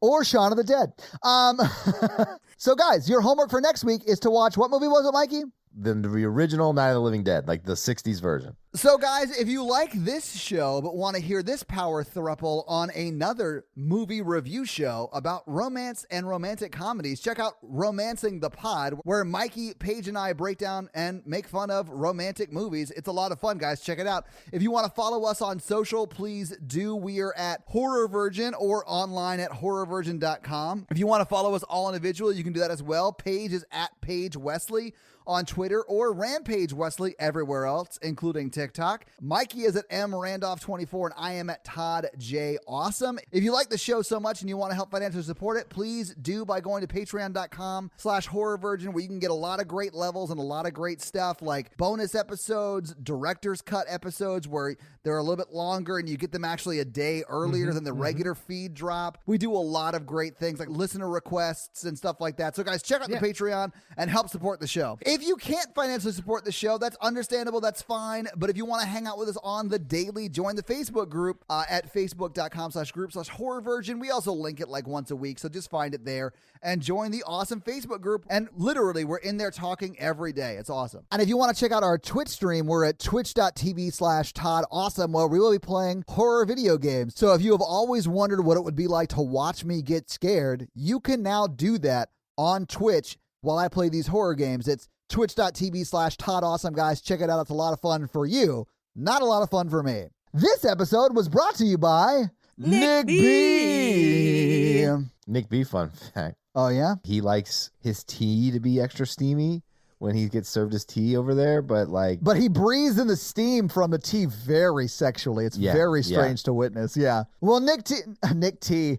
Or Shaun of the Dead. So guys, your homework for next week is to watch, what movie was it, Mikey? The original Night of the Living Dead, like the 60s version. So guys, if you like this show but want to hear this power throuple on another movie review show about romance and romantic comedies, check out Romancing the Pod, where Mikey, Paige, and I break down and make fun of romantic movies. It's a lot of fun, guys. Check it out. If you want to follow us on social, please do. We are at Horror Virgin or online at horrorvirgin.com. If you want to follow us all individually, you can do that as well. Paige is at Paige Wesley on Twitter, or Rampage Wesley everywhere else, including TikTok. Mikey is at mrandolph24, and I am at Todd J. Awesome. If you like the show so much and you want to help financially support it, please do by going to patreon.com/horrorvirgin, where you can get a lot of great levels and a lot of great stuff like bonus episodes, director's cut episodes where they're a little bit longer and you get them actually a day earlier than the regular feed drop. We do a lot of great things like listener requests and stuff like that. So guys, check out the Patreon and help support the show. If you can't financially support the show, that's understandable. That's fine. But if you want to hang out with us on the daily, join the Facebook group at facebook.com/group/horrorvirgin. We also link it like once a week, so just find it there and join the awesome Facebook group. And literally, we're in there talking every day. It's awesome. And if you want to check out our Twitch stream, we're at twitch.tv/ToddAwesome, where we will be playing horror video games. So if you have always wondered what it would be like to watch me get scared, you can now do that on Twitch while I play these horror games. It's twitch.tv/ToddAwesome, guys. Check it out. It's a lot of fun for you. Not a lot of fun for me. This episode was brought to you by Nick B. Nick B, fun fact. Oh, yeah? He likes his tea to be extra steamy when he gets served his tea over there, but he breathes in the steam from the tea very sexually. It's very strange to witness. Yeah. Well, Nick T. Well, Nick T,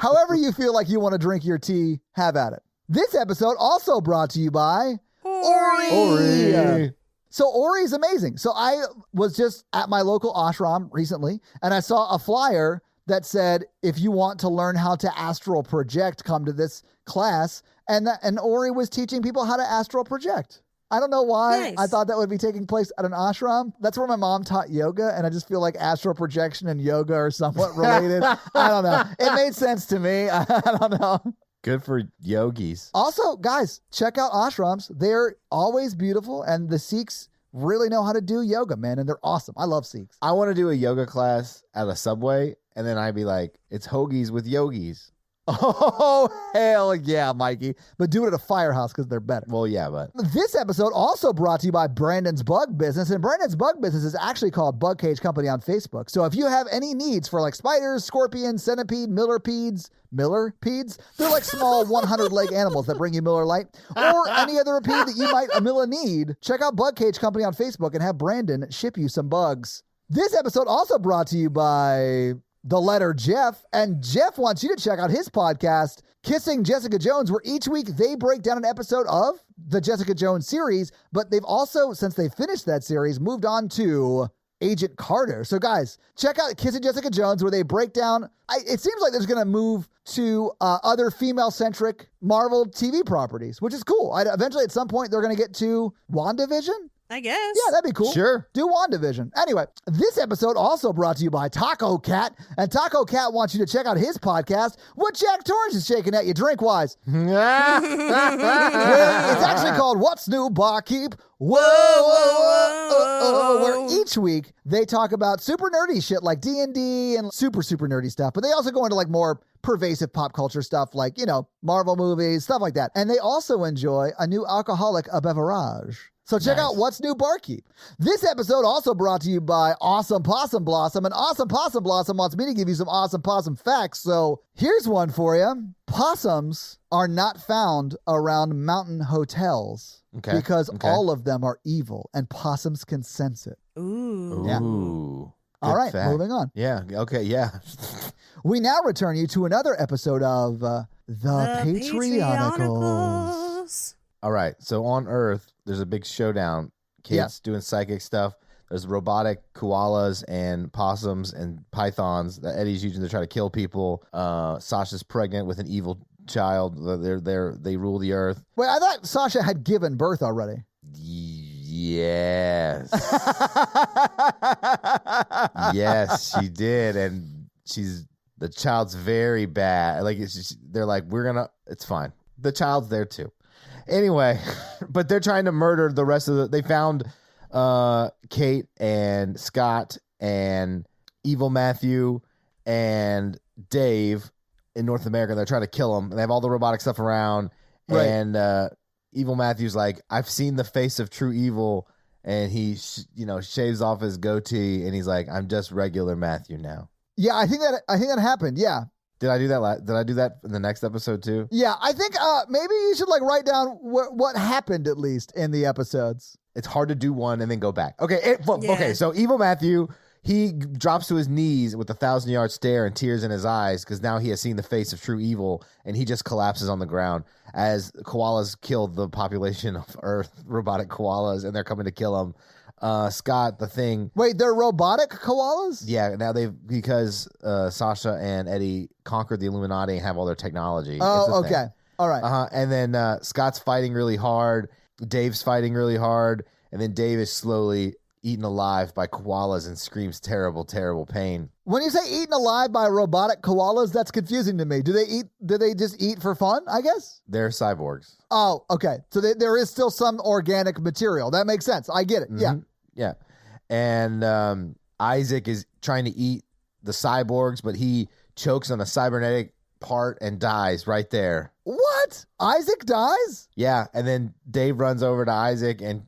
however you feel like you want to drink your tea, have at it. This episode also brought to you by Ori. So Ori is amazing. So I was just at my local ashram recently, and I saw a flyer that said, if you want to learn how to astral project, come to this class. And Ori was teaching people how to astral project. I don't know why I thought that would be taking place at an ashram. That's where my mom taught yoga, and I just feel like astral projection and yoga are somewhat related. I don't know. It made sense to me. I don't know. Good for yogis. Also, guys, check out ashrams. They're always beautiful, and the Sikhs really know how to do yoga, man, and they're awesome. I love Sikhs. I want to do a yoga class at a Subway, and then I'd be like, it's hoagies with yogis. Oh, hell yeah, Mikey. But do it at a firehouse because they're better. Well, yeah, but... This episode also brought to you by Brandon's Bug Business, and Brandon's Bug Business is actually called Bug Cage Company on Facebook. So if you have any needs for like spiders, scorpions, centipede, millipedes, they're like small 100-leg animals that bring you Miller Lite, or any other pede that you might need, check out Bug Cage Company on Facebook and have Brandon ship you some bugs. This episode also brought to you by... the letter Jeff, and Jeff wants you to check out his podcast, Kissing Jessica Jones, where each week they break down an episode of the Jessica Jones series, but they've also, since they finished that series, moved on to Agent Carter. So guys, check out Kissing Jessica Jones, where they break down, it seems like there's going to move to other female-centric Marvel TV properties, which is cool. Eventually, at some point, they're going to get to WandaVision. I guess. Yeah, that'd be cool. Sure. Do WandaVision. Anyway, this episode also brought to you by Taco Cat. And Taco Cat wants you to check out his podcast, What Jack Torrance is Shaking At You Drink-Wise. It's actually called What's New Barkeep? Whoa, whoa, whoa, where each week they talk about super nerdy shit like D&D and super nerdy stuff. But they also go into like more pervasive pop culture stuff like, Marvel movies, stuff like that. And they also enjoy a new alcoholic beverage. So check out What's New Barkeep. This episode also brought to you by Awesome Possum Blossom. And Awesome Possum Blossom wants me to give you some awesome possum facts. So here's one for you. Possums are not found around mountain hotels because all of them are evil and possums can sense it. Ooh. Yeah. Ooh. All right, moving on. Yeah, okay, yeah. We now return you to another episode of The Patreonicals. All right, so on Earth, there's a big showdown. Kate's doing psychic stuff. There's robotic koalas and possums and pythons that Eddie's using to try to kill people. Sasha's pregnant with an evil child. They rule the Earth. Wait, I thought Sasha had given birth already. Yes. Yes, she did, and the child's very bad. Like they're like, it's fine. The child's there too. Anyway, but they're trying to murder the rest of they found Kate and Scott and Evil Matthew and Dave in North America. They're trying to kill them. And they have all the robotic stuff around. Right. And Evil Matthew's like, I've seen the face of true evil. And he, shaves off his goatee. And he's like, I'm just regular Matthew now. Yeah, I think that happened. Yeah. Did I do that? Did I do that in the next episode too? Yeah, I think maybe you should write down what happened at least in the episodes. It's hard to do one and then go back. Okay, okay. So Evil Matthew, he drops to his knees with a 1,000-yard stare and tears in his eyes because now he has seen the face of true evil, and he just collapses on the ground as koalas kill the population of Earth, robotic koalas, and they're coming to kill him. Scott, the Thing. Wait, they're robotic koalas? Yeah, now because Sasha and Eddie conquered the Illuminati and have all their technology. Oh, okay. All right. And then Scott's fighting really hard. Dave's fighting really hard. And then Dave is slowly eaten alive by koalas and screams terrible, terrible pain. When you say eaten alive by robotic koalas, that's confusing to me. Do they just eat for fun, I guess? They're cyborgs. Oh, okay. So there is still some organic material. That makes sense. I get it. Mm-hmm. Yeah. And Isaac is trying to eat the cyborgs, but he chokes on a cybernetic part and dies right there. What? Isaac dies? Yeah. And then Dave runs over to Isaac and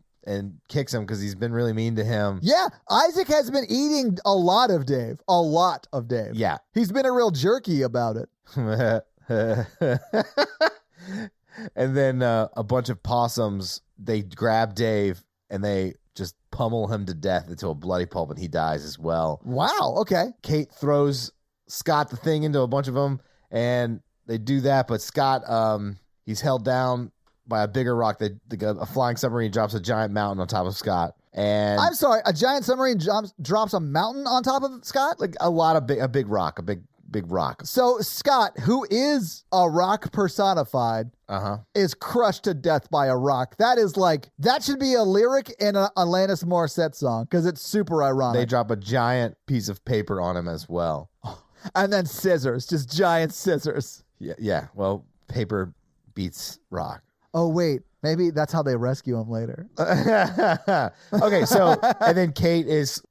kicks him because he's been really mean to him. Yeah, Isaac has been eating a lot of Dave. Yeah. He's been a real jerky about it. And then a bunch of possums, they grab Dave and they just pummel him to death into a bloody pulp, and he dies as well. Wow, okay. Kate throws Scott, the Thing, into a bunch of them, and they do that, but Scott, he's held down by a bigger rock. A flying submarine drops a giant mountain on top of Scott. And I'm sorry, a giant submarine drops a mountain on top of Scott? Like a big rock, a big rock. So Scott, who is a rock personified, is crushed to death by a rock. That should be a lyric in an Alanis Morissette song because it's super ironic. They drop a giant piece of paper on him as well. And then scissors, just giant scissors. Yeah. Well, paper beats rock. Oh, wait. Maybe that's how they rescue him later. Okay, so, and then Kate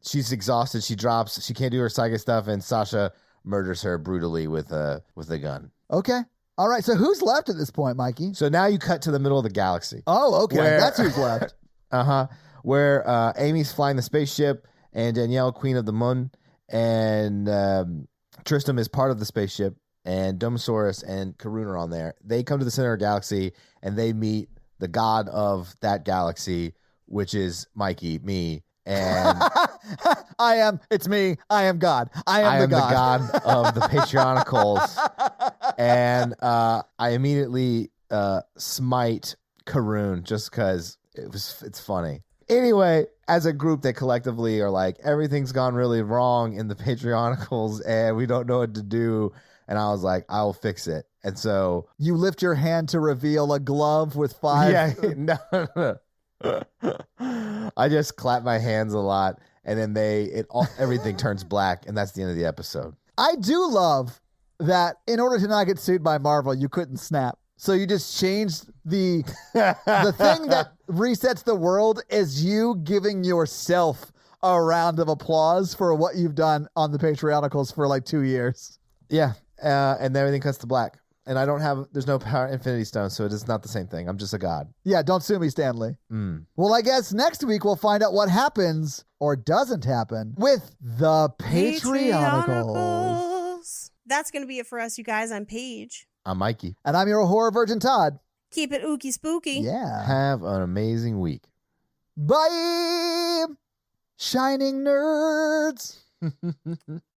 she's exhausted. She drops. She can't do her psychic stuff, and Sasha murders her brutally with a gun. Okay. All right. So who's left at this point, Mikey? So now you cut to the middle of the galaxy. Oh, okay. That's who's left. Where Amy's flying the spaceship, and Danielle, Queen of the Moon, and Tristram is part of the spaceship, and Domosaurus and Karun are on there. They come to the center of the galaxy, and they meet the god of that galaxy, which is Mikey, me, and it's me. I am God. I am the god of the Patreonicals, and I immediately smite Karun just because it's funny. Anyway, as a group, they collectively are like, everything's gone really wrong in the Patreonicals, and we don't know what to do. And I was like, I'll fix it. And so you lift your hand to reveal a glove with 5. Yeah, no. I just clap my hands a lot, and then everything turns black, and that's the end of the episode. I do love that in order to not get sued by Marvel, you couldn't snap. So you just changed the thing that resets the world is you giving yourself a round of applause for what you've done on the Patreonicals for 2 years. Yeah. And everything cuts to black. And there's no power Infinity Stone, so it is not the same thing. I'm just a god. Yeah, don't sue me, Stanley. Well, I guess next week we'll find out what happens or doesn't happen with the Patreonicals. That's going to be it for us, you guys. I'm Paige. I'm Mikey. And I'm your horror virgin, Todd. Keep it ooky spooky. Yeah. Have an amazing week. Bye, shining nerds.